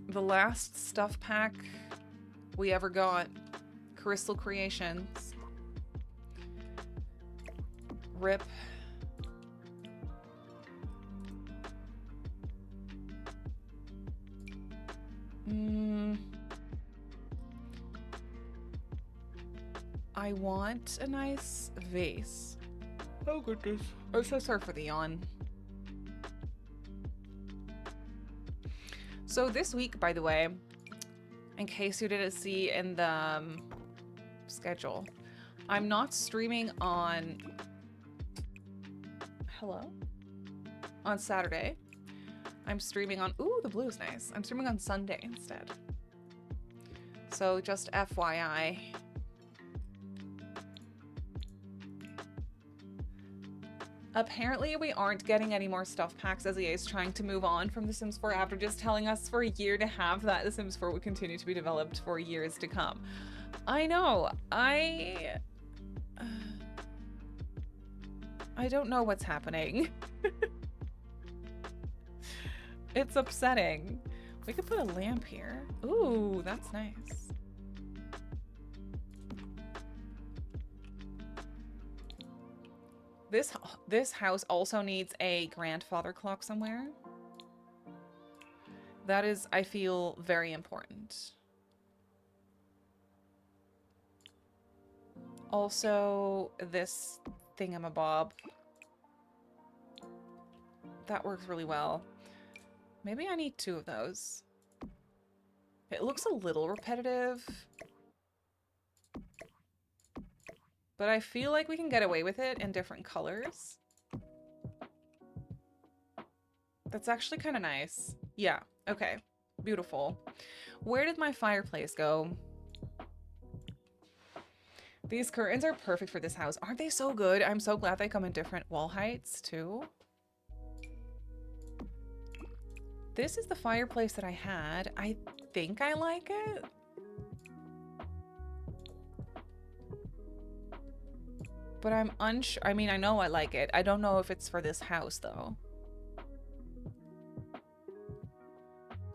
The last stuff pack we ever got. Crystal Creations. RIP. I want a nice vase. Oh goodness. I'm so sorry for the yawn. So this week, by the way, in case you didn't see in the schedule, I'm not streaming on... Hello? On Saturday. I'm streaming on... Ooh, the blue's nice. I'm streaming on Sunday instead. So just FYI. Apparently we aren't getting any more stuff packs as EA is trying to move on from The Sims 4 after just telling us for a year to have that The Sims 4 would continue to be developed for years to come. I know. I don't know what's happening. It's upsetting. We could put a lamp here. Ooh, that's nice. This house also needs a grandfather clock somewhere. That is, I feel, very important. Also, this thingamabob. That works really well. Maybe I need 2 of those. It looks a little repetitive. But I feel like we can get away with it in different colors. That's actually kind of nice. Yeah, okay. Beautiful. Where did my fireplace go? These curtains are perfect for this house. Aren't they so good? I'm so glad they come in different wall heights, too. This is the fireplace that I had. I think I like it. But I'm unsure. I mean, I know I like it. I don't know if it's for this house, though.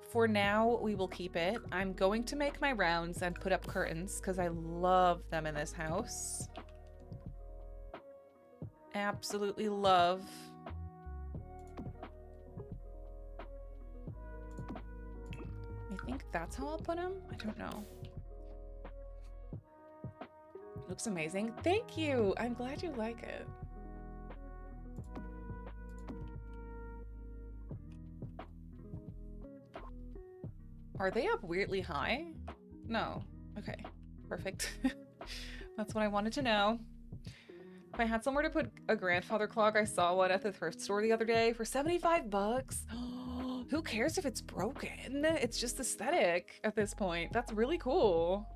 For now, we will keep it. I'm going to make my rounds and put up curtains because I love them in this house. Absolutely love. I think that's how I'll put them. I don't know. Looks amazing. Thank you. I'm glad you like it. Are they up weirdly high? No. Okay. Perfect. That's what I wanted to know. If I had somewhere to put a grandfather clock, I saw one at the thrift store the other day for 75 bucks. Who cares if it's broken? It's just aesthetic at this point. That's really cool.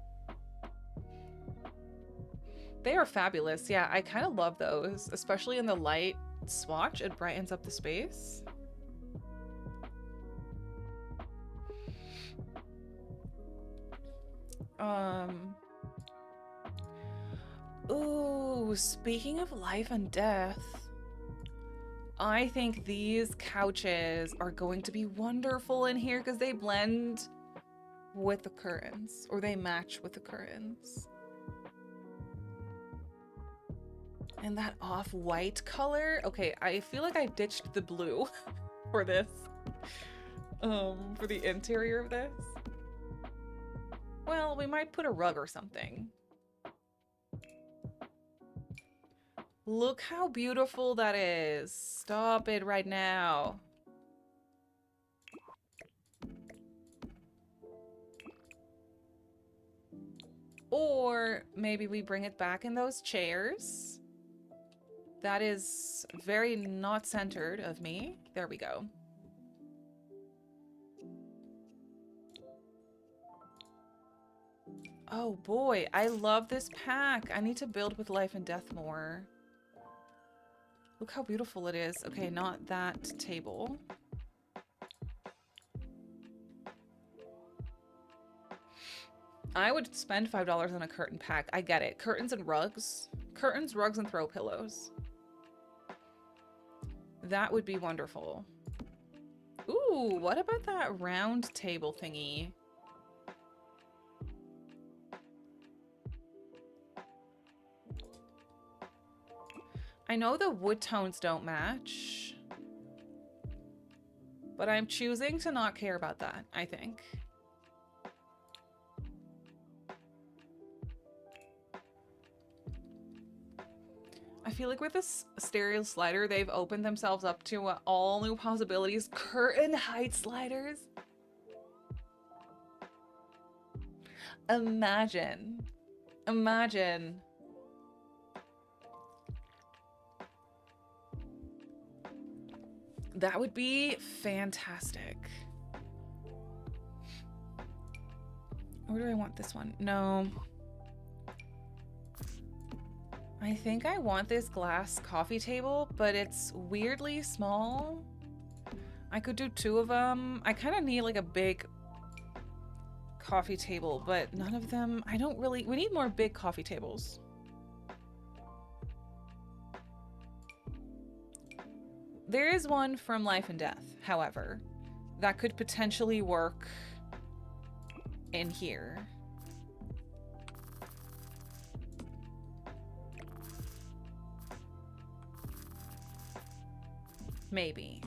They are fabulous. Yeah, I kind of love those, especially in the light swatch. It brightens up the space. Ooh, speaking of life and death, I think these couches are going to be wonderful in here because they blend with the curtains, or they match with the curtains. And that off-white color. Okay, I feel like I ditched the blue for this. For the interior of this. Well, we might put a rug or something. Look how beautiful that is. Stop it right now. Or maybe we bring it back in those chairs. That is very not centered of me. There we go. Oh boy, I love this pack. I need to build with life and death more. Look how beautiful it is. Okay, not that table. I would spend $5 on a curtain pack. I get it. Curtains and rugs. Curtains, rugs, and throw pillows. That would be wonderful. Ooh, what about that round table thingy? I know the wood tones don't match, but I'm choosing to not care about that, I think. I feel like with this stereo slider, they've opened themselves up to all new possibilities. Curtain height sliders. Imagine. Imagine. That would be fantastic. Or do I want this one? No. I think I want this glass coffee table, but it's weirdly small. I could do 2 of them. I kind of need like a big coffee table, but none of them, I don't really, we need more big coffee tables. There is one from Life and Death, however, that could potentially work in here. Maybe.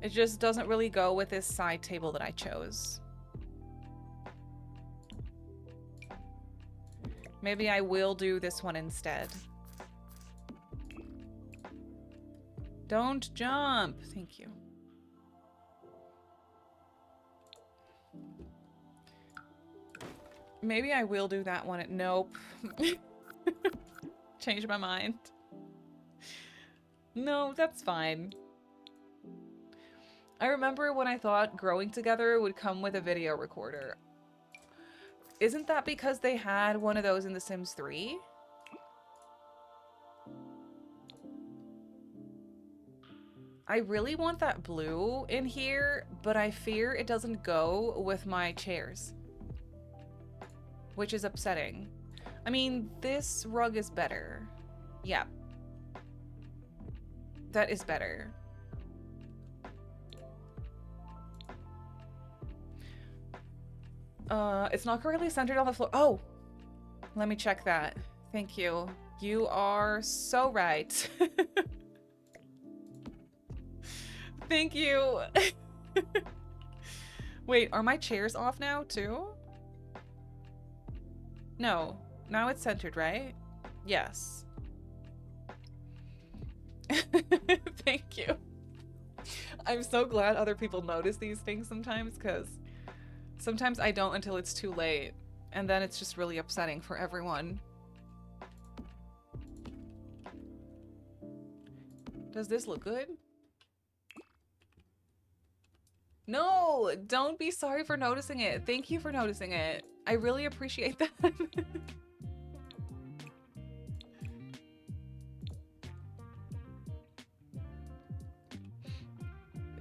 It just doesn't really go with this side table that I chose. Maybe I will do this one instead. Don't jump. Thank you. Maybe I will do that one. Nope. Change my mind. No, that's fine. I remember when I thought growing together would come with a video recorder. Isn't that because they had one of those in The Sims 3? I really want that blue in here, but I fear it doesn't go with my chairs, which is upsetting. I mean, this rug is better. Yeah. That is better. It's not correctly centered on the floor. Oh, let me check that. Thank you. You are so right. Thank you. Wait, are my chairs off now too? No, now it's centered, right? Yes. Thank you. I'm so glad other people notice these things sometimes, because sometimes I don't until it's too late, and then it's just really upsetting for everyone. Does this look good? No, don't be sorry for noticing it. Thank you for noticing it. I really appreciate that.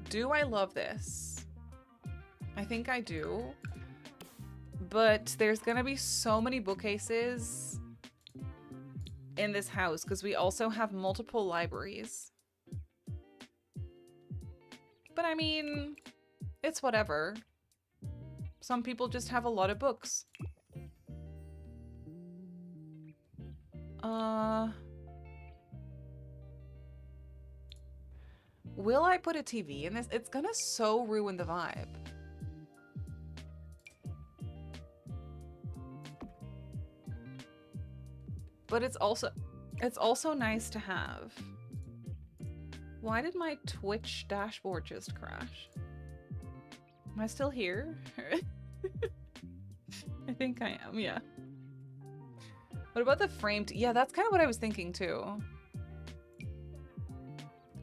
Do I love this? I think I do. But there's gonna be so many bookcases in this house because we also have multiple libraries. But I mean, it's whatever. Some people just have a lot of books. Will I put a TV in this? It's gonna so ruin the vibe. But it's also nice to have. Why did my Twitch dashboard just crash? Am I still here? I think I am, yeah. What about the framed? Yeah, that's kind of what I was thinking too.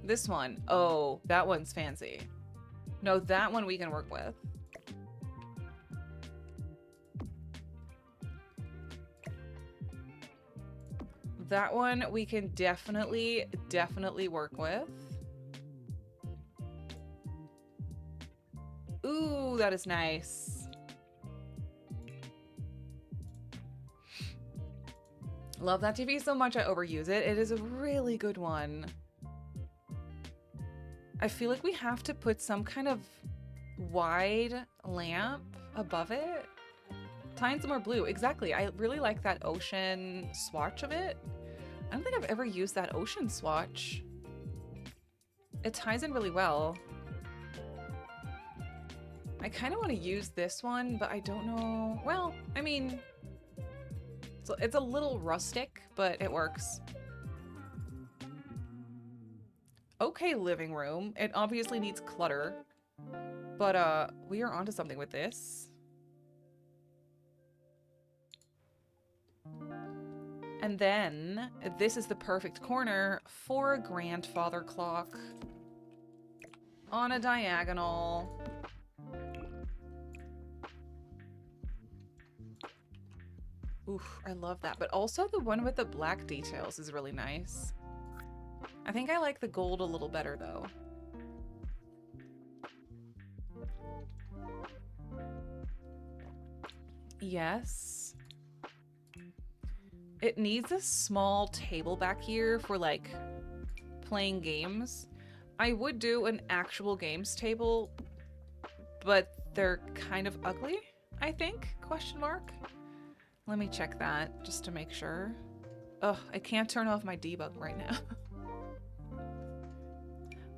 This one. Oh, that one's fancy. No, that one we can work with. That one we can definitely work with. Ooh, that is nice. Love that TV so much I overuse it. It is a really good one. I feel like we have to put some kind of wide lamp above it. Tying some more blue. Exactly. I really like that ocean swatch of it. I don't think I've ever used that ocean swatch. It ties in really well. I kind of want to use this one, but I don't know. Well, I mean, so it's a little rustic, but it works. Okay, living room. It obviously needs clutter, but we are onto something with this. And then this is the perfect corner for a grandfather clock on a diagonal. Oof, I love that. But also the one with the black details is really nice. I think I like the gold a little better though. Yes. It needs a small table back here for like playing games. I would do an actual games table, but they're kind of ugly, I think, question mark. Let me check that just to make sure. Ugh, I can't turn off my debug right now.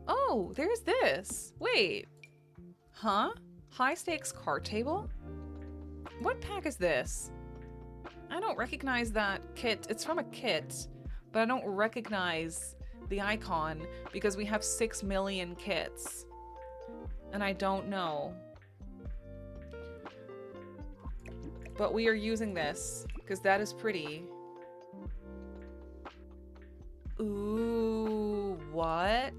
Oh, there's this. Wait. Huh? High stakes card table? What pack is this? I don't recognize that kit. It's from a kit, but I don't recognize the icon because we have 6 million kits. And I don't know. But we are using this because that is pretty. Ooh, what?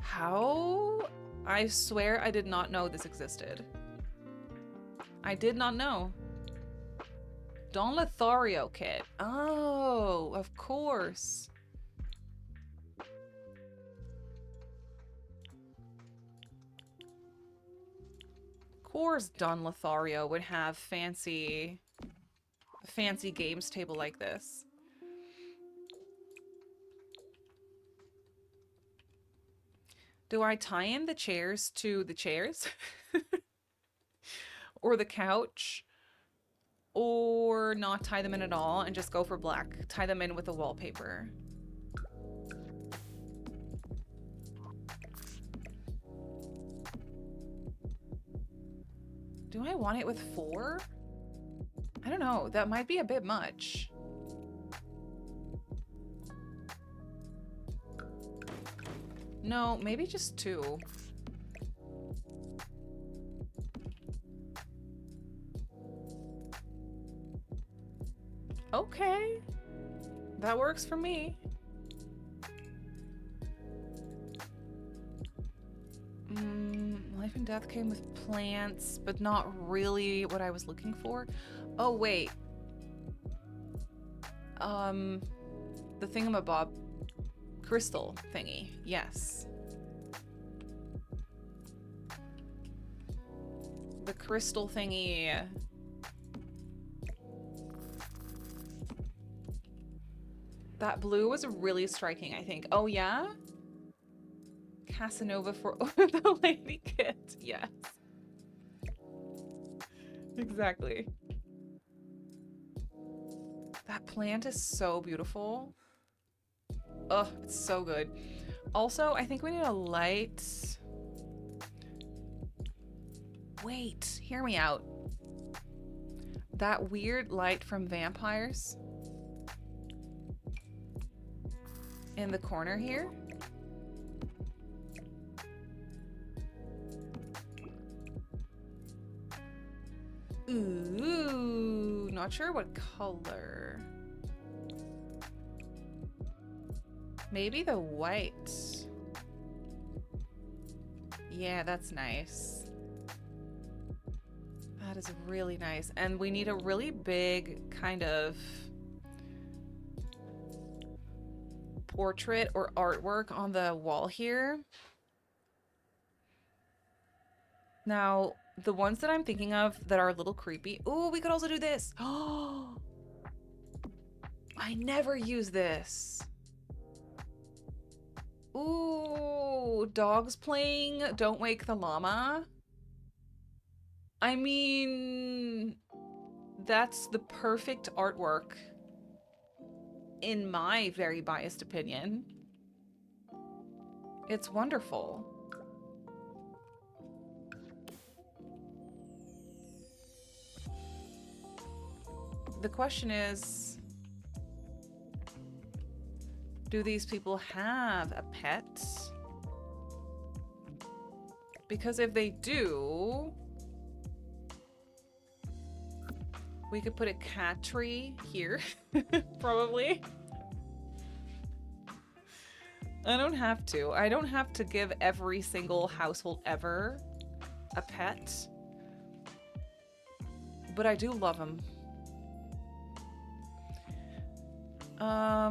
How I swear I did not know this existed. I did not know. Don Lothario kit. Oh, of course. Of course Don Lothario would have fancy games table like this. Do I tie in the chairs to the chairs? Or the couch? Or not tie them in at all and just go for black? Tie them in with the wallpaper. Do I want it with 4? I don't know. That might be a bit much. No, maybe just 2. Okay. That works for me. Life and death came with plants, but not really what I was looking for. Oh, wait. The thingamabob crystal thingy. Yes. The crystal thingy. That blue was really striking, I think. Oh, yeah? Casanova for the lady kit. Yes. Exactly. That plant is so beautiful. Oh, it's so good. Also, I think we need a light. Wait, hear me out. That weird light from vampires in the corner here. Ooh, not sure what color. Maybe the white. Yeah, that's nice. That is really nice. And we need a really big kind of portrait or artwork on the wall here. Now, the ones that I'm thinking of that are a little creepy. Ooh, we could also do this. Oh, I never use this. Ooh, dogs playing Don't Wake the Llama. I mean, that's the perfect artwork, in my very biased opinion. It's wonderful. The question is, do these people have a pet? Because if they do, we could put a cat tree here, probably. I don't have to. I don't have to give every single household ever a pet. But I do love them. I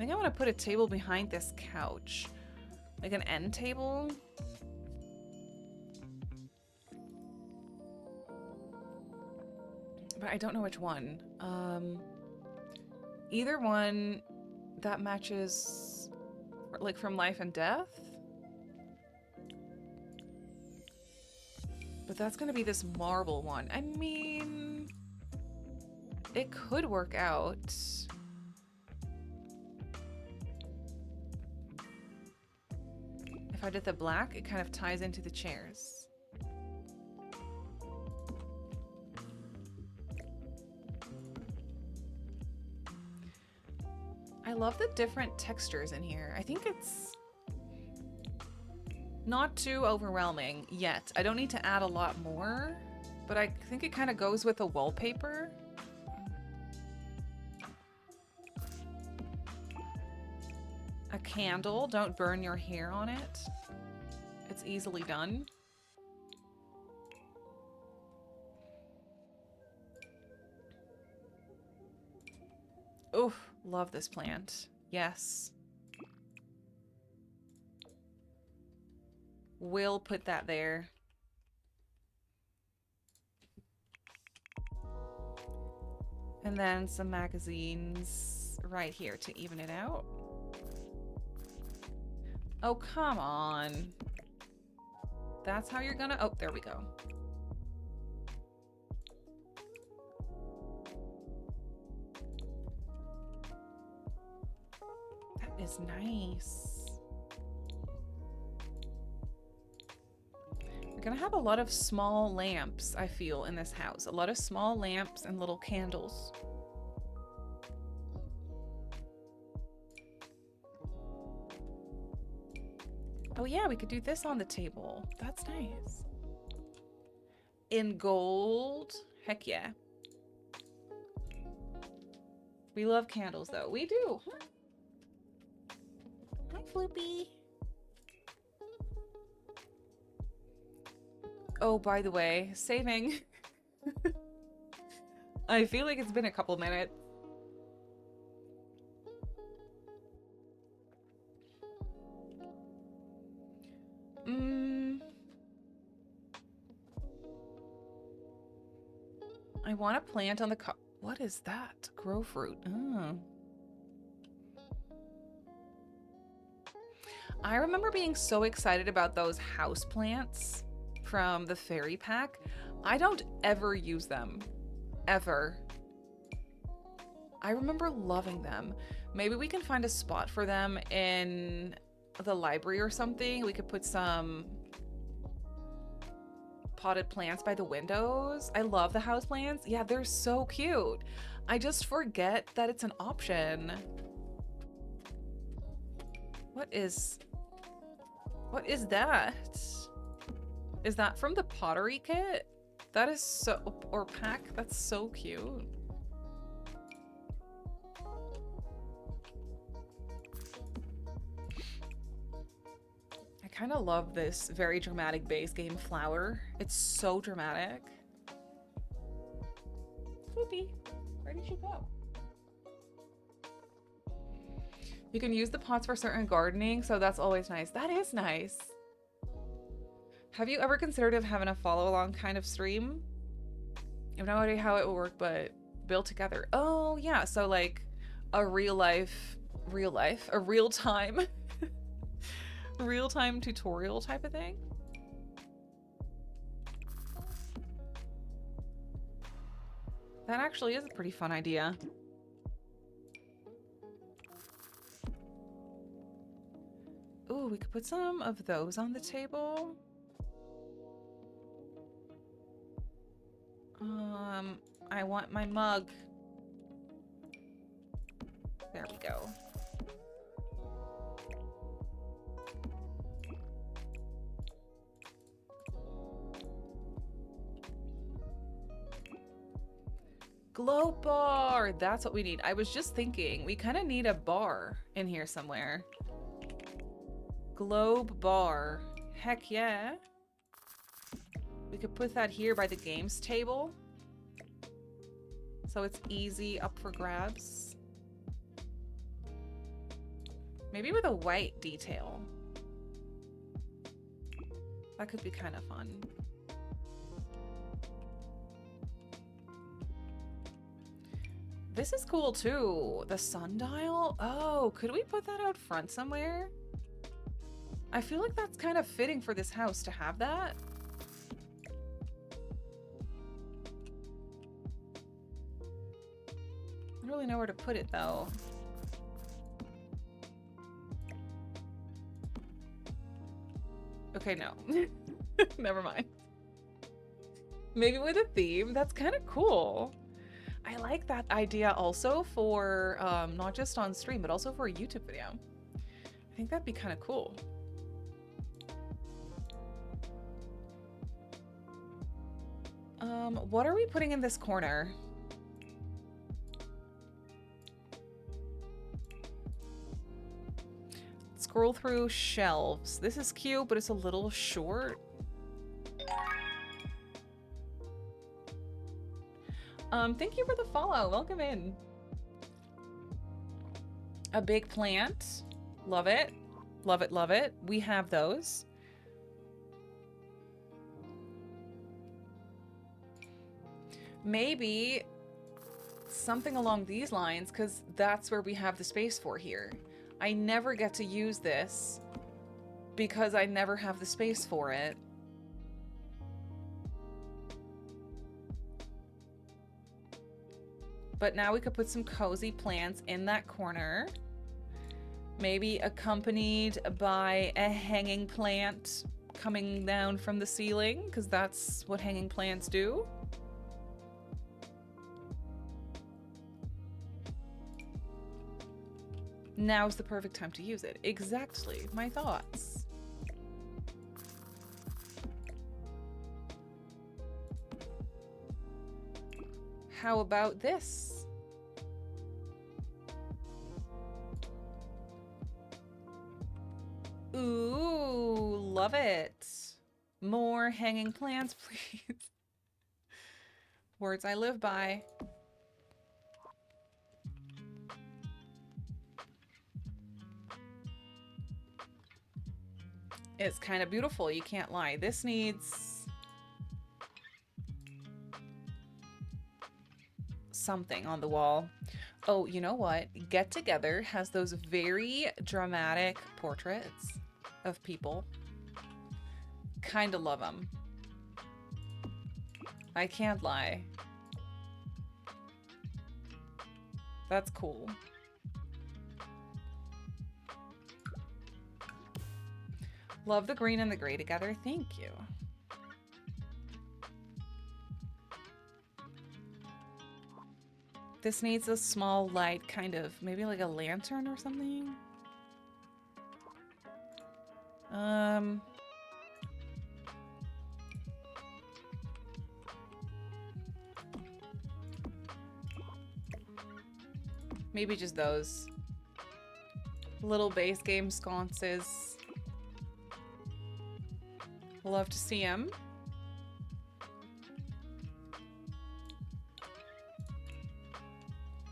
think I want to put a table behind this couch. Like an end table. But I don't know which one. Either one that matches, like, from Life and Death. But that's gonna be this marble one. I mean, it could work out. If I did the black, it kind of ties into the chairs. I love the different textures in here. I think it's not too overwhelming yet. I don't need to add a lot more, but I think it kind of goes with the wallpaper. A candle. Don't burn your hair on it. It's easily done. Oof, love this plant. Yes. We'll put that there. And then some magazines right here to even it out. Oh, come on. That's how you're gonna... Oh, there we go. That is nice. We're gonna have a lot of small lamps, I feel, in this house. A lot of small lamps and little candles. Oh yeah, we could do this on the table. That's nice. In gold. Heck yeah. We love candles though. We do. Huh? Hi, Floopy. Oh, by the way, saving. I feel like it's been a couple minutes. I want a plant on the What is that? Grow fruit. Oh. I remember being so excited about those house plants from the fairy pack. I don't ever use them. Ever. I remember loving them. Maybe we can find a spot for them in the library or something. We could put some potted plants by the windows. I love the house plants. Yeah, they're so cute. I just forget that it's an option. What is that? Is that from the pottery kit? That is so, or pack, that's so cute. I kind of love this very dramatic base game flower. It's so dramatic. Swoopy, where did you go? You can use the pots for certain gardening, so that's always nice. That is nice. Have you ever considered of having a follow-along kind of stream? I have no idea how it will work, but build together. Oh, yeah. So like a real-time real-time tutorial type of thing. That actually is a pretty fun idea. Ooh, we could put some of those on the table. I want my mug. There we go. Glow bar! That's what we need. I was just thinking, we kind of need a bar in here somewhere. Globe bar. Heck yeah. We could put that here by the games table. So it's easy up for grabs. Maybe with a white detail. That could be kind of fun. This is cool too. The sundial. Oh, could we put that out front somewhere? I feel like that's kind of fitting for this house to have that. I don't really know where to put it though. Okay, no. Never mind. Maybe with a theme. That's kind of cool. I like that idea also for not just on stream, but also for a YouTube video. I think that'd be kind of cool. What are we putting in this corner? Scroll through shelves. This is cute, but it's a little short. Thank you for the follow. Welcome in. A big plant. Love it. Love it, love it. We have those. Maybe something along these lines, because that's where we have the space for here. I never get to use this because I never have the space for it. But now we could put some cozy plants in that corner. Maybe accompanied by a hanging plant coming down from the ceiling, because that's what hanging plants do. Now's the perfect time to use it. Exactly. My thoughts. How about this? Ooh, love it. More hanging plants, please. Words I live by. It's kind of beautiful, you can't lie. This needs something on the wall. Oh, you know what? Get Together has those very dramatic portraits of people. Kind of love them. I can't lie. That's cool. Love the green and the gray together. Thank you. This needs a small light, kind of, maybe like a lantern or something. Maybe just those little base game sconces. Love to see them.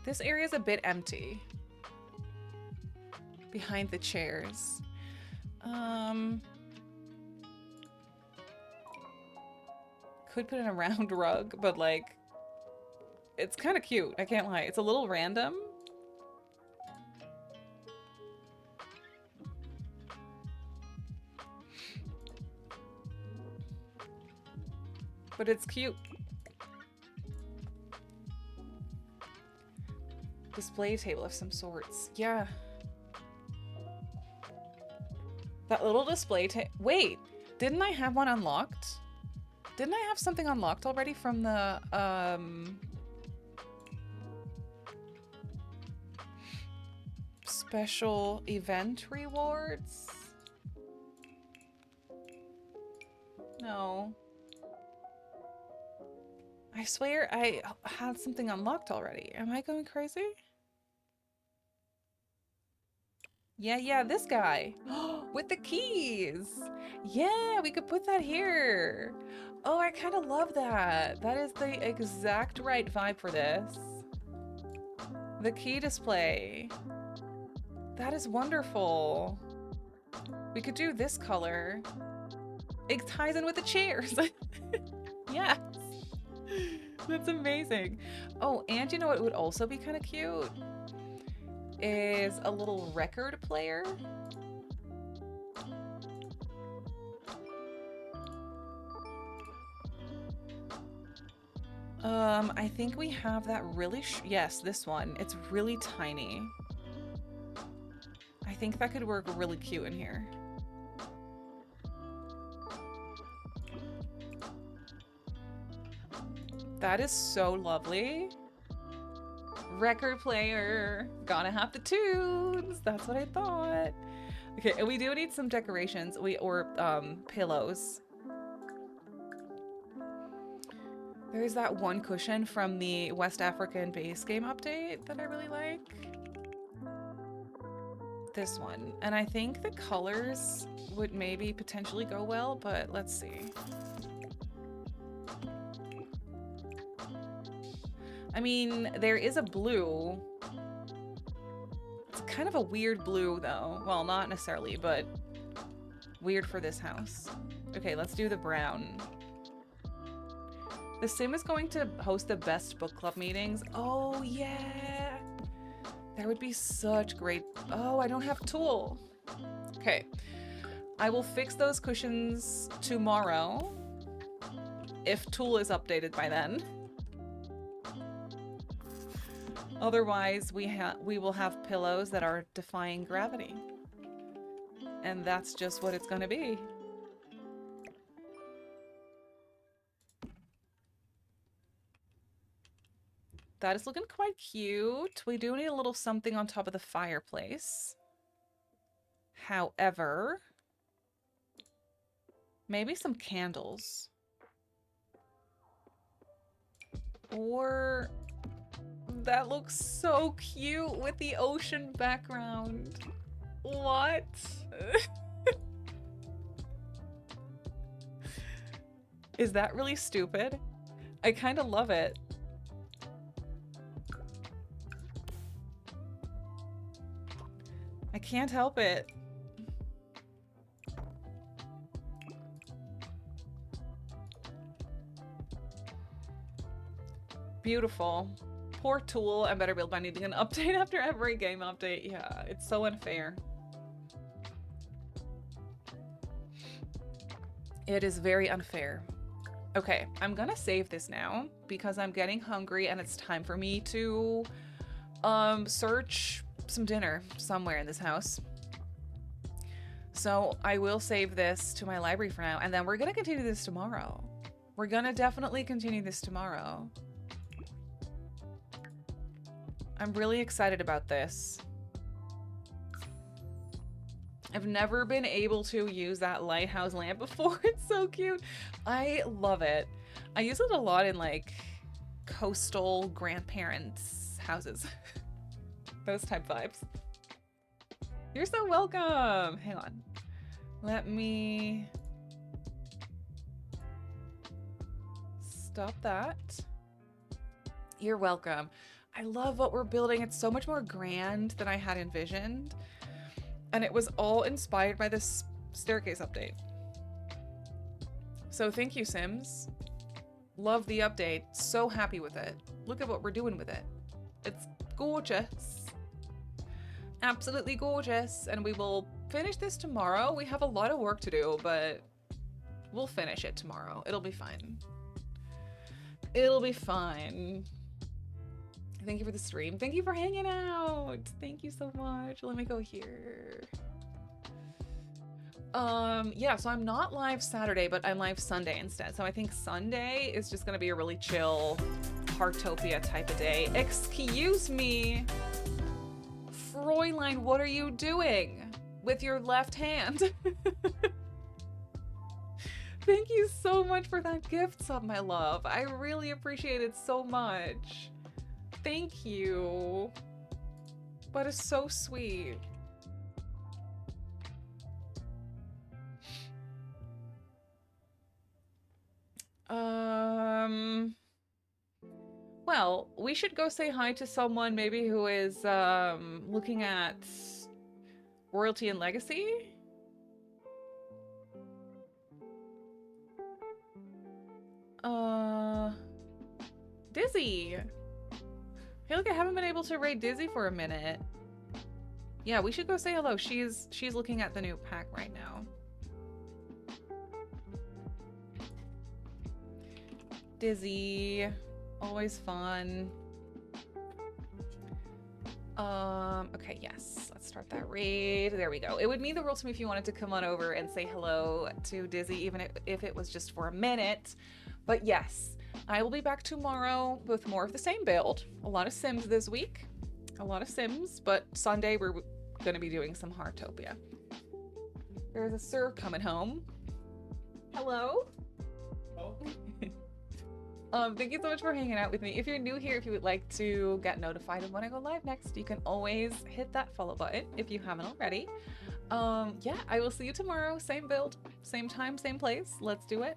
This area is a bit empty behind the chairs. Could put in a round rug, but like, it's kind of cute. I can't lie. It's a little random. But it's cute. Display table of some sorts. Yeah. That little display table. Wait, didn't I have one unlocked? Didn't I have something unlocked already from the, special event rewards? No. I swear I had something unlocked already. Am I going crazy? Yeah, this guy. With the keys. Yeah, we could put that here. Oh, I kind of love that. That is the exact right vibe for this. The key display. That is wonderful. We could do this color. It ties in with the chairs. Yes. That's amazing. Oh, and you know what would also be kind of cute? Is a little record player. I think we have that really yes, this one. It's really tiny. I think that could work really cute in here. That is so lovely. Record player. Gotta have the tunes. That's what I thought. Okay, and we do need some decorations. Or pillows. There's that one cushion from the West African base game update that I really like. this one. And I think the colors would maybe potentially go well, but let's see. I mean, there is a blue. It's kind of a weird blue, though. Well, not necessarily, but weird for this house. Okay, let's do the brown. The Sim is going to host the best book club meetings. Oh, yeah. That would be such great. Oh, I don't have Tool. Okay. I will fix those cushions tomorrow if Tool is updated by then. Otherwise, we will have pillows that are defying gravity. And that's just what it's going to be. That is looking quite cute. We do need a little something on top of the fireplace. However, maybe some candles. Or that looks so cute with the ocean background. What? Is that really stupid? I kind of love it. I can't help it. Beautiful. Poor Tool and Better Build by needing an update after every game update. Yeah, it's so unfair. It is very unfair. Okay, I'm gonna save this now because I'm getting hungry and it's time for me to search some dinner somewhere in this house. So I will save this to my library for now, and then we're gonna continue this tomorrow. We're gonna definitely continue this tomorrow. I'm really excited about this. I've never been able to use that lighthouse lamp before. It's so cute. I love it. I use it a lot in like coastal grandparents' houses. Those type vibes. You're so welcome. Hang on. Let me stop that. You're welcome. I love what we're building. It's so much more grand than I had envisioned. And it was all inspired by this staircase update. So thank you, Sims. Love the update. So happy with it. Look at what we're doing with it. It's gorgeous. Absolutely gorgeous. And we will finish this tomorrow. We have a lot of work to do, but we'll finish it tomorrow. It'll be fine. It'll be fine. Thank you for the stream. Thank you for hanging out. Thank you so much. Let me go here. Yeah, so I'm not live Saturday, but I'm live Sunday instead. So I think Sunday is just gonna be a really chill Heartopia type of day. Excuse me. Fräulein, what are you doing with your left hand? Thank you so much for that gift sub, my love. I really appreciate it so much. Thank you. That is so sweet. Well, we should go say hi to someone maybe who is looking at royalty and legacy. Dizzy. Hey, look, I haven't been able to raid Dizzy for a minute. Yeah, we should go say hello. She's looking at the new pack right now. Dizzy. Always fun. Okay, yes. Let's start that raid. There we go. It would mean the world to me if you wanted to come on over and say hello to Dizzy, even if it was just for a minute. But yes, I will be back tomorrow with more of the same build. A lot of Sims this week. A lot of Sims, but Sunday we're going to be doing some Heartopia. There's a sir coming home. Hello? Oh. Thank you so much for hanging out with me. If you're new here, if you would like to get notified of when I go live next, you can always hit that follow button if you haven't already. Yeah, I will see you tomorrow. Same build, same time, same place. Let's do it.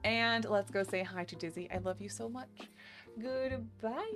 And let's go say hi to Dizzy. I love you so much. Goodbye.